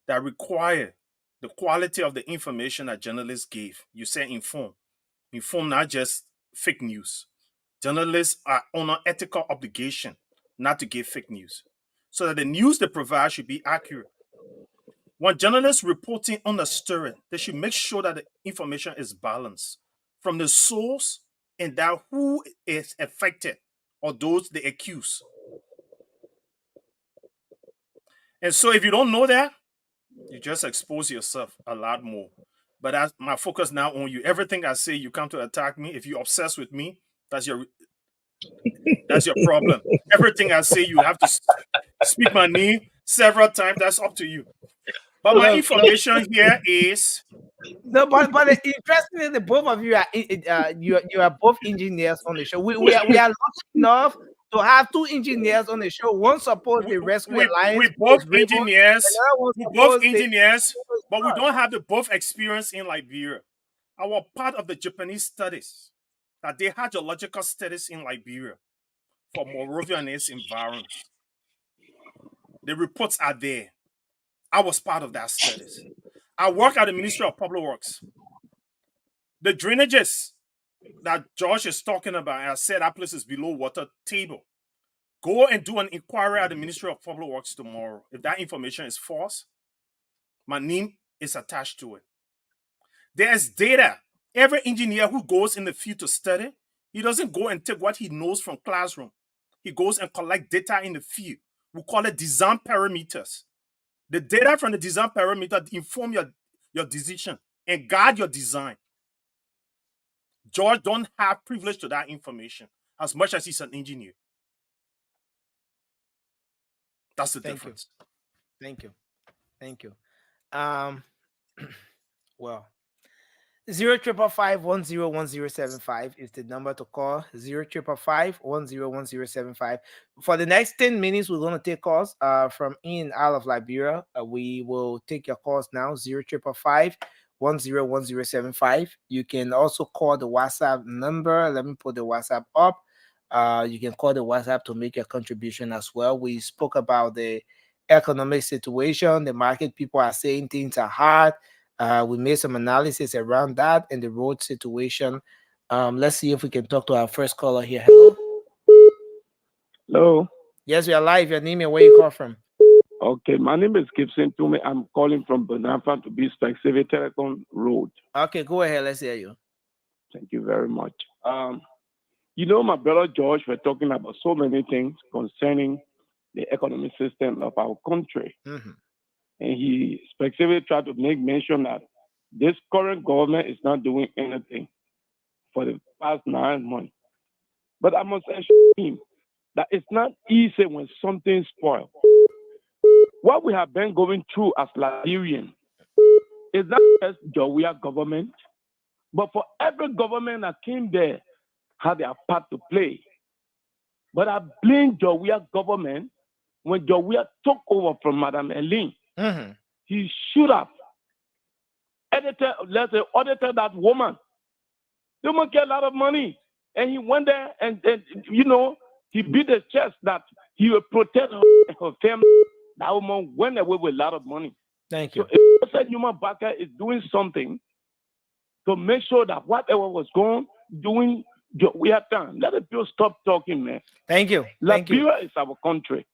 that require the quality of the information that journalists give. You say inform, not just fake news. Journalists are on an ethical obligation not to give fake news, so that the news they provide should be accurate. When journalists reporting on a story, they should make sure that the information is balanced from the source and that who is affected or those they accuse. And so if you don't know that, you just expose yourself a lot more. But that's my focus now on you. Everything I say, you come to attack me. If you're obsessed with me, that's your problem. Everything I say, you have to speak my name several times. That's up to you. But my information here is no, but interestingly, the both of you are you are both engineers on the show. We are lucky enough to have two engineers on the show. One suppose the rescue alliance. we both engineers, but we don't have the both experience in Liberia. Our part of the Japanese studies that they had geological studies in Liberia for Monrovia and its environs. The reports are there. I was part of that studies. I work at the Ministry of Public Works. The drainages that Josh is talking about, I said that place is below water table. Go and do an inquiry at the Ministry of Public Works tomorrow. If that information is false, my name is attached to it. There's data. Every engineer who goes in the field to study, he doesn't go and take what he knows from classroom. He goes and collect data in the field. We call it design parameters. The data from the design parameter inform your decision and guide your design. George don't have privilege to that information as much as he's an engineer. That's the difference. Thank you. Well, 0555-101075 is the number to call. 0555-101075. For the next 10 minutes, we're going to take calls from in and out of Liberia. We will take your calls now. 0555-101075. You can also call the WhatsApp number. Let me put the WhatsApp up. You can call the WhatsApp to make your contribution as well. We spoke about the economic situation. The market people are saying things are hard. We made some analysis around that and the road situation. Let's see if we can talk to our first caller here. Hello. Hello. Yes, we are live. Your name and where you call from? Okay, my name is Gibson Tume. I'm calling from Bonafide to be Spexivy Telecom Road. Okay, go ahead. Let's hear you. Thank you very much. You know, my brother George were talking about so many things concerning the economic system of our country. Mhm. And he specifically tried to make mention that this current government is not doing anything for the past 9 months. But I must assure him that it's not easy when something spoils. What we have been going through as Liberians is not just Jawia government, but for every government that came there had their part to play. But I blame Jawia government when Jawia took over from Madam Eileen. Mhm. He should have audited that woman. The woman get a lot of money. And he went there and you know, he beat his chest that he will protect her family. That woman went away with a lot of money. Thank you. So if President Newman Bakker is doing something to make sure that whatever was doing, we have done. Let the people stop talking, man. Thank you. Thank you. Liberia is our country.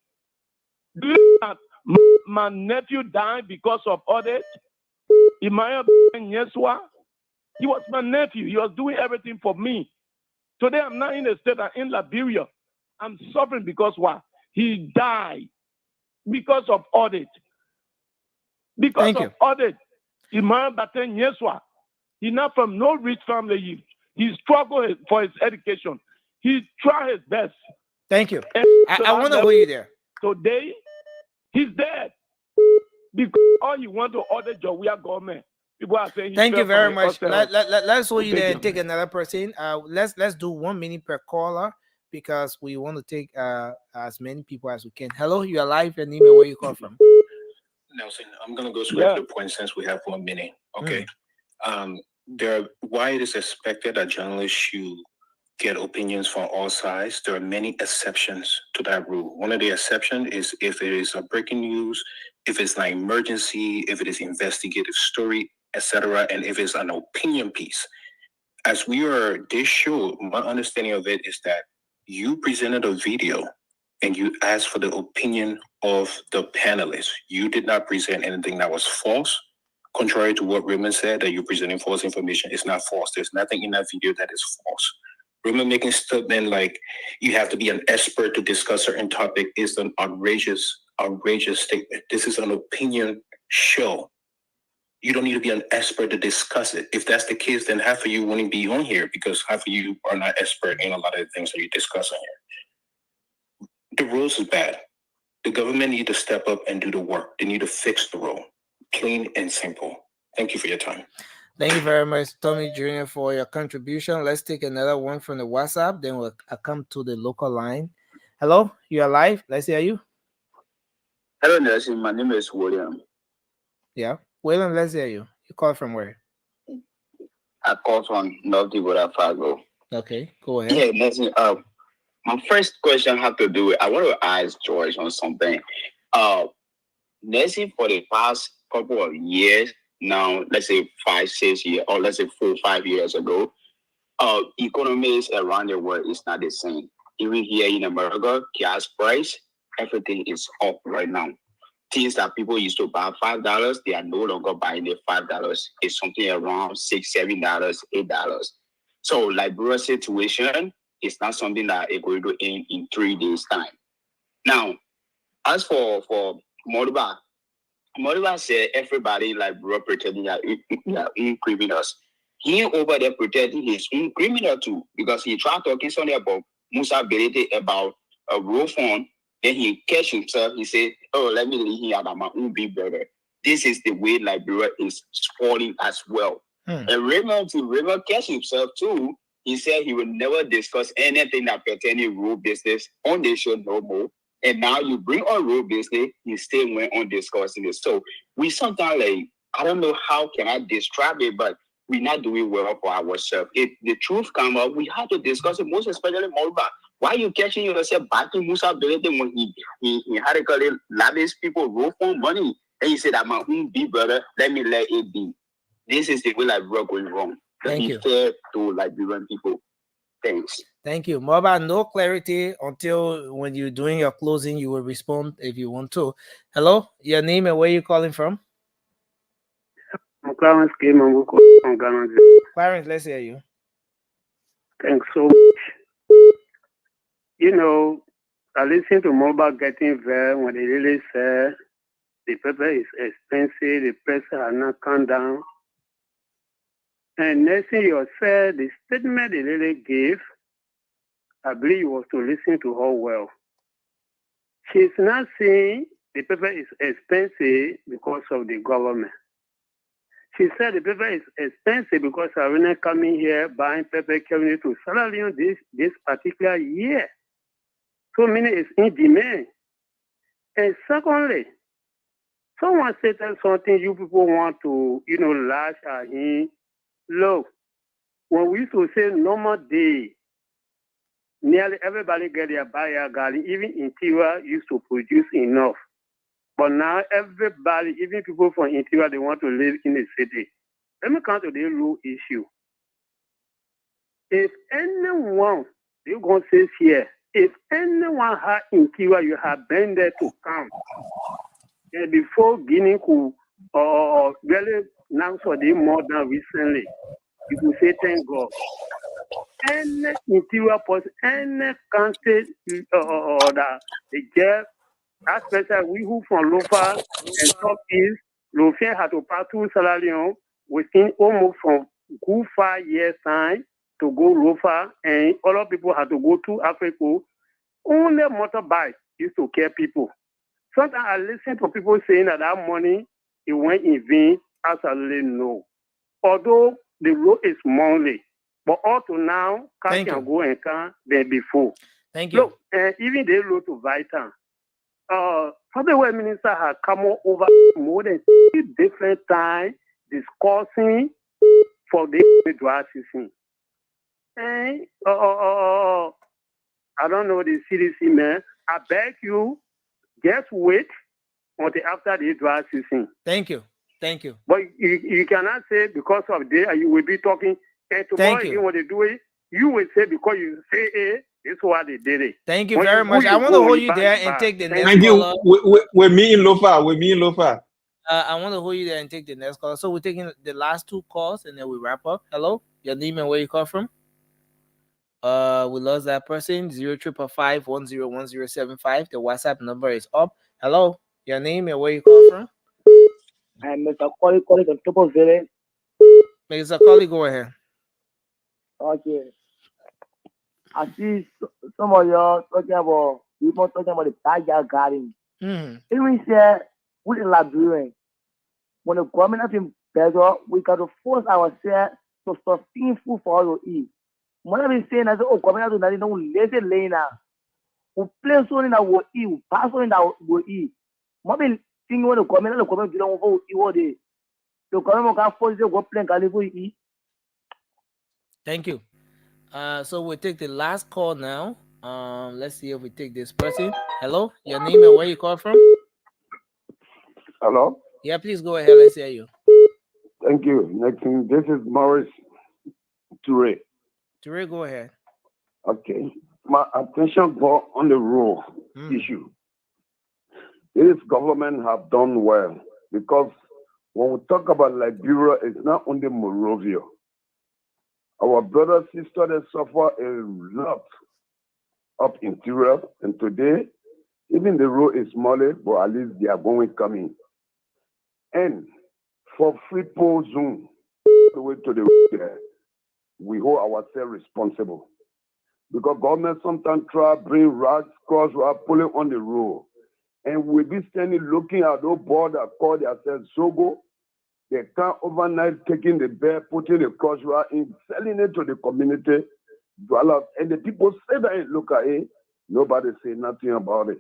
Do you know that my nephew died because of audit? Emmanuel Nyeswa, he was my nephew. He was doing everything for me. Today I'm not in the state. I'm in Liberia. I'm suffering because why? He died because of audit. Because Thank of you. audit. Emmanuel Nyeswa, he not from no rich family. He struggled for his education. He tried his best. Thank you. And I want to hold you there. Today, he's dead. Because all he want to audit Jawia government. People are saying Thank you very much. Let's hold you there and Obedience. take another person. Let's do 1 minute per caller because we want to take as many people as we can. Hello, you are live. Your name and where you call from? Nelson, I'm going to go straight to the point since we have 1 minute. Okay. Why it is expected that journalists should get opinions from all sides, there are many exceptions to that rule. One of the exceptions is if it is a breaking news, if it's an emergency, if it is investigative story, etc., and if it's an opinion piece. As this show, my understanding of it is that you presented a video and you asked for the opinion of the panelists. You did not present anything that was false. Contrary to what Raymond said, that you're presenting false information, it's not false. There's nothing in that video that is false. Raymond making statement like you have to be an expert to discuss certain topic is an outrageous statement. This is an opinion show. You don't need to be an expert to discuss it. If that's the case, then half of you wouldn't be on here because half of you are not expert in a lot of the things that you discuss on here. The rules is bad. The government need to step up and do the work. They need to fix the rule. Plain and simple. Thank you for your time. Thank you very much, Tommy Jr., for your contribution. Let's take another one from the WhatsApp. Then we'll come to the local line. Hello, you are live. Let's hear you. Hello, Nelson. My name is William. Yeah, William, let's hear you. You call from where? I call from North Dakota, Fargo. Okay, go ahead. Yeah, Nelson. My first question have to do with, I want to ask George on something. Nelson, for the past couple of years, now, let's say 5, 6 years, or let's say 4, 5 years ago, economies around the world is not the same. Even here in America, gas price, everything is up right now. Things that people used to buy $5, they are no longer buying the $5. It's something around $6, $7, $8. So Liberia situation is not something that is going to end in 3 days' time. Now, as for Moderator said everybody like bro pretending that own criminals. He over there pretending his own criminal too because he tried talking something about misappropriation about a rule fund. Then he catch himself. He said, "Oh, let me leave here about my own big brother." This is the way Liberia is falling as well. And Raymond catch himself too. He said he will never discuss anything that pertains to rule business on the show no more. And now you bring on rule business, you still went on discussing it. So we sometimes I don't know how can I describe it, but we're not doing well for ourselves. If the truth come up, we have to discuss it, most especially Molba. Why are you catching yourself backing Musa Belete when he had to call it lavish people roll for money? And he said, I'm my own big brother, let me let it be. This is the way Liberia going wrong. Thank be you. fair to Liberian people. Thanks. Thank you. Moba, no clarity until when you're doing your closing, you will respond if you want to. Hello, your name and where you calling from? I'm Clarence K. Mambuko from Ghana. Clarence, let's hear you. Thanks so much. You know, I listen to Moba getting there when they really say the paper is expensive, the price has not come down. And next thing you said, the statement they really gave, I believe you was to listen to her well. She's not saying the paper is expensive because of the government. She said the paper is expensive because I'm not coming here buying paper, carrying it to Sierra Leone this particular year. So many is in demand. And secondly, someone said that something you people want to, lash at him. Look, when we used to say normal day, nearly everybody get their buyer garden, even interior used to produce enough. But now everybody, even people from interior, they want to live in the city. Let me come to the real issue. If anyone, you're going to say here, if anyone had interior, you have been there to come. And before Guinea could really announce for them more than recently, you could say thank God. Any interior person, any country that they get, especially we who from Lofa and Southeast, Lofa had to pass through Sierra Leone within almost from good 5 years time to go Lofa, and other people had to go to Africa. Only motorbike used to care people. Sometimes I listen to people saying that money it went in vain. Absolutely no. Although the road is monthly, but up to now, car can go and come than before. Thank you. Look, even the road to Vitan. Public Minister has come over more than 3 different times discussing for the dry season. And I don't know the CDC man. I beg you, just wait until after the dry season. Thank you. Thank you. But you cannot say because of this, you will be talking, and tomorrow again when they do it, you will say because you say this is why they did it. Thank you very much. I want to hold you there and take the next caller. We're me in Lofa. I want to hold you there and take the next caller. So we're taking the last 2 calls and then we wrap up. Hello, your name and where you call from? We lost that person. 0555101075. The WhatsApp number is up. Hello, your name and where you call from? I'm Mr. Collie from Topo Village. Mr. Collie, go ahead. Okay. I see some of y'all talking about the backyard garden. Even say we in Liberia, when the government has been better, we got to force ourselves to sustain food for all to eat. When I've been saying that, government has been no lazy lane now. We play something that will eat, we pass something that will eat. I've been thinking when the government don't want to eat all day. The government can force you to go play and go eat. Thank you. So we'll take the last call now. Let's see if we take this person. Hello, your name and where you call from? Hello. Yeah, please go ahead. Let's hear you. Thank you. Next thing, this is Maurice Toure. Toure, go ahead. Okay. My attention go on the rule issue. This government have done well because when we talk about Liberia, it's not only Monrovia. Our brothers, sisters, they suffer a lot up interior, and today, even the road is smaller, but at least they are coming. And for free pole zone, the way to the road, we hold ourselves responsible. Because government sometimes try to bring rocks, cross road, pulling on the road. And we be standing looking at those boys that call themselves Sogo. They come overnight taking the bear, putting the cross road in, selling it to the community. And the people say that, look at it, nobody say nothing about it.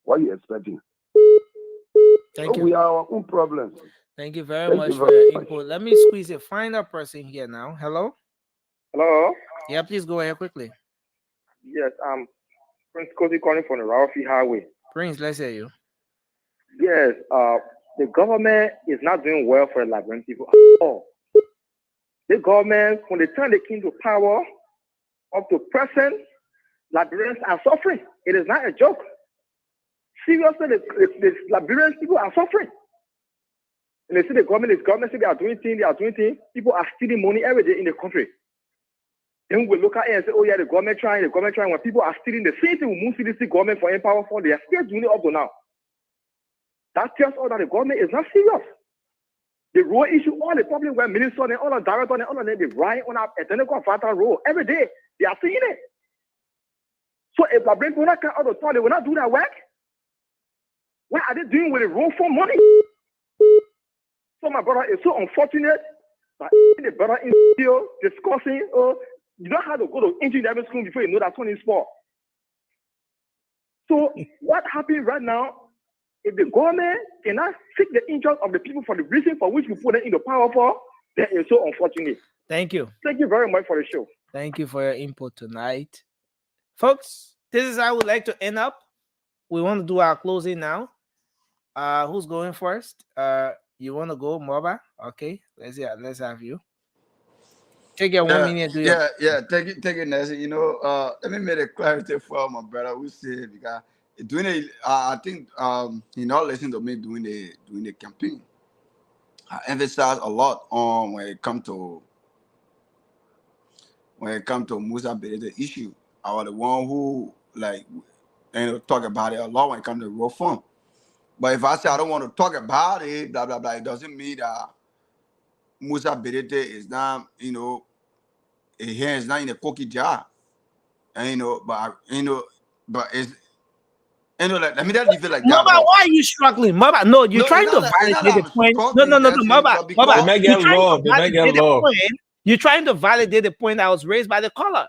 What are you expecting? Thank you. We are our own problems. Thank you very much for your input. Let me squeeze a final person here now. Hello? Hello? Yeah, please go ahead quickly. Yes, Prince Cozy calling from the Ralphie Highway. Prince, let's hear you. Yes, the government is not doing well for the Liberian people at all. The government, from the time they came to power up to present, Liberians are suffering. It is not a joke. Seriously, the Liberian people are suffering. And they say the government say they are doing things. People are stealing money every day in the country. Then we look at it and say, oh yeah, the government trying. When people are stealing the same thing, we move to the government for empower fund. They are still doing it up to now. That tells us that the government is not serious. The road issue, all the public where ministers and all the directors and all of them, they ride on our ethnical vital road every day. They are seeing it. So if I bring people out of the town, they will not do that work. What are they doing with the road for money? So my brother, it's so unfortunate that the brother in video discussing, you don't have to go to engineering school before you know that one is sport. So what happened right now, if the government cannot seek the interest of the people for the reason for which we put them in the power for, then it's so unfortunate. Thank you. Thank you very much for the show. Thank you for your input tonight. Folks, this is how I would like to end up. We want to do our closing now. Who's going first? You want to go, Moba? Okay, let's have you. Take your 1 minute. Take it, Nancy. You know, let me make a clarity for my brother who said because doing it, I think he not listening to me doing the campaign. I emphasize a lot on when it come to Musa Berete issue. I was the one who talk about it a lot when it comes to reform. But if I say I don't want to talk about it, blah blah blah, it doesn't mean that Musa Berete is not, his hand is not in a cookie jar. And but it's let me just leave it like that. Moba, why are you struggling? Moba, no, you're trying to validate the point. No, Moba. They may get low. You're trying to validate the point that was raised by the caller.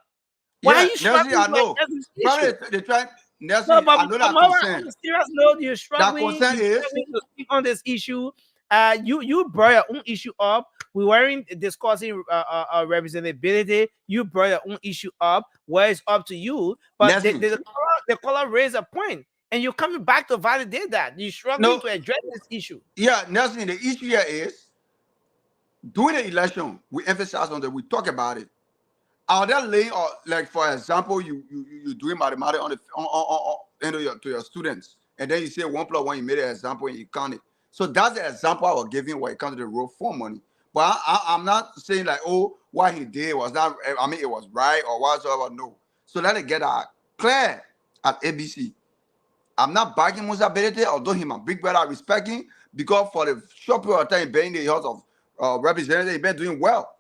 Why are you struggling? I know. Probably they try. Nelson, I know that concern. On a serious note, you're struggling. That concern is to speak on this issue. You brought your own issue up. We weren't discussing representability. You brought your own issue up. Where it's up to you. But the caller raised a point. And you're coming back to validate that. You're struggling to address this issue. Yeah, Nelson, the issue here is during the election, we emphasize on that, we talk about it. Are there laying, or like for example, you doing mathematics to your students, and then you say 1 + 1, you made an example and you count it. So that's the example I was giving when it comes to the road for money. But I'm not saying like, oh, what he did was not, I mean, it was right or whatsoever. No. So let it get clear at ABC. I'm not backing Musa Berete, although he's my big brother, I respect him, because for the short period of time he's been in the House of Representatives, he's been doing well.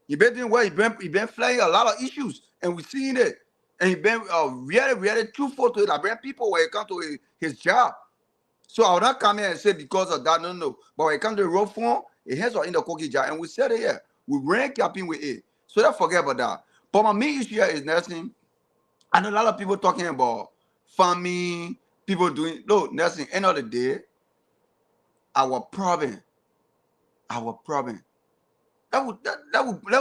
He's been doing well. He's been flagging a lot of issues, and we're seeing it. And he's been really truthful to the Liberian people when it comes to his job. So I will not come here and say because of that, no. But when it comes to the road fund, it has in the cookie jar, and we said it here. We ran camping with it. So don't forget about that. But my main issue here is Nelson. I know a lot of people talking about farming, people doing, Nelson, end of the day, our problem, that will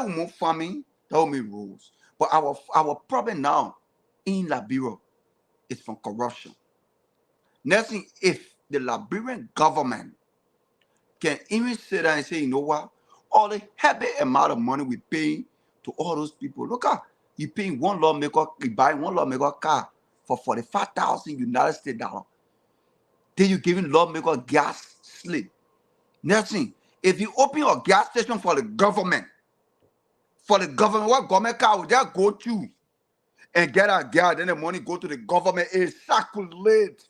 move farming, that will make rules. But our problem now in Liberia is from corruption. Nelson, if the Liberian government can even sit there and say, you know what, all the heavy amount of money we pay to all those people, look at, you paying one lawmaker, you buying one lawmaker car for 45,000 United States dollars. Then you giving lawmaker gas slip. Nelson, if you open a gas station for the government, what government car would just go to and get a gas, then the money go to the government, is circulate.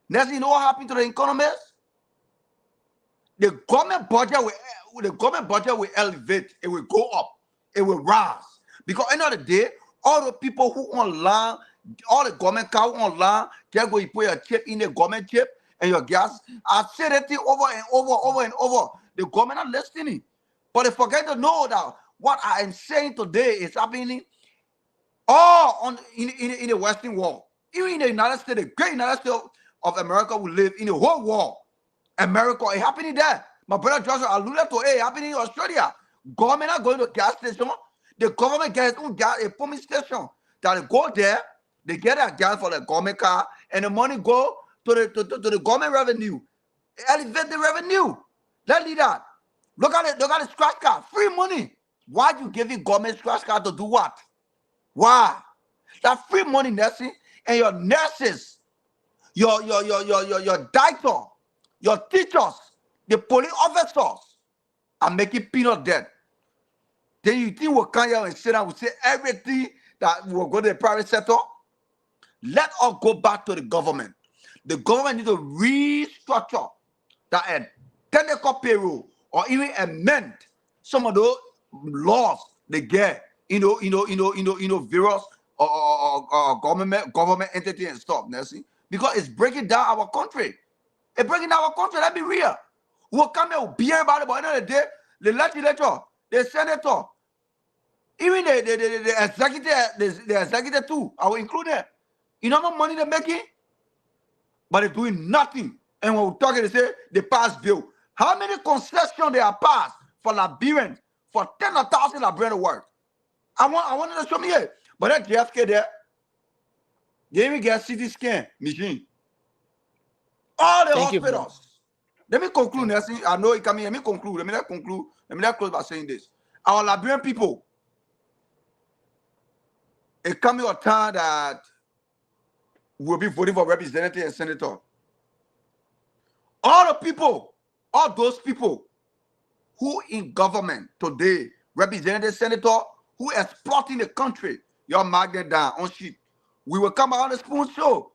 Nelson, you know what happened to the economists? The government budget will elevate, it will go up, it will rise. Because at the end of the day, all the people who online, all the government car online, just go, you put your chip in the government chip and your gas. I said it over and over. The government are listening. But they forget to know that what I am saying today is happening all in the Western world. Even in the United States, the great United States of America will live in the whole world. America, it's happening there. My brother Joshua alluded to it happening in Australia. Government are going to gas station. The government gets own gas, a pumping station. That they go there, they get a gas for the government car, and the money go to the government revenue. Elevate the revenue. Let's leave that. Look at it. Look at the scratch card. Free money. Why you giving government scratch card to do what? Why? That free money, nursing, and your nurses, your doctor, your teachers, the police officers are making peanut debt. Then you think we'll come here and sit down and say everything that will go to the private sector? Let us go back to the government. The government needs to restructure that a technical payroll or even amend some of those laws they get, various government entity and stuff, Nancy, because it's breaking down our country. It's breaking down our country. Let's be real. We'll come here, we'll be here about it, but at the end of the day, the legislature, the senator, even the executive too, I will include that. You know how much money they're making? But they're doing nothing. And when we're talking, they say they passed bill. How many concessions they are passed for Liberians, for 10,000 Liberian work? I wanted to show me it. But that JFK there, they even get CT scan machine. All the hospitals. Let me conclude, Nelson. I know it coming. Let me conclude. Let me not close by saying this. Our Liberian people, it coming a time that we'll be voting for representative and senator. All those people who in government today, representative, senator, who exploiting the country, y'all mark them down on sheet. We will come out on the spoon show.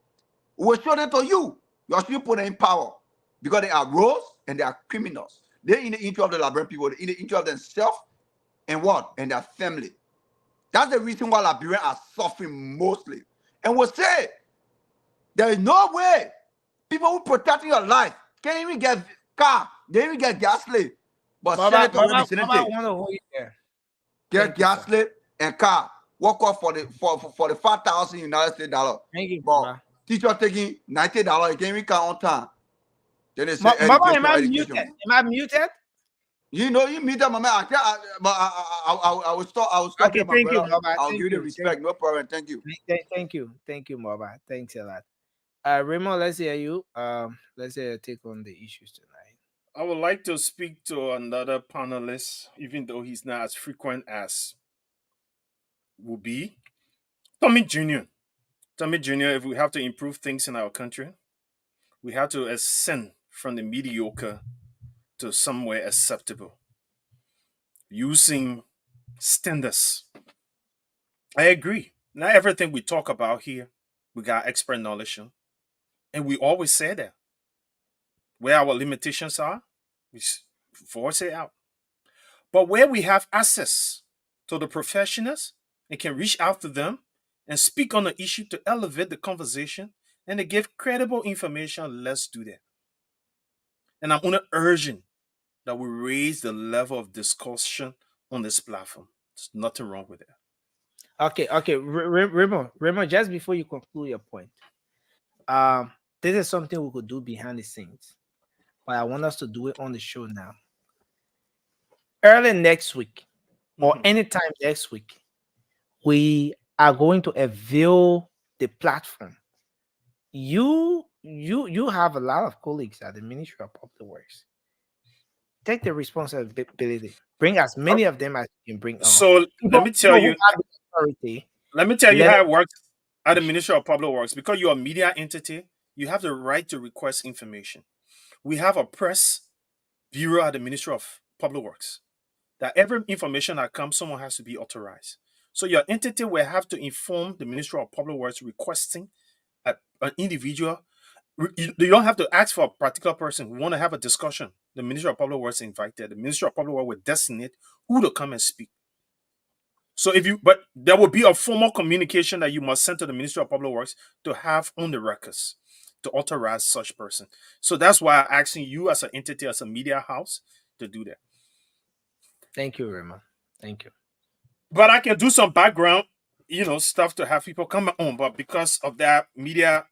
We will show them to you. Y'all should put them in power because they are rogues and they are criminals. They're in the interest of the Liberian people, they're in the interest of themselves and what? And their family. That's the reason why Liberians are suffering mostly. And we'll say there is no way people who protecting your life can't even get car, they even get gas slip. But senator representative get gas slip and car. Walk off for the 5,000 United States dollar. Thank you, but teacher taking $90, you can't even count on time. Then they say am I muted? Am I muted? You know, you meet them, Mama. I will stop. I will stop here, my brother. I'll give you the respect. No problem. Thank you. Thank you, Mama. Thanks a lot. Raymond, let's hear you. Let's hear your take on the issues tonight. I would like to speak to another panelist, even though he's not as frequent as would be. Tommy Jr. Tommy Jr., if we have to improve things in our country, we have to ascend from the mediocre to somewhere acceptable using standards. I agree. Not everything we talk about here, we got expert knowledge on. And we always say that. Where our limitations are, we force it out. But where we have access to the professionals and can reach out to them and speak on the issue to elevate the conversation and to give credible information, let's do that. And I'm only urging that we raise the level of discussion on this platform. There's nothing wrong with that. Okay. Raymond, just before you conclude your point, this is something we could do behind the scenes, but I want us to do it on the show now. Early next week or anytime next week, we are going to avail the platform. You have a lot of colleagues at the Ministry of Public Works. Take the responsibility. Bring as many of them as you can bring on. So let me tell you how it works at the Ministry of Public Works. Because you're a media entity, you have the right to request information. We have a press bureau at the Ministry of Public Works. That every information that comes, someone has to be authorized. So your entity will have to inform the Ministry of Public Works requesting an individual. You don't have to ask for a particular person. We want to have a discussion. The Ministry of Public Works invited. The Ministry of Public Works will designate who to come and speak. So but there will be a formal communication that you must send to the Ministry of Public Works to have on the records to authorize such person. So that's why I'm asking you as an entity, as a media house, to do that. Thank you, Raymond. Thank you. But I can do some background, stuff to have people come on. But because of that media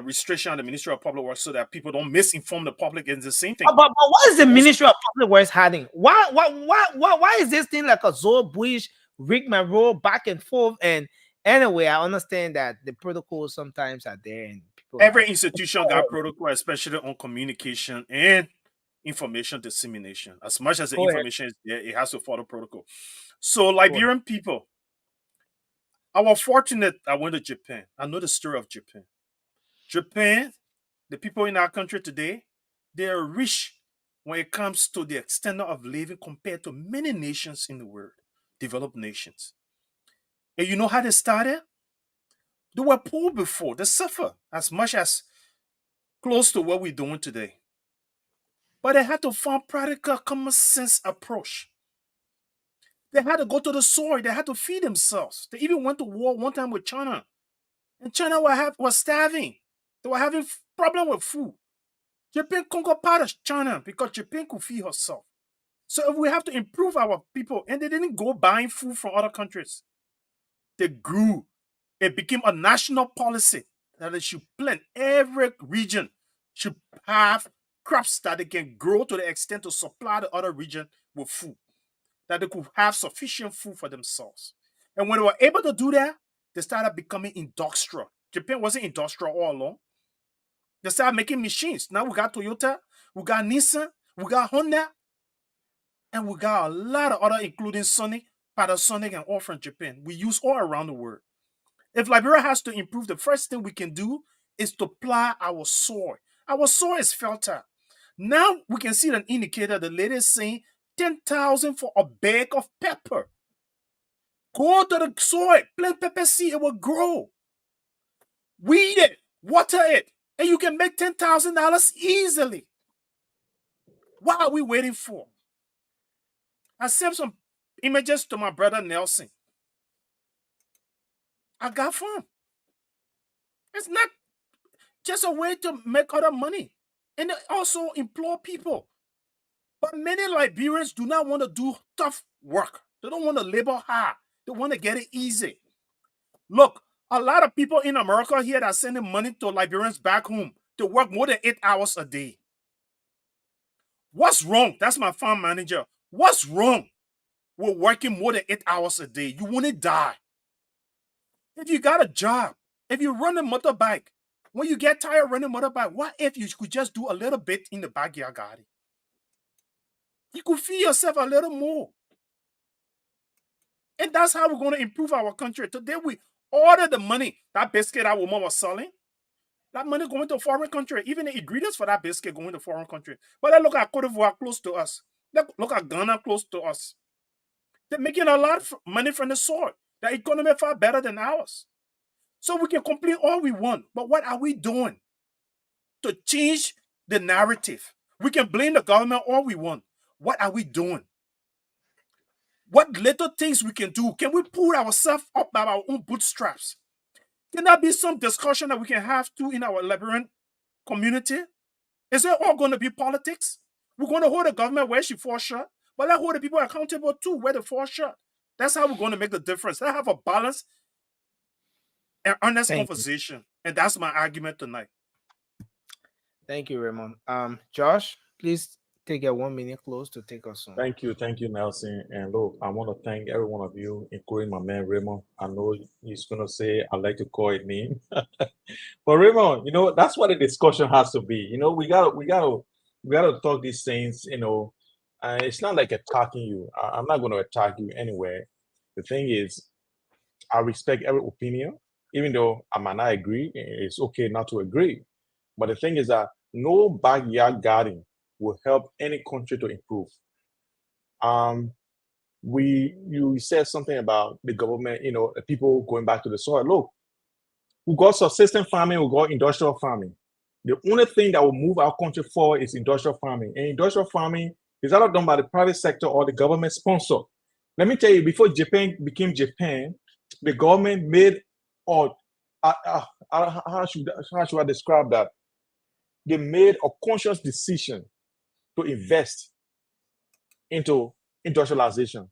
restriction on the Ministry of Public Works, so that people don't misinform the public, it's the same thing. But what is the Ministry of Public Works hiding? Why is this thing like a Zoe Bush, Rick Monroe, back and forth? And anyway, I understand that the protocols sometimes are there, and people. Every institution got protocol, especially on communication and information dissemination. As much as the Go ahead. information is there, it has to follow protocol. So Liberian people, I was fortunate. I went to Japan. I know the story of Japan. Japan, the people in our country today, they are rich when it comes to the standard of living compared to many nations in the world, developed nations. And you know how they started? They were poor before. They suffer as much as close to what we're doing today. But they had to find practical common sense approach. They had to go to the soil. They had to feed themselves. They even went to war one time with China. And China was starving. They were having problem with food. Japan conquered part of China because Japan could feed herself. So if we have to improve our people, and they didn't go buying food from other countries. They grew. It became a national policy that they should plant. Every region should have crops that they can grow to the extent to supply the other region with food, that they could have sufficient food for themselves. And when they were able to do that, they started becoming industrial. Japan wasn't industrial all along. They started making machines. Now we got Toyota, we got Nissan, we got Honda, and we got a lot of other, including Sonic, Panasonic, and all from Japan. We use all around the world. If Liberia has to improve, the first thing we can do is to plow our soil. Our soil is fertile. Now we can see an indicator. The lady is saying 10,000 for a bag of pepper. Go to the soil, plant pepper seed, it will grow. Weed it, water it, and you can make $10,000 easily. What are we waiting for? I sent some images to my brother Nelson. I got farm. It's not just a way to make other money. And they also employ people. But many Liberians do not want to do tough work. They don't want to labor hard. They want to get it easy. Look, a lot of people in America here that are sending money to Liberians back home to work more than 8 hours a day. What's wrong? That's my farm manager. What's wrong with working more than 8 hours a day? You want to die. If you got a job, if you run a motorbike, when you get tired running motorbike, what if you could just do a little bit in the backyard garden? You could feed yourself a little more. And that's how we're going to improve our country. Today we order the money. That biscuit that woman was selling, that money going to a foreign country. Even the ingredients for that biscuit going to a foreign country. But then look at Cote d'Ivoire close to us. Look at Ghana close to us. They're making a lot of money from the soil. The economy far better than ours. So we can complain all we want. But what are we doing to change the narrative? We can blame the government all we want. What are we doing? What little things we can do? Can we pull ourselves up by our own bootstraps? Can there be some discussion that we can have too in our Liberian community? Is it all going to be politics? We're going to hold the government where she falls short, but let's hold the people accountable too where they fall short. That's how we're going to make the difference. Let's have a balance and honest conversation. And that's my argument tonight. Thank you, Raymond. Josh, please take a 1 minute close to take us on. Thank you, Nelson. And look, I want to thank every one of you, including my man Raymond. I know he's gonna say I like to call it name, but Raymond, you know that's what the discussion has to be. You know, we gotta talk these things. You know, it's not like attacking you. I'm not going to attack you anyway. The thing is, I respect every opinion, even though I might not agree. It's okay not to agree. But the thing is that no backyard garden will help any country to improve. You said something about the government, you know, people going back to the soil. Look, we got subsistence farming, we got industrial farming. The only thing that will move our country forward is industrial farming. And industrial farming is either done by the private sector or the government sponsor. Let me tell you, before Japan became Japan, the government made, how should I describe that? They made a conscious decision to invest into industrialization.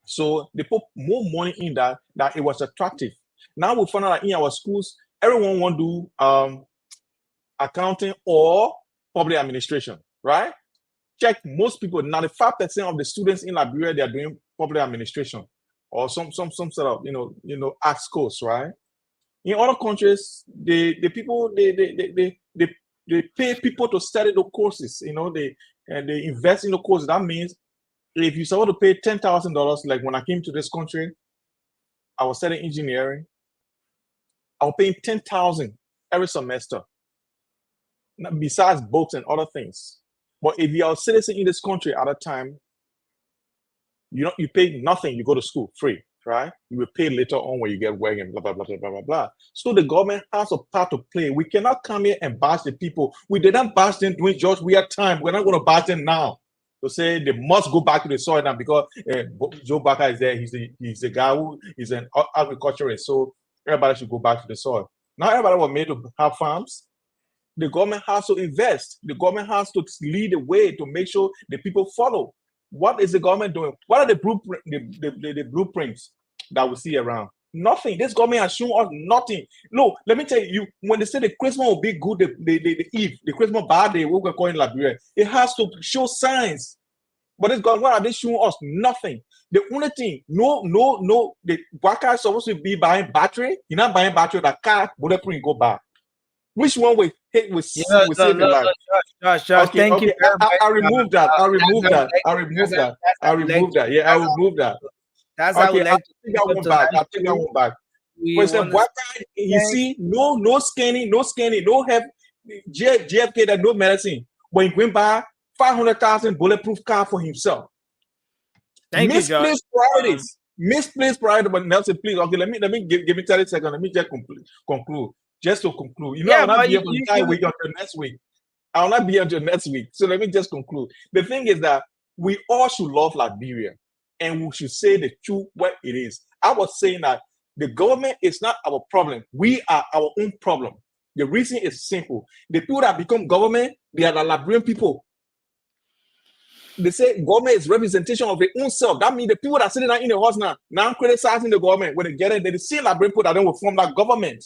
So they put more money in that it was attractive. Now we find out that in our schools, everyone want to do accounting or public administration, right? Check most people, 95% of the students in Liberia, they are doing public administration or some sort of, you know, arts course, right? In other countries, the people, they They pay people to study the courses. They invest in the courses. That means if you're supposed to pay $10,000, like when I came to this country, I was studying engineering. I was paying $10,000 every semester, besides books and other things. But if you are a citizen in this country at a time, you pay nothing. You go to school free, right? You will pay later on when you get work and blah blah blah blah blah blah blah. So the government has a part to play. We cannot come here and bash the people. We did not bash them during George Weah time. We're not going to bash them now. To say they must go back to the soil now because Joe Baka is there. He's the guy who is an agriculturist. So everybody should go back to the soil. Now everybody was made to have farms. The government has to invest. The government has to lead the way to make sure the people follow. What is the government doing? What are the blueprints that we see around? Nothing. This government has shown us nothing. No, let me tell you, when they say the Christmas will be good, the Christmas bad day, we can call in Liberia, it has to show signs. But this government, what are they showing us? Nothing. The only thing, the worker is supposed to be buying battery. You're not buying battery, that car, bulletproof, go back. Which one we hit with save your life? Josh, thank you. I remove that. I remove that. Yeah, I will move that. That's how we like I'll take that one back. I'll take that one back. But the worker, you see, no scanning, no help. JFK that no medicine. But he went buy 500,000 bulletproof car for himself. Thank you, Josh. Misplaced priorities. But Nelson, please, okay, let me give me 30 seconds. Let me just conclude. Just to conclude, I will not be here for the entire week until next week. I will not be here until next week. So let me just conclude. The thing is that we all should love Liberia, and we should say the truth what it is. I was saying that the government is not our problem. We are our own problem. The reason is simple. The people that become government, they are the Liberian people. They say government is representation of their own self. That means the people that are sitting in the house now criticizing the government. When they get it, they see Liberian people that don't form that government.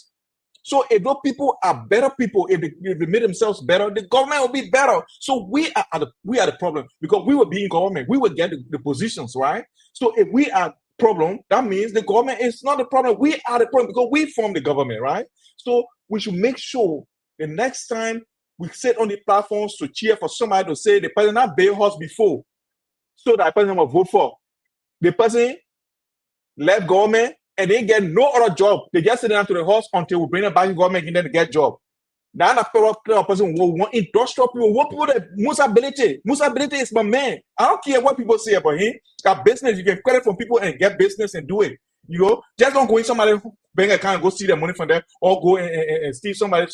So if those people are better people, if they make themselves better, the government will be better. So we are the problem because we will be in government. We will get the positions, right? So if we are problem, that means the government is not the problem. We are the problem because we form the government, right? So we should make sure the next time we sit on the platforms to cheer for somebody to say the person not bail us before, so that person will vote for. The person left government and they get no other job. They just sit down to the house until we bring them back in government and then they get job. Now the person will want industrial people, want people that Musability. Musability is my man. I don't care what people say about him. Got business, you can credit from people and get business and do it. Just don't go in somebody bank account and go see the money from them, or go and steal somebody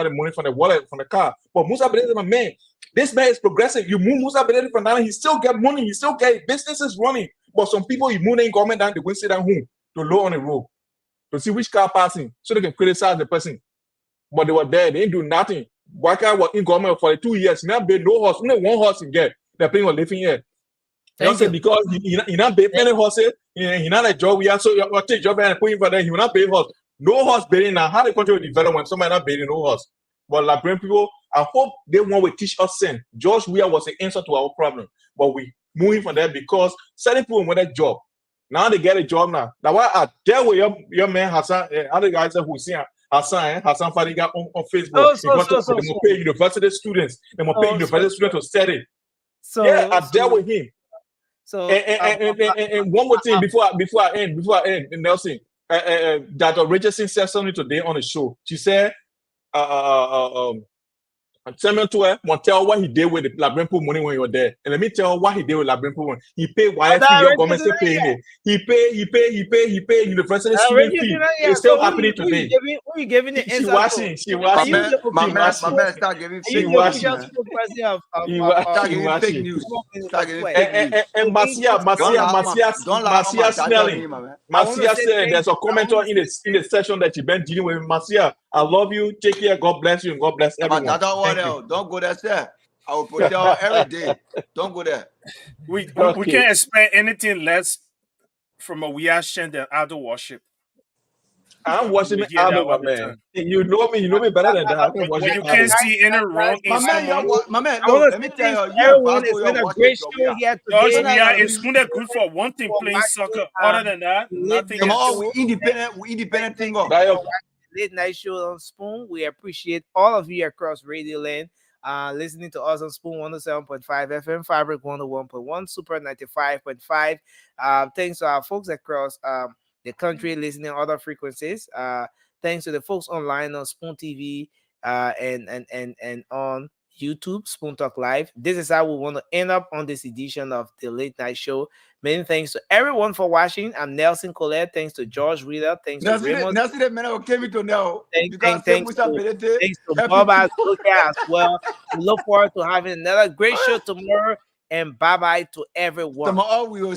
money from the wallet, from the car. But Musability is my man. This man is progressive. You move Musability from down, he still get money, he still get businesses running. But some people, you move in government down, they go sit down home to low on the road to see which car passing so they can criticize the person. But they were there, they didn't do nothing. Waka was in government for 2 years, he not paid no horse, only one horse he get. They're paying for living here. Because he not pay any horses, he not a job we have, so you take job and put him for there, he will not pay horse. No horse bearing now. How the country will develop when somebody not bearing no horse? But Liberian people, I hope they want to teach us sin. George Weah was the answer to our problem. But we moving from there because certain people want a job. Now they get a job now. That's why I deal with your man Hassan, other guys who see Hassan Fadiga on Facebook. They will pay university students. They will pay university students to study. I dealt with him. So and one more thing before I end, Nelson, Dr. Richardson said something today on the show. She said, tell me to her, tell what he did with the Liberian people money when you were there. And let me tell what he did with Liberian people. He paid YFP, your government still paying it. He paid university student fee. It's still happening today. Who you giving the She watching. My man, start giving fake news. Start giving fake news. And Marcia Snelling. Marcia said there's a commenter in the session that you've been dealing with. Marcia, I love you. Take care. God bless you and God bless everyone. Don't go there, sir. I will put down every day. Don't go there. We can't expect anything less from a Weah than idol worship. I'm worshiping idol, my man. You know me better than that. When you can't see any wrong in someone. My man, look, let me tell you, everyone has been a great show here today. Weah is good for one thing, playing soccer. Other than that, nothing. Come on, we independent thing. Late Night Show on Spoon. We appreciate all of you across Radio Land. Listening to us on Spoon 107.5 FM, Fabric 101.1, Super 95.5. Thanks to our folks across the country listening on other frequencies. Thanks to the folks online on Spoon TV and on YouTube, Spoon Talk Live. This is how we want to end up on this edition of the Late Night Show. Many thanks to everyone for watching. I'm Nelson Colette. Thanks to George Reader. Thanks to Raymond. Nelson, the man who came to know. Thanks to Bob as well. We look forward to having another great show tomorrow. And bye-bye to everyone. Tomorrow we will